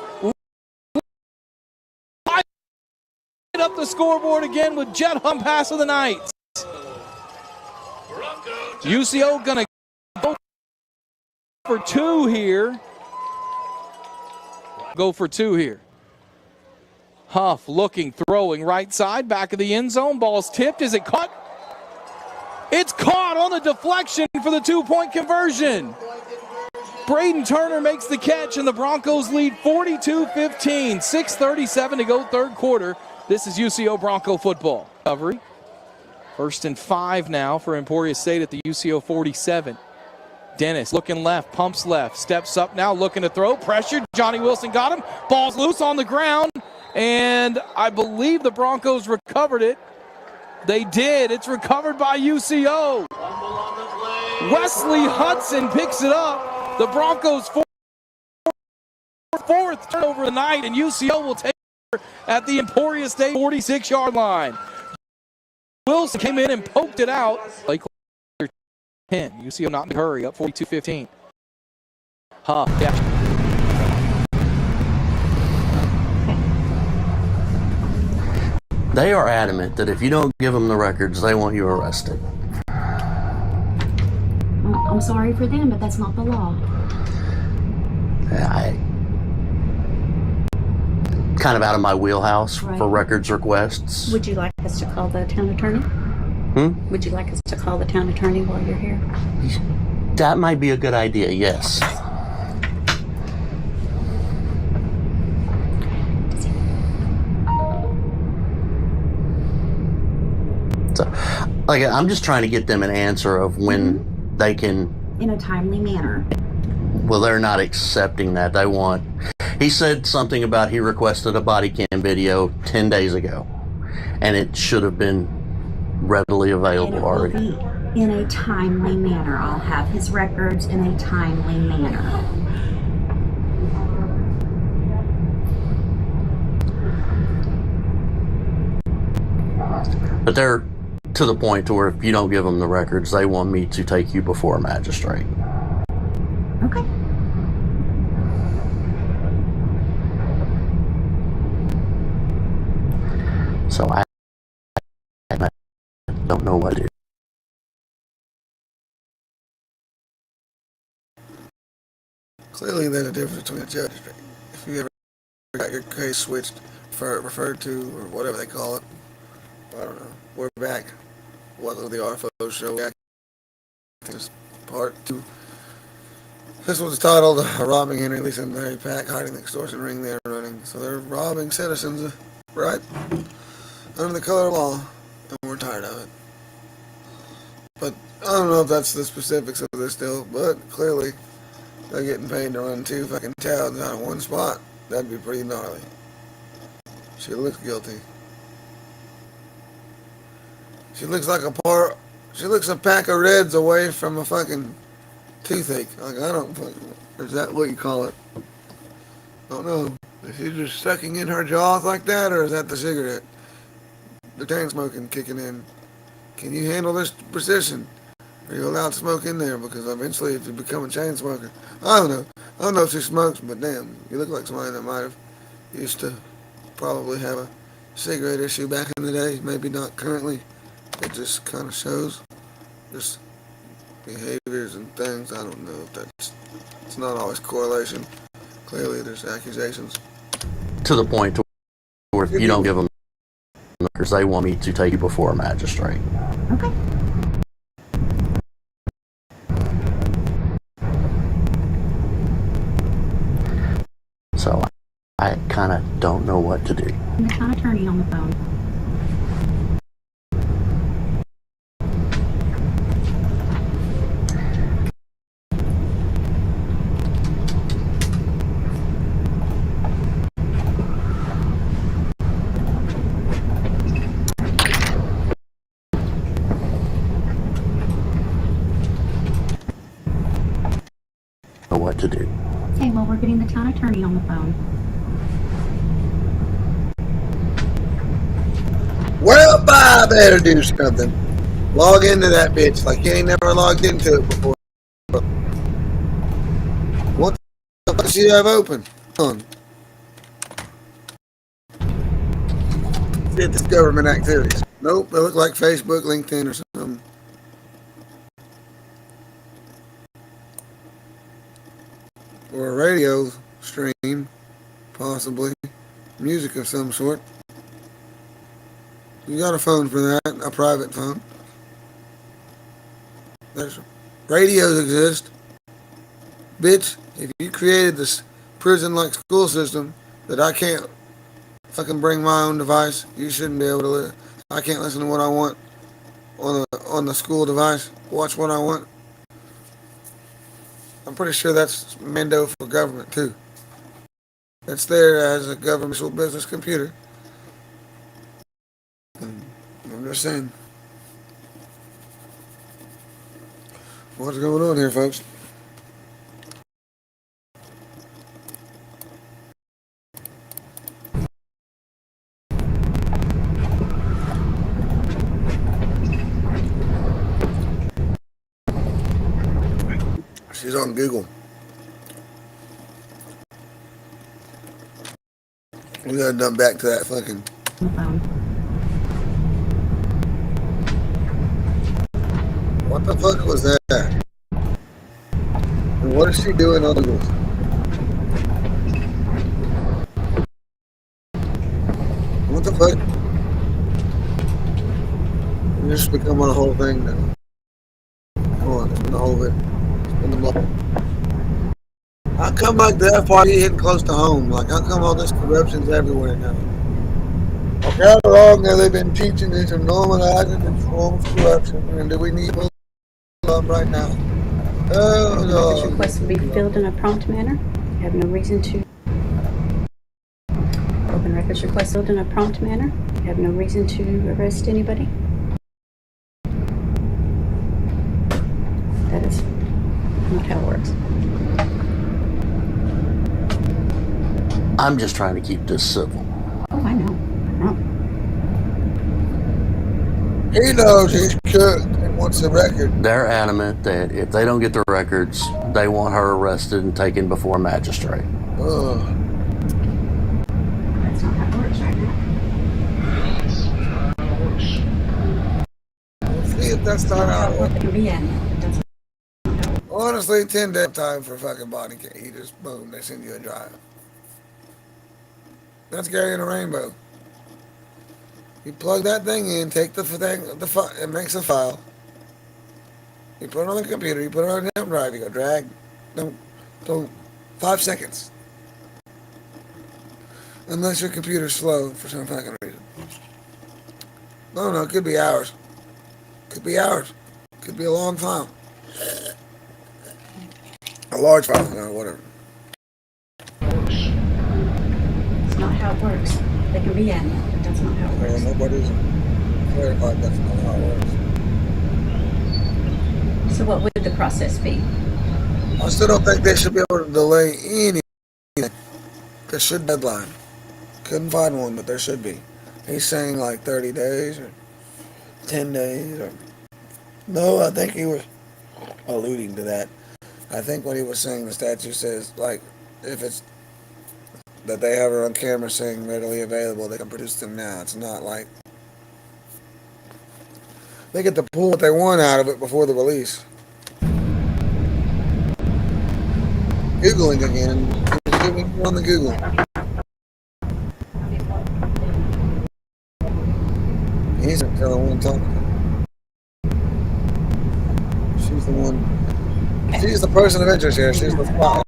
up the scoreboard again with Jet Hunt pass of the night. UCO gonna go for 2 here. Go for 2 here. Huff looking, throwing, right side, back of the end zone. Ball's tipped. Is it caught? It's caught on the deflection for the 2-point conversion. Braden Turner makes the catch, and the Broncos lead 42-15. 6:37 to go, 3rd quarter. This is UCO Bronco football. Recovery. 1st and 5 now for Emporia State at the UCO 47. Dennis looking left, pumps left, steps up now, looking to throw, pressured. Johnny Wilson got him. Ball's loose on the ground, and I believe the Broncos recovered it. They did. It's recovered by UCO. Wesley Hudson picks it up. The Broncos 4th turnover of the night, and UCO will take at the Emporia State 46-yard line. Wilson came in and poked it out. 10. UCO not in a hurry, up 42-15. Huff, yeah.
They are adamant that if you don't give them the records, they want you arrested.
I'm sorry for them, but that's not the law.
kind of out of my wheelhouse
Right.
for records requests.
Would you like us to call the town attorney? Would you like us to call the town attorney while you're here?
That might be a good idea, yes. So, like, I'm just trying to get them an answer of when they can.
In a timely manner.
Well, they're not accepting that. They want. He said something about he requested a body cam video 10 days ago, and it should have been readily available already.
In a timely manner. I'll have his records in a timely manner.
But they're to the point to where if you don't give them the records, they want me to take you before a magistrate.
Okay.
So I don't know what to do.
Clearly, there's a difference between a judge. If you ever got your case switched, referred to, or whatever they call it, I don't know. We're back. Welcome to the RFO show. This is part 2. This one's titled "Robbing Henry, Lisa, and Mary Pack, Hiding the Extortion Ring They're Running." So they're robbing citizens, right? Under the color of law, and we're tired of it. But I don't know if that's the specifics of this deal, but clearly they're getting paid to run 2 fucking towns out of one spot. That'd be pretty gnarly. She looks guilty. She looks like she looks a pack of reds away from a fucking toothache. Like, I don't fucking, is that what you call it? I don't know. Is she just sucking in her jaws like that, or is that the cigarette? The chain smoking kicking in. Can you handle this position? Are you allowed to smoke in there? Because eventually, if you become a chain smoker, I don't know. I don't know if she smokes, but damn, you look like somebody that might have used to probably have a cigarette issue back in the day. Maybe not currently. It just kind of shows just behaviors and things. I don't know if it's not always correlation. Clearly, there's accusations.
To the point to where if you don't give them the records, they want me to take you before a magistrate.
Okay.
So I kind of don't know what to do.
And the town attorney on the phone.
What to do.
Okay, well, we're getting the town attorney on the phone.
Well, I better do something. Log into that bitch like you ain't never logged into it before. What the fuck does she have open? Hold on. See if it's government activities. Nope, they look like Facebook, LinkedIn, or something. Or a radio stream, possibly. Music of some sort. You got a phone for that, a private phone. There's radios exist. Bitch, if you created this prison-like school system that I can't fucking bring my own device, you shouldn't be able to I can't listen to what I want on the school device, watch what I want. I'm pretty sure that's Mando for government too. That's there as a governmental business computer. I'm just saying. What's going on here, folks? She's on Google. We gotta dump back to that fucking. What the fuck was that? And what is she doing on Google? This has become a whole thing now. Come on, it's been the whole of it. It's been the block. How come like the FRD hitting close to home? Like how come all this corruption's everywhere now? Like how long have they been teaching this and normalizing this form of corruption? And do we need to pull up right now? Oh no.
This request will be filled in a prompt manner. You have no reason to. Open records request filled in a prompt manner. You have no reason to arrest anybody. That is not how it works.
I'm just trying to keep this civil.
Oh, I know.
He knows he's cooked and wants the record.
They're adamant that if they don't get the records, they want her arrested and taken before a magistrate.
Ugh.
That's not how it works right now.
See if that's not how it works.
Yeah.
Honestly, 10-day time for a fucking body cam. He just, boom, they send you a drive. That's carrying a rainbow. You plug that thing in, take the thing, it makes a file. You put it on the computer, you put it on a damn drive, you go drag, don't, 5 seconds. Unless your computer's slow for some fucking reason. No, it could be hours. Could be hours. Could be a long file. A large file, whatever.
It's not how it works. They can be adamant, but that's not how it works.
Nobody's clarified that's not how it works.
So what would the process be?
I still don't think they should be able to delay anything. There should be a deadline. Couldn't find one, but there should be. He's saying like 30 days or 10 days. Or... No, I think he was alluding to that. I think what he was saying, the statute says, like, if it's that they have her on camera saying readily available, they can produce them now. It's not like they get to pull what they want out of it before the release. Googling again. You're on the Google. He's the one talking. She's the one. She's the person of interest here. She's the spotlight.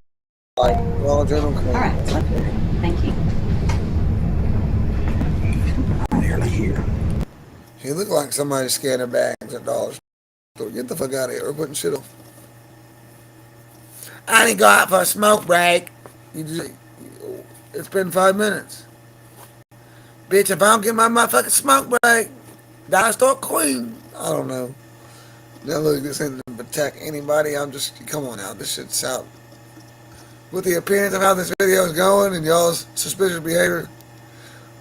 All general.
All right, thank you.
Nearly here. She looked like somebody scanning bags at dollars. So get the fuck out of here. We're putting shit off. I didn't go out for a smoke break. It's been 5 minutes. Bitch, if I don't get my motherfucking smoke break, I start queen. I don't know. Now look, this ain't to attack anybody. I'm just, come on now. This shit's out. With the appearance of how this video is going and y'all's suspicious behavior,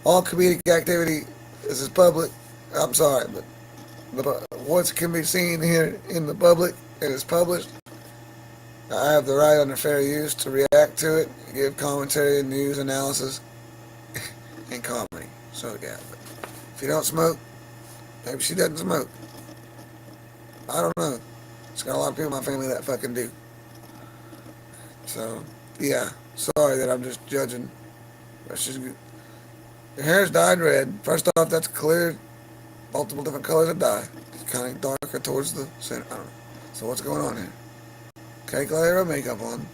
all comedic activity, this is public. I'm sorry, but what can be seen here in the public and is published, I have the right under fair use to react to it, give commentary, news, analysis, and comedy. So yeah, but if you don't smoke, maybe she doesn't smoke. I don't know. It's got a lot of people in my family that fucking do. So, yeah. Sorry that I'm just judging. That's just good. Your hair's dyed red. First off, that's clear. Multiple different colors of dye. It's kind of darker towards the center. I don't know. So what's going on here? Cake layer of makeup on.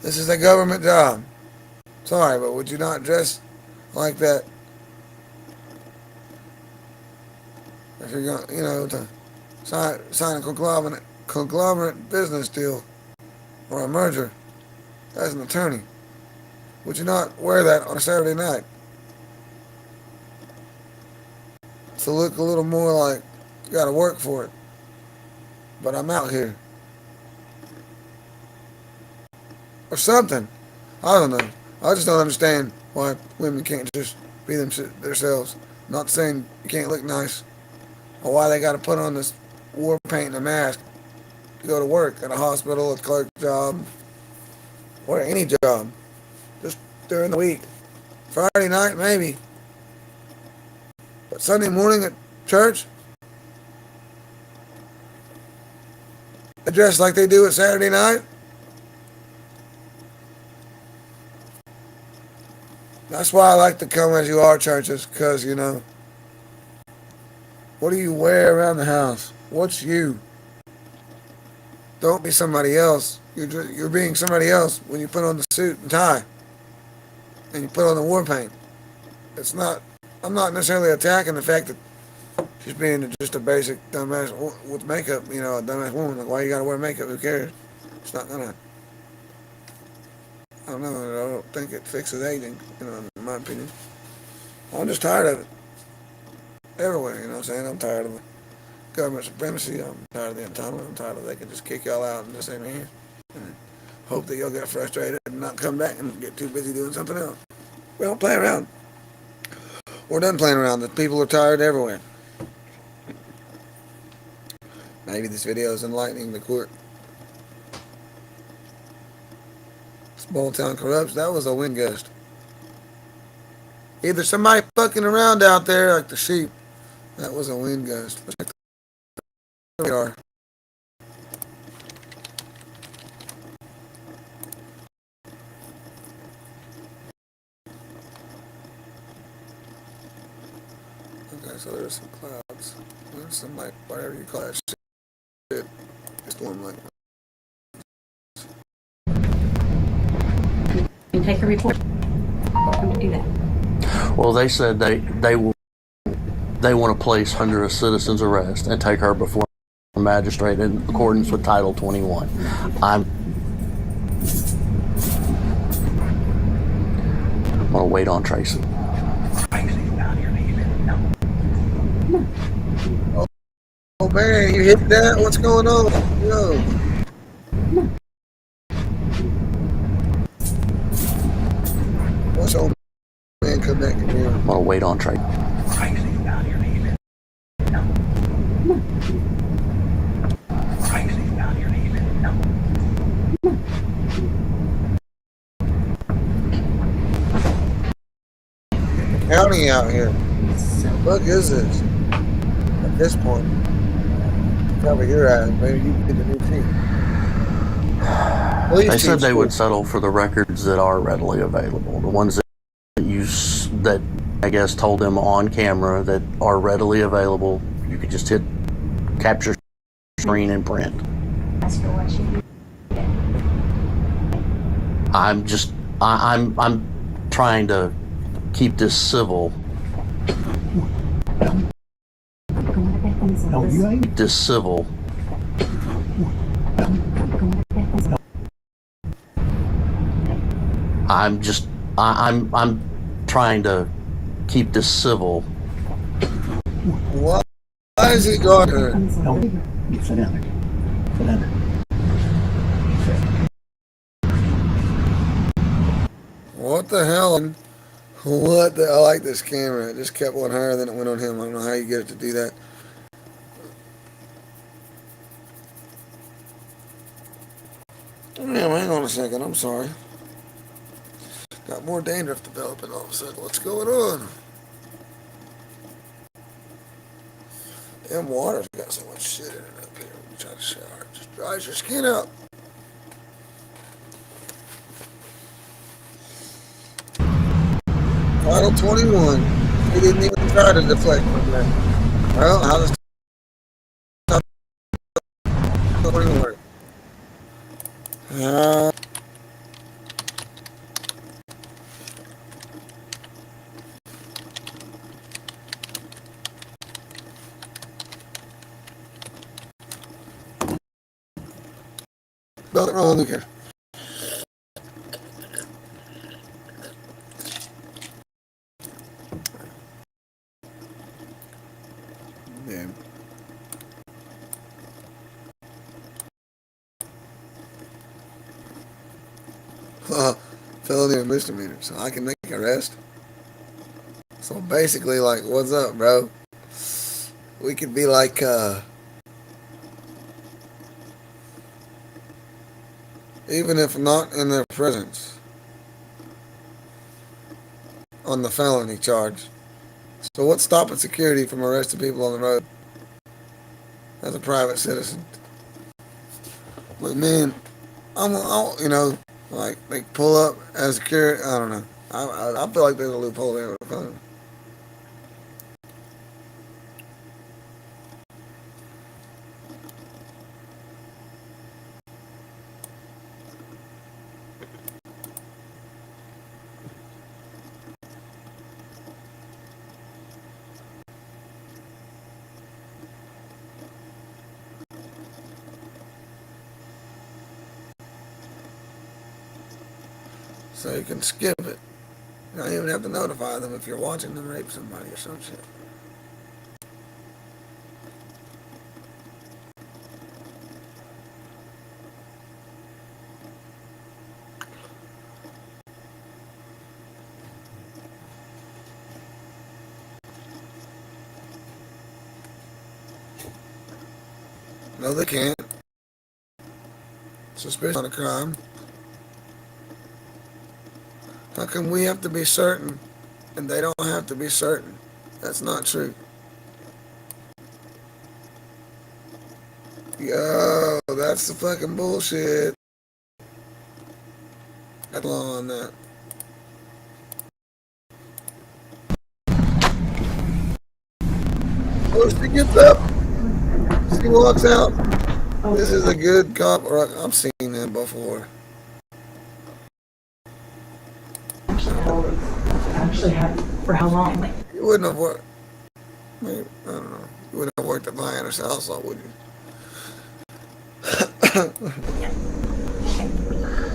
This is a government job. Sorry, but would you not dress like that if you're going, to sign a conglomerate business deal or a merger as an attorney? Would you not wear that on a Saturday night to look a little more like you got to work for it? But I'm out here or something. I don't know. I just don't understand why women can't just be themselves. Not saying you can't look nice, or why they got to put on this war paint and a mask to go to work at a hospital, a clerk job, or any job. Just during the week. Friday night, maybe. But Sunday morning at church, they dress like they do at Saturday night. That's why I like to come as you are churches, because, you know, what do you wear around the house? What's you? Don't be somebody else. You're being somebody else when you put on the suit and tie and you put on the war paint. It's not, I'm not necessarily attacking the fact that she's being just a basic dumbass with makeup, you know, a dumbass woman. Like, why you gotta wear makeup? Who cares? It's not gonna, I don't know, I don't think it fixes anything, you know, in my opinion. I'm just tired of it. Everywhere, you know what I'm saying? I'm tired of the government supremacy. I'm tired of the entitlement. I'm tired of they can just kick y'all out and just say, man, and hope that y'all get frustrated and not come back and get too busy doing something else. We don't play around. We're done playing around. The people are tired everywhere. Maybe this video is enlightening the court. Small town corrupts. That was a wind gust. Either somebody fucking around out there like the sheep. That was a wind gust. Let's check the radar. Okay, so there's some clouds. There's some like whatever you call that shit. Just one like.
And take a report. Welcome to do that.
Well, they said they want to place her under a citizen's arrest and take her before a magistrate in accordance with Title 21. I'm gonna wait on Tracy.
Oh man, you hit that? What's going on? Yo. What's old man come back in here?
I'm gonna wait on Tracy.
County out here. What is this? At this point, cover your ass. Maybe you can get a new team.
They said they would settle for the records that are readily available. The ones that I guess told them on camera that are readily available. You could just hit capture screen and print. I'm trying to keep this civil. Keep this civil. I'm trying to keep this civil.
Why is he going there?
Sit down there. Sit down there.
What the hell? What the? I like this camera. It just kept on her, then it went on him. I don't know how you get it to do that. Yeah, hang on a second. I'm sorry. Got more dandruff developing all of a sudden. What's going on? Damn water's got so much shit in it up here when you try to shower. It just dries your skin out. Title 21. He didn't even try to deflect from that. Well, how does Title 21 work? Nothing wrong with it. Yeah. Felony and misdemeanor, so I can make an arrest. So basically, like, what's up, bro? We could be like, even if not in their presence, on the felony charge. So what's stopping security from arresting people on the road as a private citizen? But man, I'm you know, like they pull up as security. I don't know. I feel like there's a loophole there. So you can skip it. You don't even have to notify them if you're watching them rape somebody or some shit. No, they can't. Suspicion on a crime. How come we have to be certain and they don't have to be certain? That's not true. Yo, that's the fucking bullshit. That's law on that. Oh, she gets up. She walks out. This is a good cop. I've seen that before.
Actually, for how long?
You wouldn't have worked. Maybe, I don't know. You wouldn't have worked at Lioness House, would you?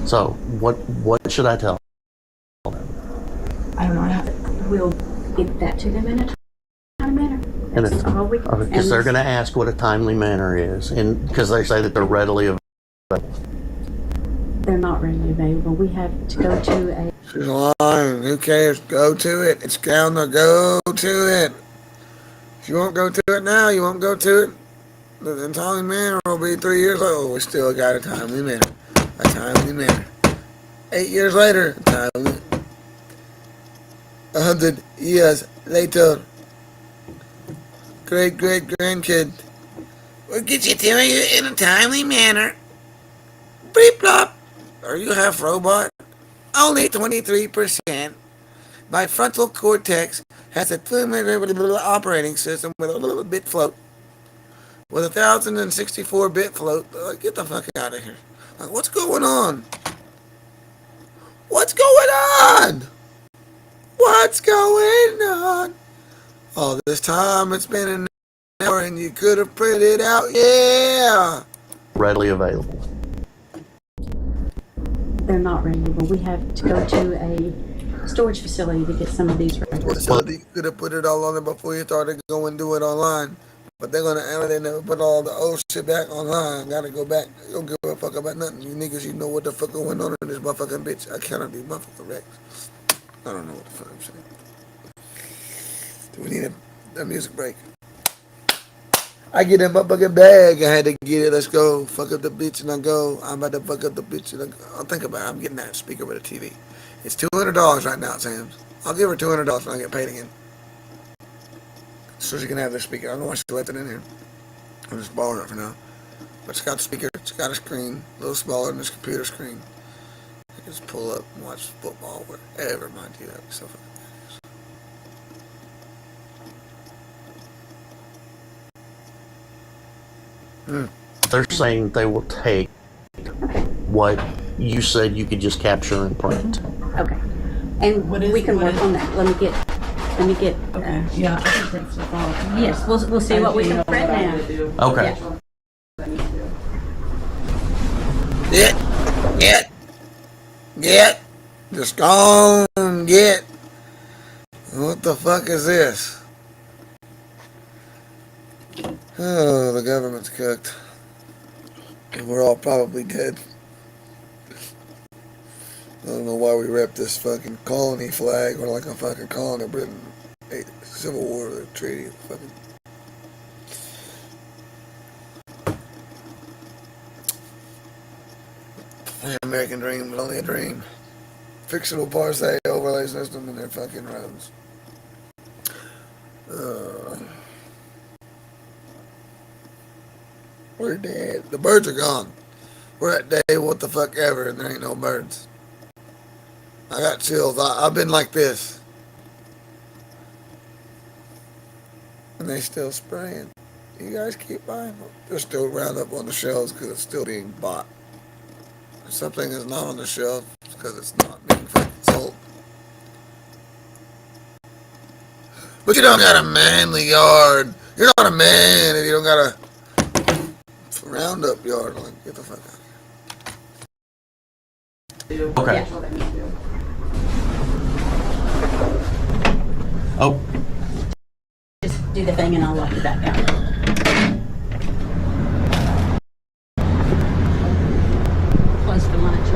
So what should I tell them?
I don't know. We'll get that to them in a timely manner. That's all we can.
Because they're going to ask what a timely manner is, and because they say that they're readily available.
They're not readily available. We have to go to a...
She's lying. Who cares? Go to it. It's down there. Go to it. If you won't go to it now, you won't go to it. The timely manner will be 3 years old. We still got a timely manner. A timely manner. 8 years later, a timely. 100 years later, great grandkid. We'll get you to it in a timely manner. Beep blop. Are you half robot? Only 23%. My frontal cortex has a operating system with a little bit float. With 1,064-bit float. Get the fuck out of here. Like, what's going on? What's going on? What's going on? All this time it's been an hour and you could have printed it out. Yeah.
Readily available.
They're not available. We have to go to a storage facility to get some of these records.
You could have put it all on there before you started going do it online. But they're gonna never put all the old shit back online. Gotta go back. They don't give a fuck about nothing. You niggas, you know what the fuck going on in this motherfucking bitch. I cannot be motherfucking Rex. I don't know what the fuck I'm saying. Do we need a music break? I get in my fucking bag. I had to get it. Let's go. Fuck up the bitch and I go. I'm about to fuck up the bitch and I go. I'll think about it. I'm getting that speaker with a TV. It's $200 right now, Sam's. I'll give her $200 when I get paid again. So she can have the speaker. I don't know why she left it in here. I'm just borrowing it for now. But it's got the speaker. It's got a screen. A little smaller than this computer screen. I can just pull up and watch football wherever mind you. That'd be so fucking
They're saying they will take what you said you could just capture and print.
Okay. And we can work on that. Let me get. Okay.
Yeah, I think that's all.
Yes, we'll see what we can print now.
Okay.
Get. Just go on, get. What the fuck is this? Oh, the government's cooked. And we're all probably dead. I don't know why we rep this fucking colony flag. We're like a fucking colony of Britain. Civil War, the treaty, fucking. The American dream was only a dream. Fictional parsec overlay system in their fucking roads. We're dead. The birds are gone. We're at day what the fuck ever and there ain't no birds. I got chills. I've been like this. And they still spraying. You guys keep buying them. They're still Roundup on the shelves because it's still being bought. If something is not on the shelf because it's not being sold. But you don't got a manly yard. You're not a man if you don't got a Roundup yard. Like, get the fuck out.
Okay. Oh.
Just do the thing and I'll lock you back down. Close for lunch.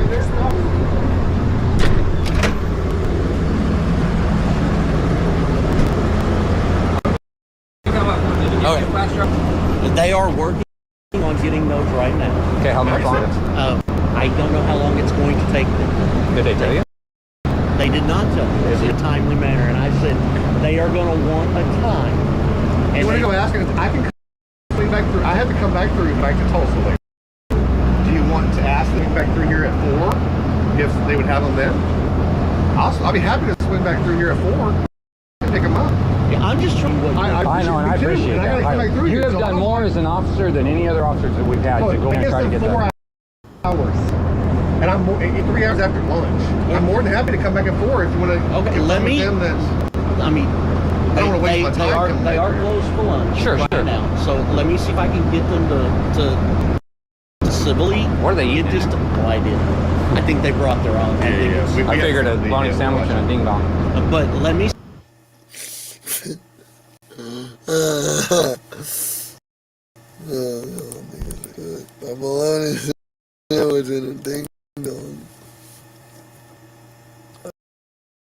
Okay. They are working on getting those right now.
Okay, how much longer?
I don't know how long it's going to take them.
Did they tell you?
They did not tell me in a timely manner, and I said they are going to want a time. And
you want to go ask? I can swing back through. I have to come back to Tulsa later. Do you want to ask them to swing back through here at 4? If they would have them then? I'll be happy to swing back through here at 4 and pick them up.
Yeah, I'm just trying.
I know, and I appreciate that. You have done more as an officer than any other officers that we've had to go in and try to get that.
4 hours. And I'm 3 hours after lunch. I'm more than happy to come back at 4 if you want to.
Okay, let me.
Them
I mean,
I don't want to waste my time.
They are closed for lunch. Sure. Now, so let me see if I can get them to civilly.
What are they eating?
Get this. Oh, I did. I think they brought their own.
I figured a bologna sandwich and a ding dong.
But let me.
A bologna sandwich and a ding dong.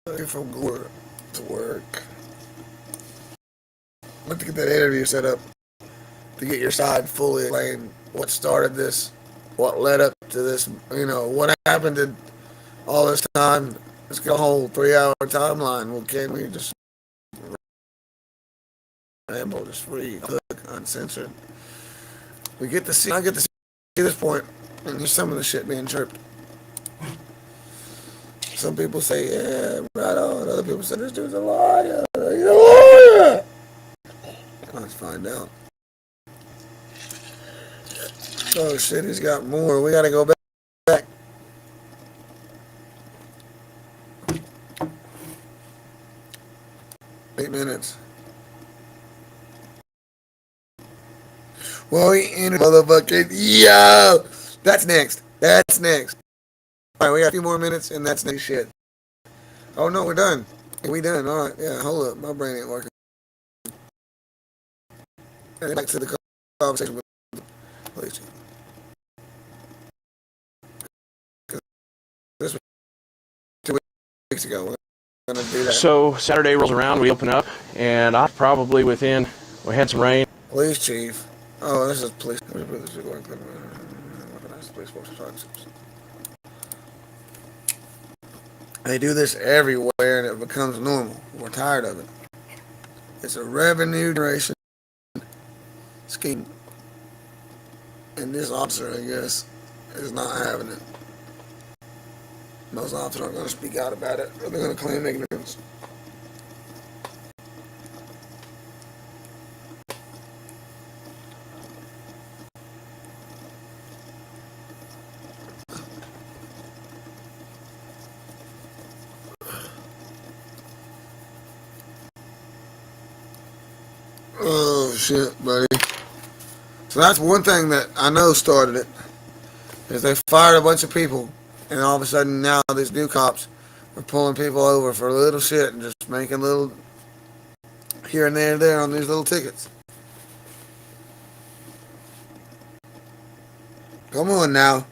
You're from Gore to work. I'd like to get that interview set up to get your side fully explain what started this, what led up to this, what happened in all this time. Let's get a whole 3-hour timeline. Well, can we just ramble, just free, cook, uncensored? I get to see this point, and here's some of the shit being chirped. Some people say, yeah, right on. Other people say, this dude's a liar. He's a liar. Let's find out. Oh shit, he's got more. We gotta go back. Eight minutes. Well, he entered motherfucking. Yo! That's next. Alright, we got a few more minutes and that's next shit. Oh no, we're done. We done. Alright, yeah, hold up. My brain ain't working. Back to the conversation with the police chief. This was 2 weeks ago. We're gonna do that.
So Saturday rolls around, we open up, and I probably we had some rain.
Police chief. Oh, this is police. They do this everywhere and it becomes normal. We're tired of it. It's a revenue generation scheme. And this officer, I guess, is not having it. Most officers aren't going to speak out about it, or they're going to claim ignorance. Oh shit, buddy. So that's one thing that I know started it, is they fired a bunch of people, and all of a sudden now these new cops are pulling people over for little shit and just making little here and there on these little tickets. Come on now.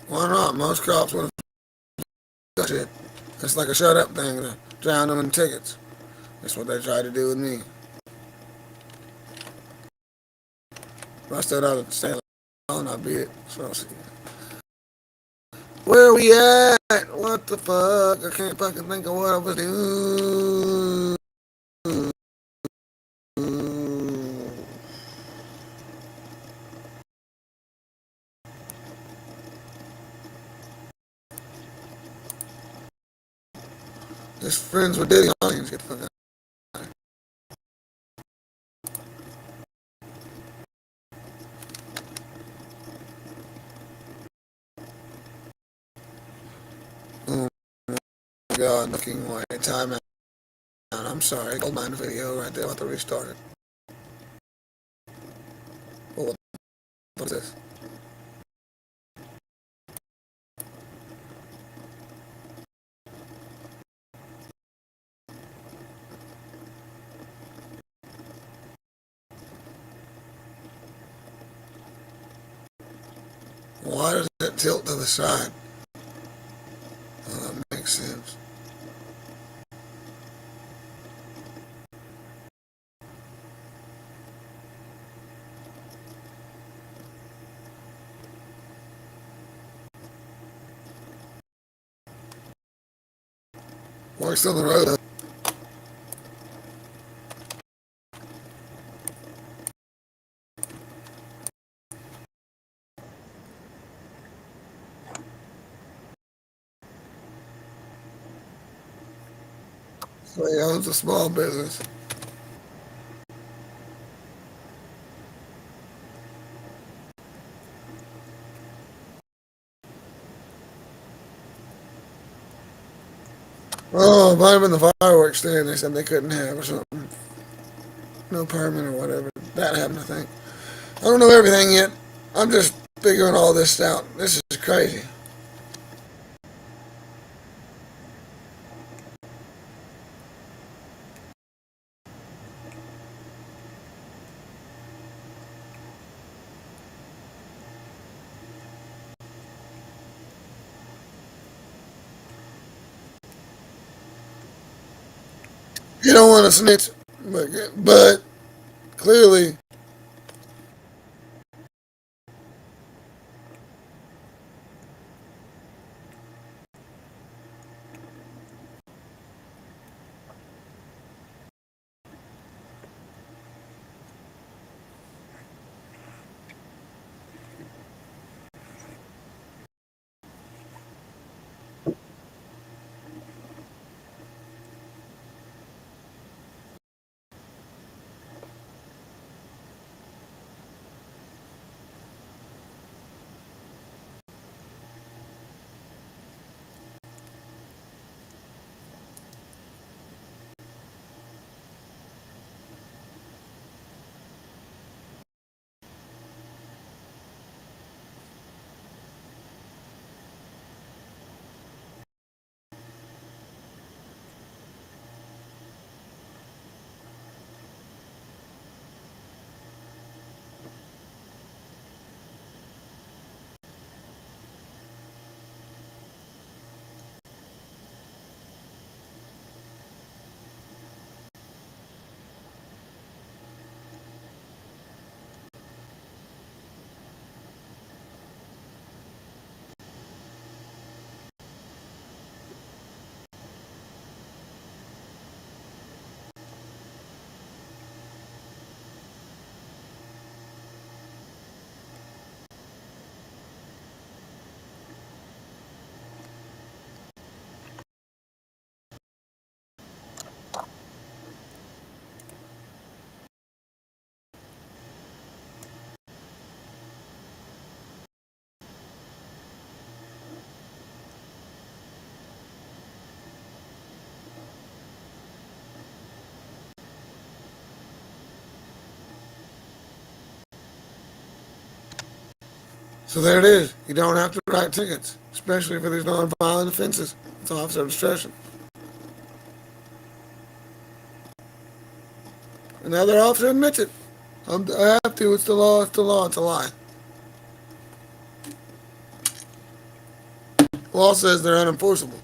Why not? Most cops would have shit. It's like a shut up thing to drown them in tickets. That's what they tried to do with me. If I stood out at the stand alone, I'd beat it. So, where we at? What the fuck? I can't fucking think of what I was doing. Just friends with Diddy. Get the fuck out. Oh my god, looking away. Time out. I'm sorry. Gold mine video right there. I'll have to restart it. Oh, what is this? Why does it tilt to the side? Oh, that makes sense. Works on the road. So he owns a small business. Oh, it might have been the fireworks stand they said they couldn't have or something. No permit or whatever. That happened, I think. I don't know everything yet. I'm just figuring all this out. This is crazy. You don't want to snitch, but clearly, so there it is. You don't have to write tickets, especially for these non-violent offenses. It's officer discretion. Another officer admits it. I have to. It's the law. It's the law. It's a lie. Law says they're unenforceable.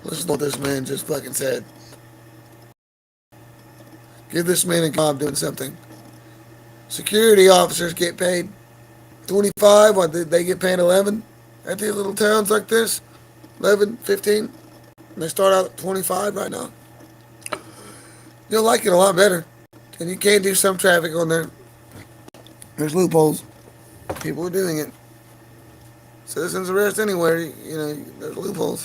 Listen to what this man just fucking said. Give this man a job doing something. Security officers get paid 25, what, they get paid 11 at these little towns like this? 11, 15? And they start out at 25 right now. You'll like it a lot better. And you can't do some traffic on there. There's loopholes. People are doing it. Citizens arrest anywhere, you know, there's loopholes.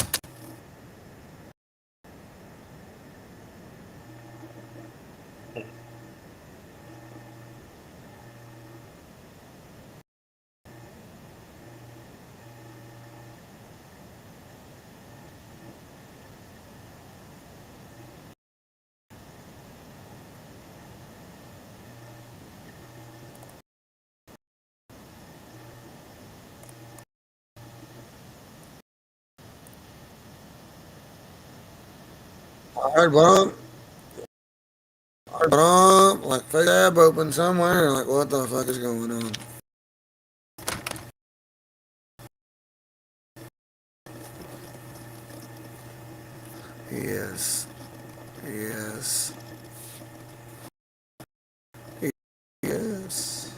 Hard bump, like fake tab open somewhere, like what the fuck is going on? Yes. Yes. Yes.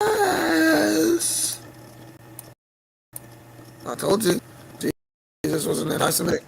Yes. I told you, Jesus wasn't that nice to me.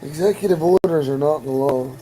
Executive orders are not the law.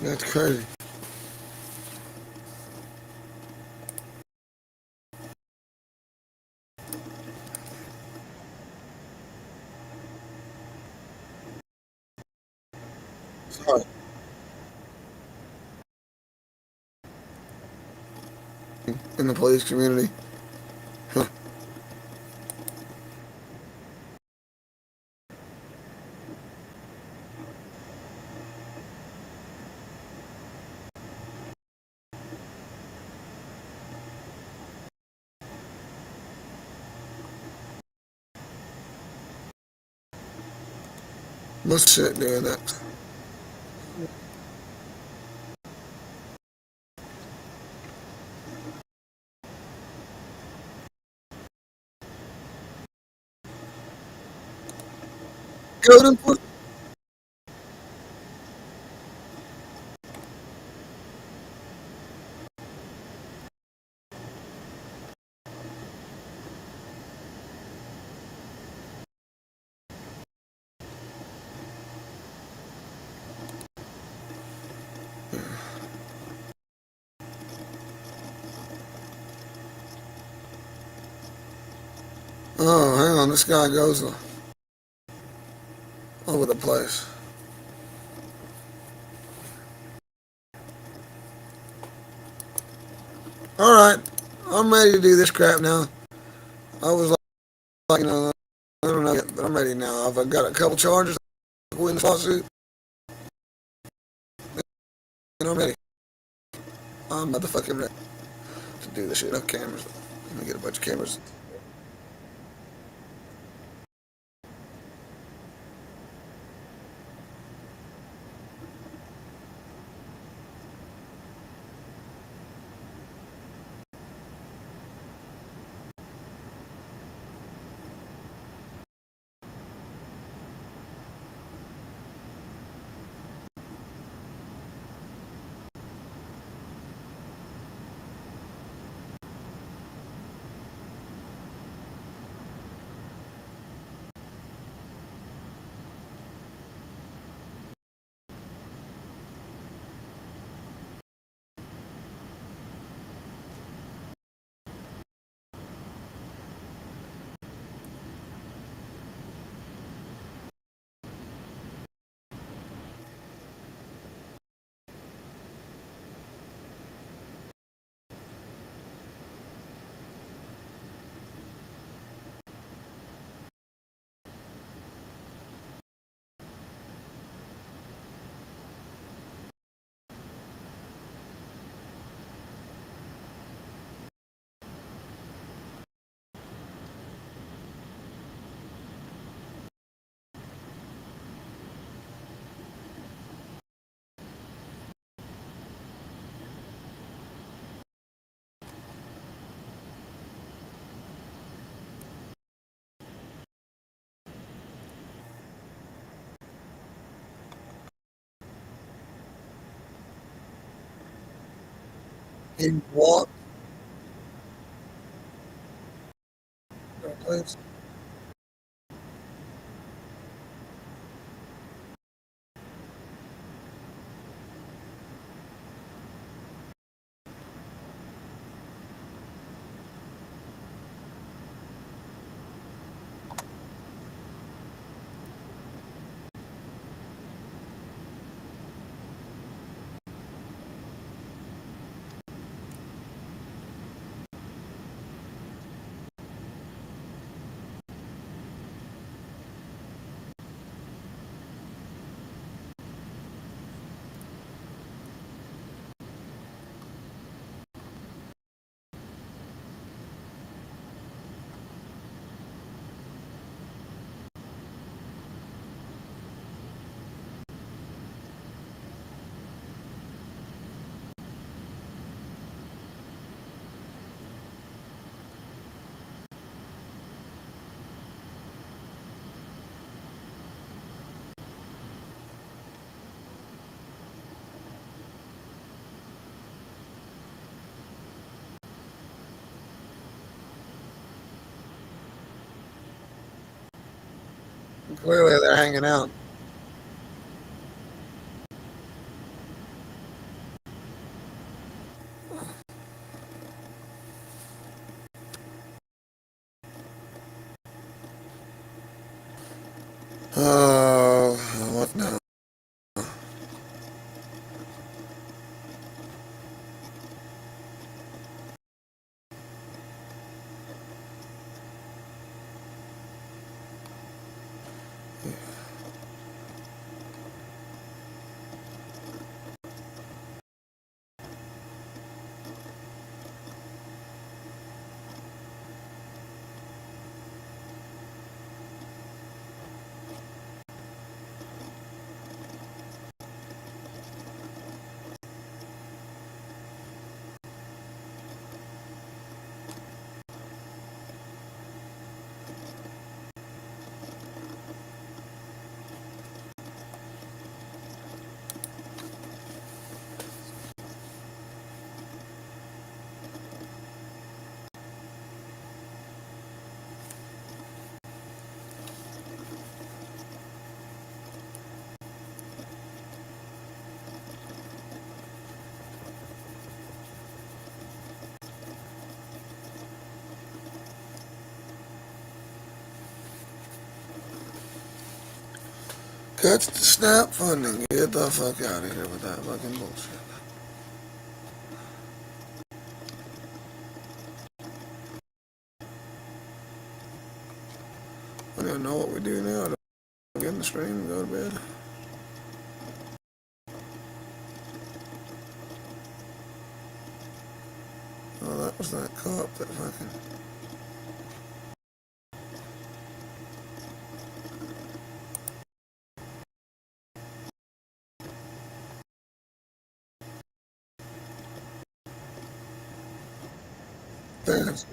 That's crazy. Sorry. In the police community. Huh. No shit doing that. Code enforcement. Oh, hang on. This guy goes over the place. All right. I'm ready to do this crap now. I was like, like, you know, I don't know yet, but I'm ready now. I've got a couple charges. I win the lawsuit. And I'm ready. I'm motherfucking ready to do this shit. No cameras. Let me get a bunch of cameras. He walked. Please. Clearly, they're hanging out. Oh, what now? Cuts to snap funding. Get the fuck out of here with that fucking bullshit. know what we do now. Get in the stream and go to bed. Oh, that was that cop that fucking... Thanks.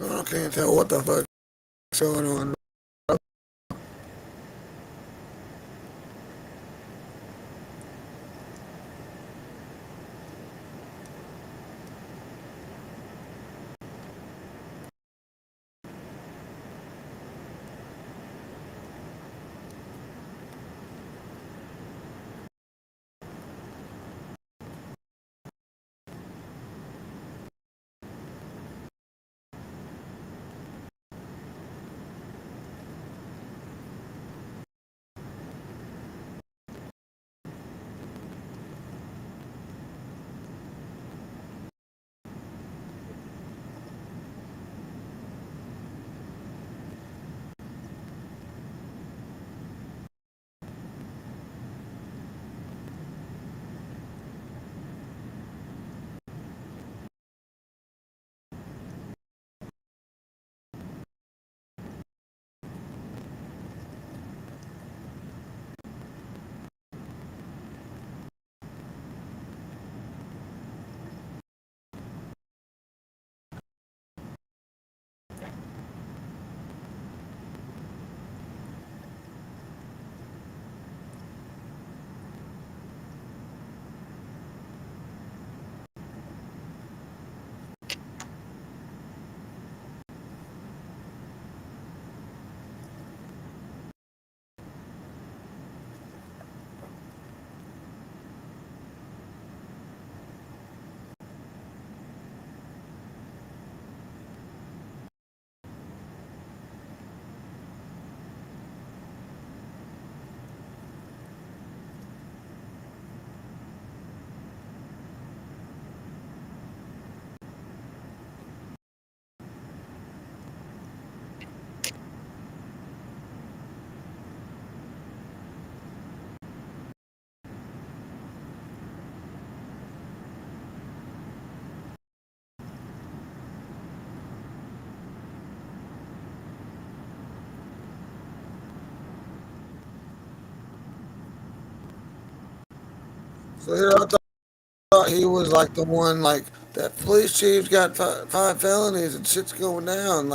I can't tell what the fuck's going on. So here I thought he was like the one, like that police chief's got five felonies and shit's going down.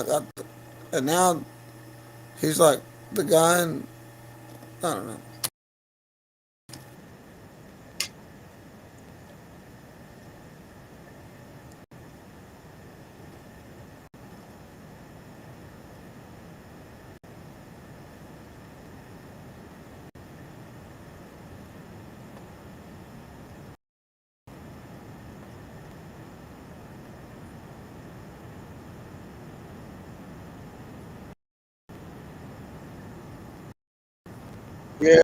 And now he's like the guy, and I don't know. Yeah.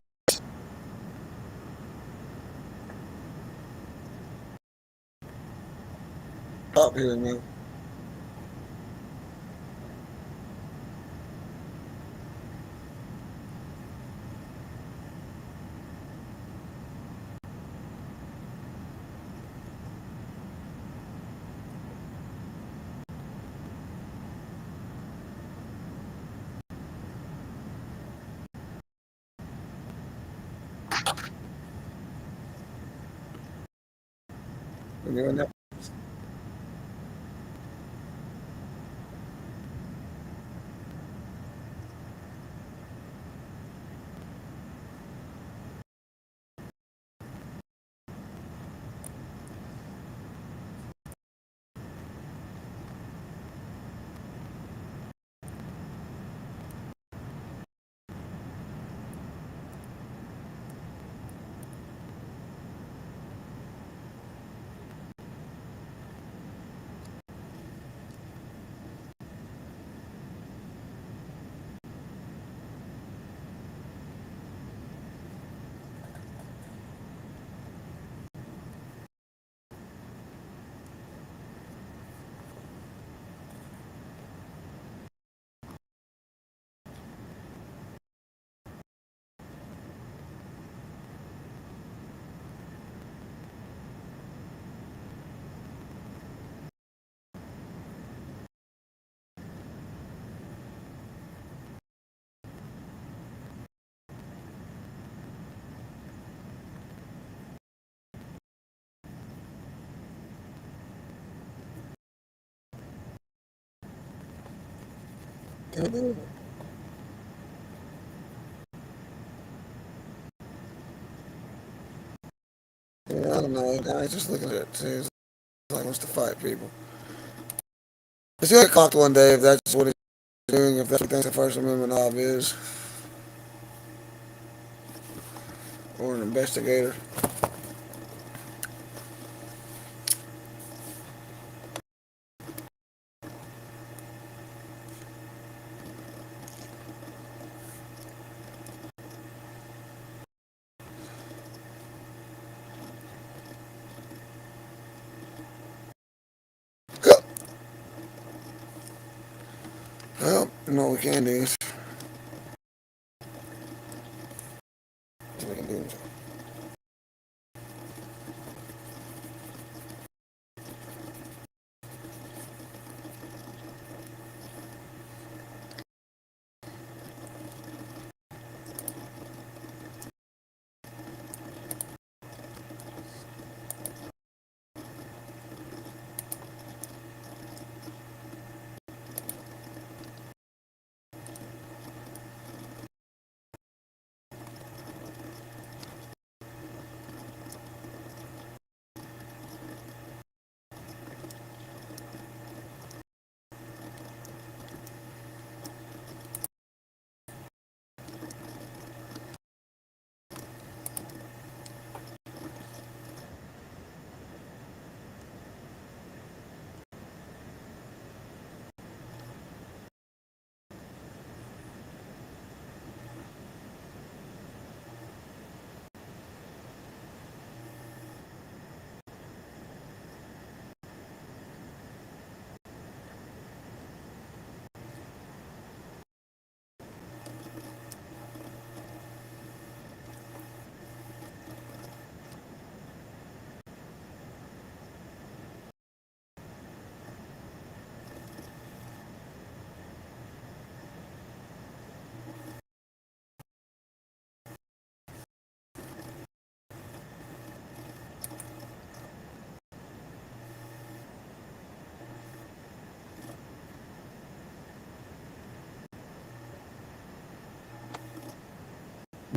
Up here now. We're doing that. Yeah, I don't know. Guys just looking at it too. He's like wants to fight people. He's gonna get clocked one day if that's what he's doing. If that's what he thinks the First Amendment of is, or an investigator. Well, you know what we can do is we can do.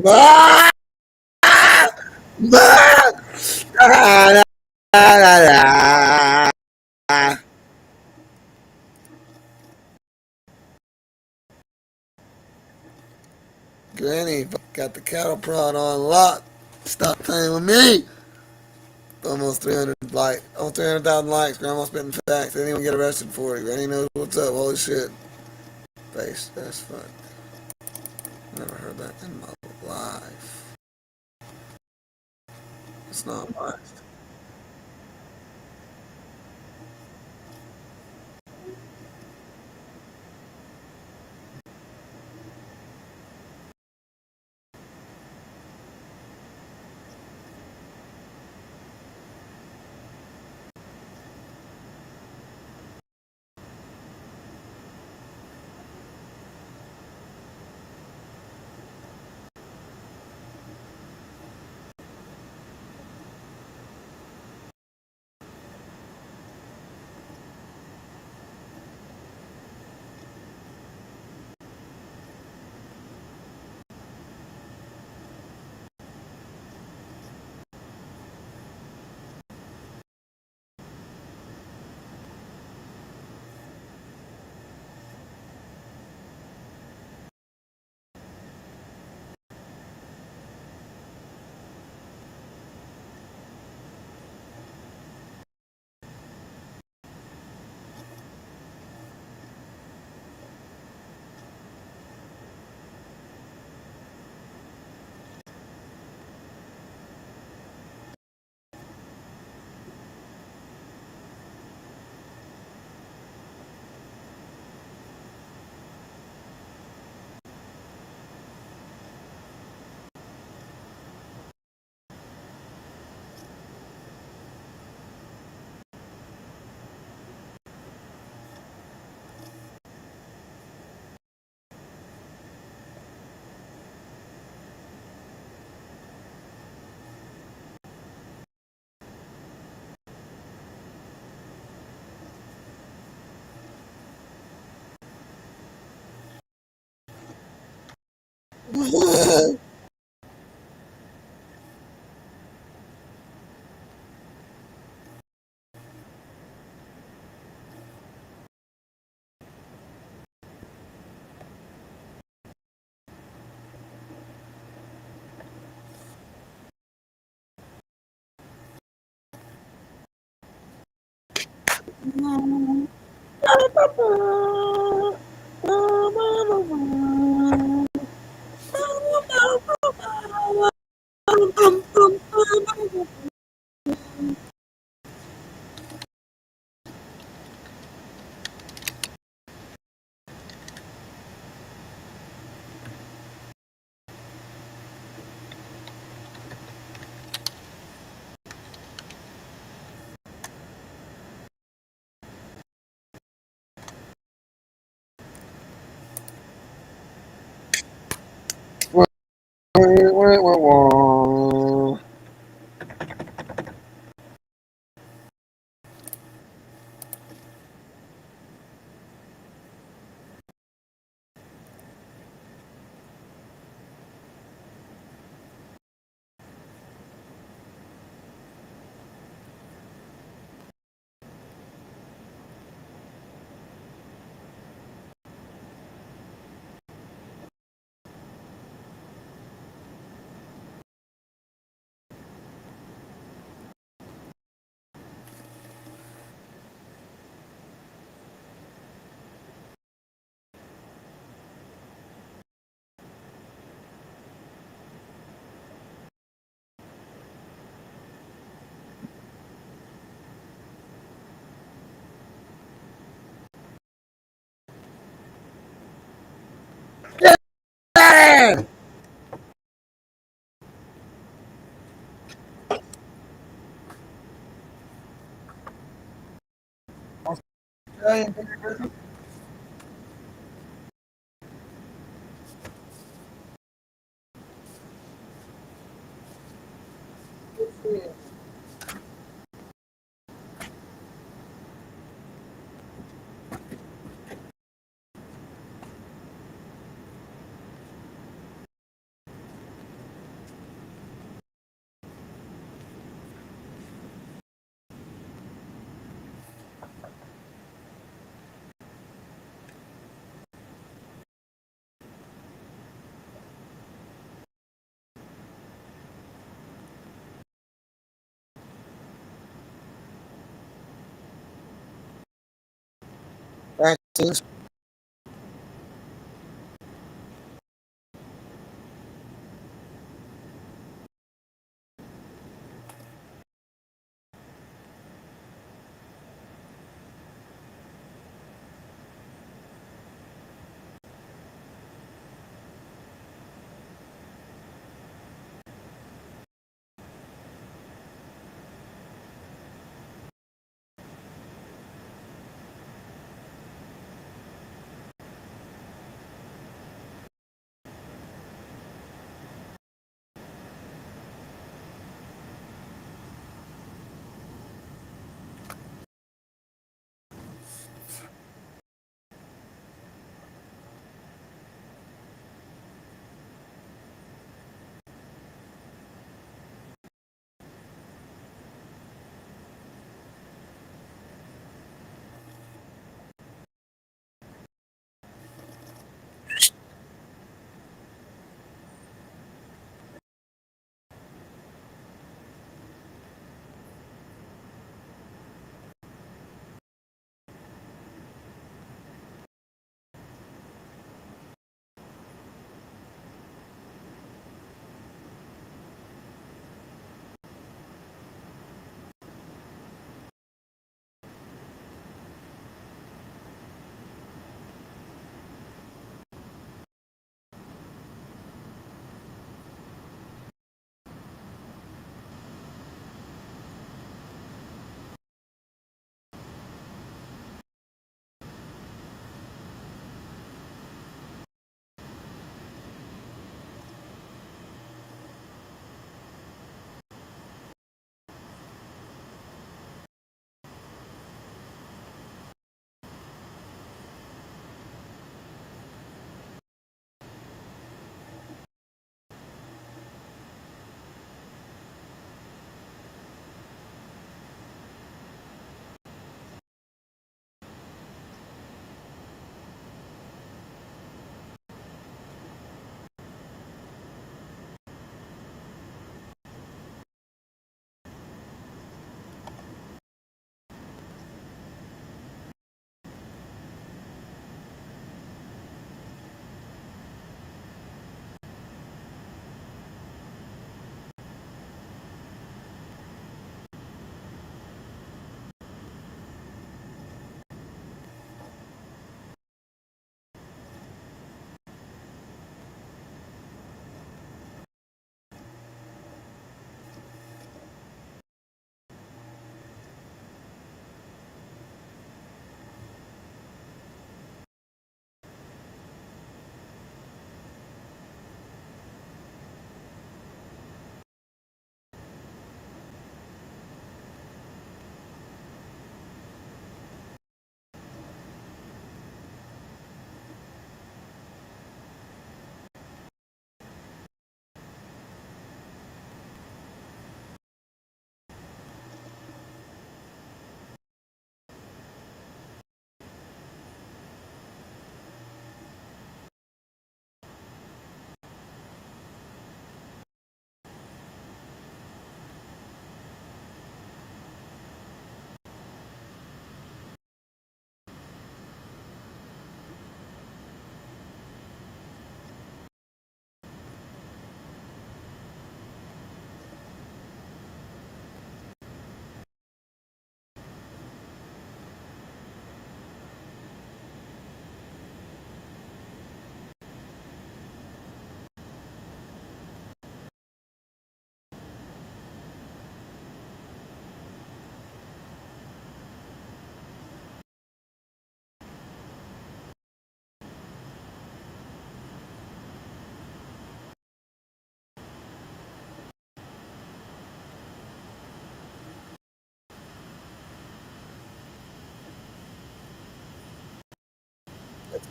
Ah! Ah! Ah! Ah! Ah! Granny got the cattle prod on lock. Stop playing with me. Almost 300,000 likes. Grandma spitting facts. Didn't even get arrested for it. Granny knows what's up. Holy shit. Face. That's fun. Never heard that in my life. It's not life. sense.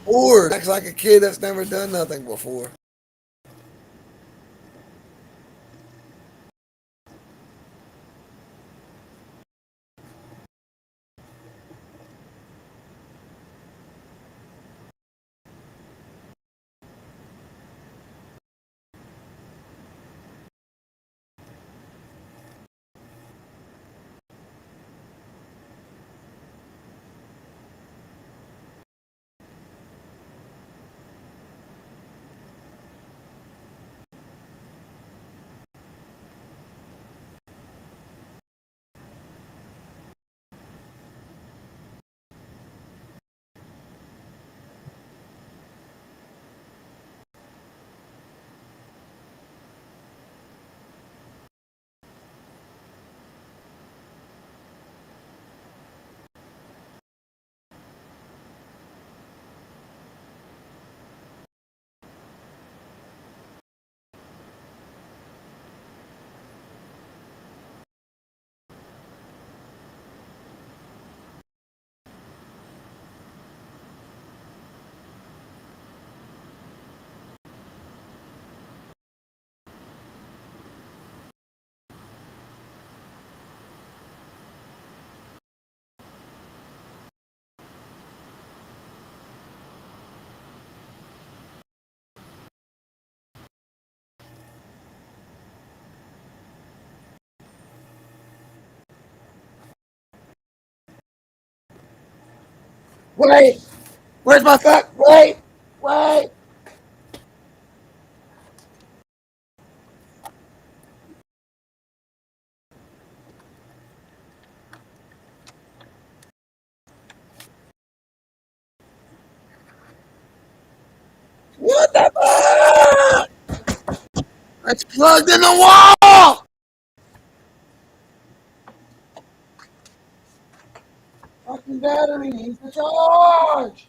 Bored. Acts like a kid that's never done nothing before. Wait! Where's my fuck? Wait! Wait! What the fuck? It's plugged in the wall! Fucking battery needs to charge!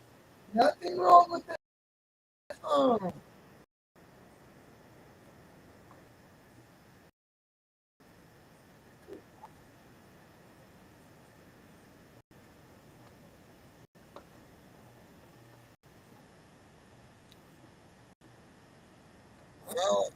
Nothing wrong with this. Oh. Well,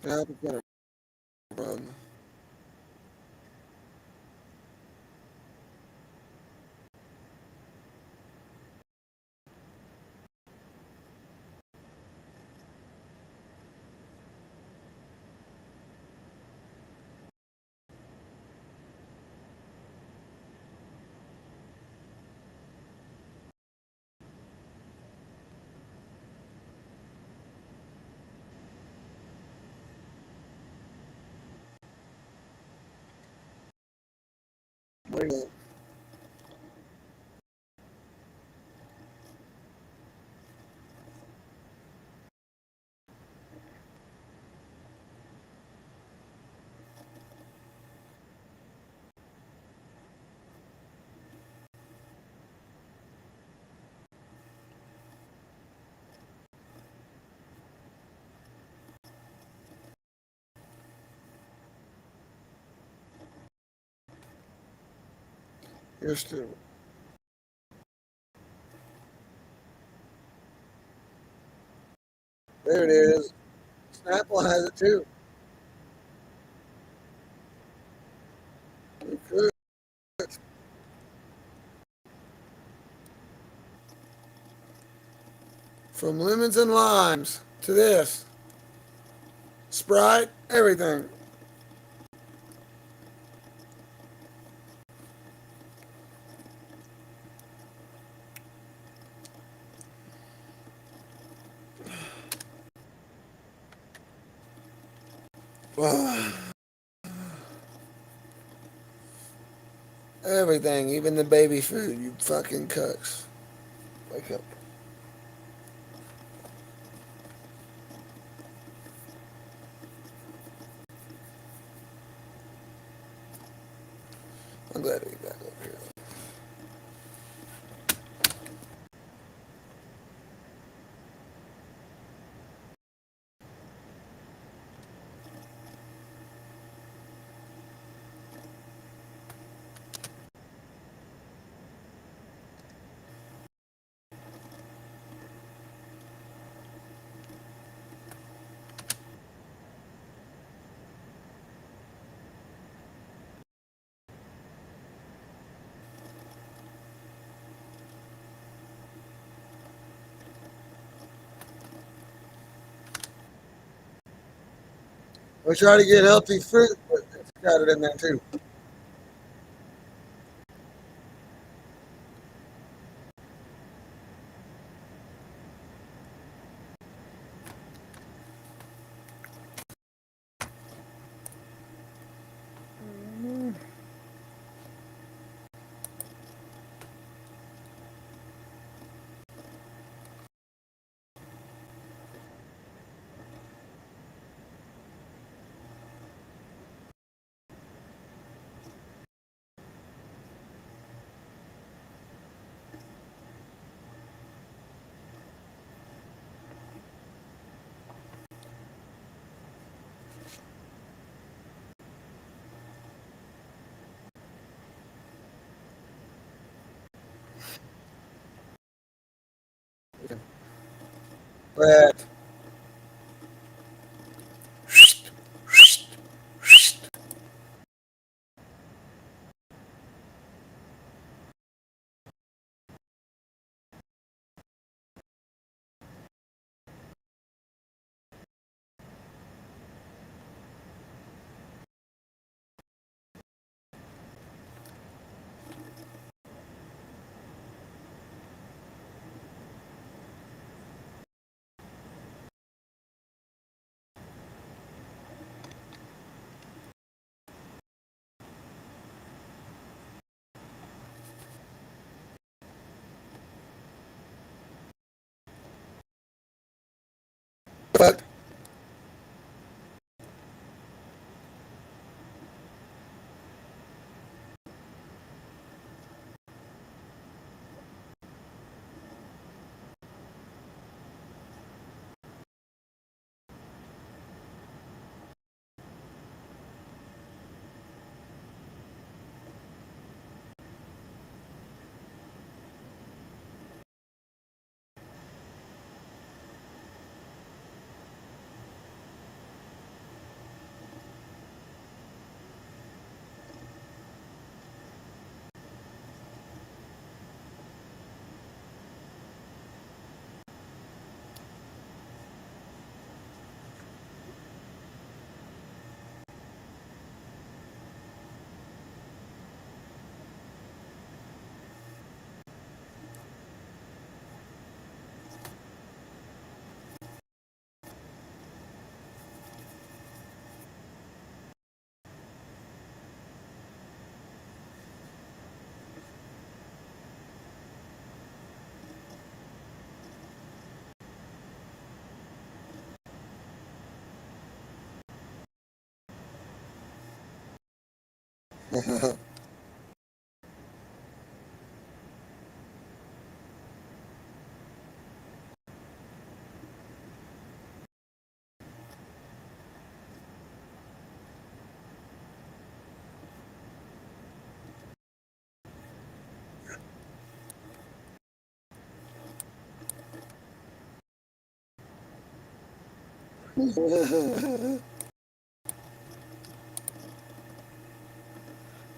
yeah, I've got a problem. Wait a minute. Here's two. There it is. Snapple has it too. We could. From lemons and limes to this. Sprite, everything. Everything, even the baby food, you fucking cucks. Wake up. I'm glad to be back up here. We try to get healthy fruit, but it's scattered in there too. But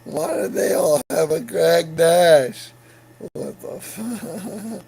why do they all have a Greg Dash? What the fuck?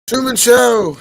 Truman Show.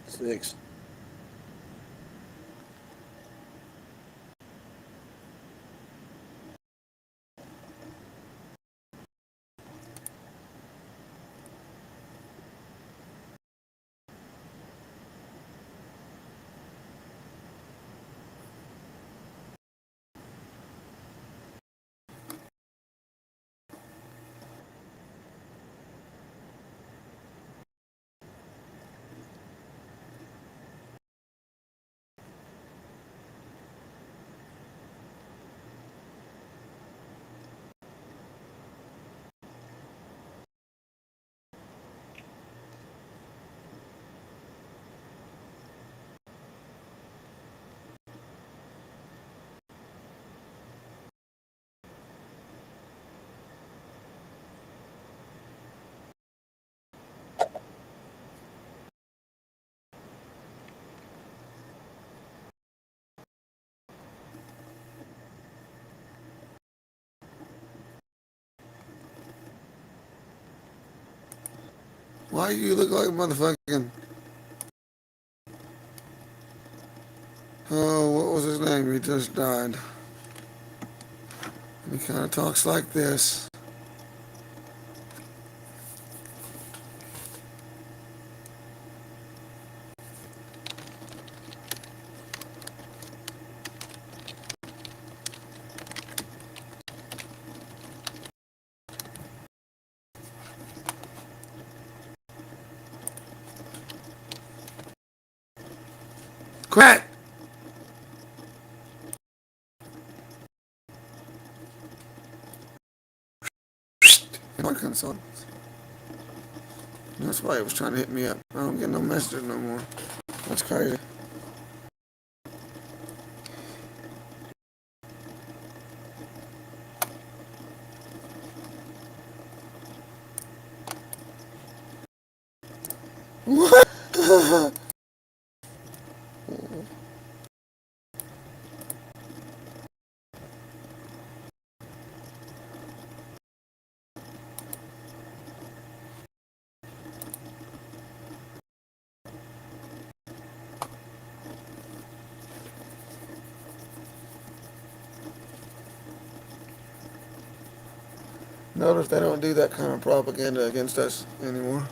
Six. Why you look like a motherfucking... Oh, what was his name? He just died. He kind of talks like this. Quit! Arkansas. That's why he was trying to hit me up. I don't get no messages no more. That's crazy. What? Notice they don't do that kind of propaganda against us anymore.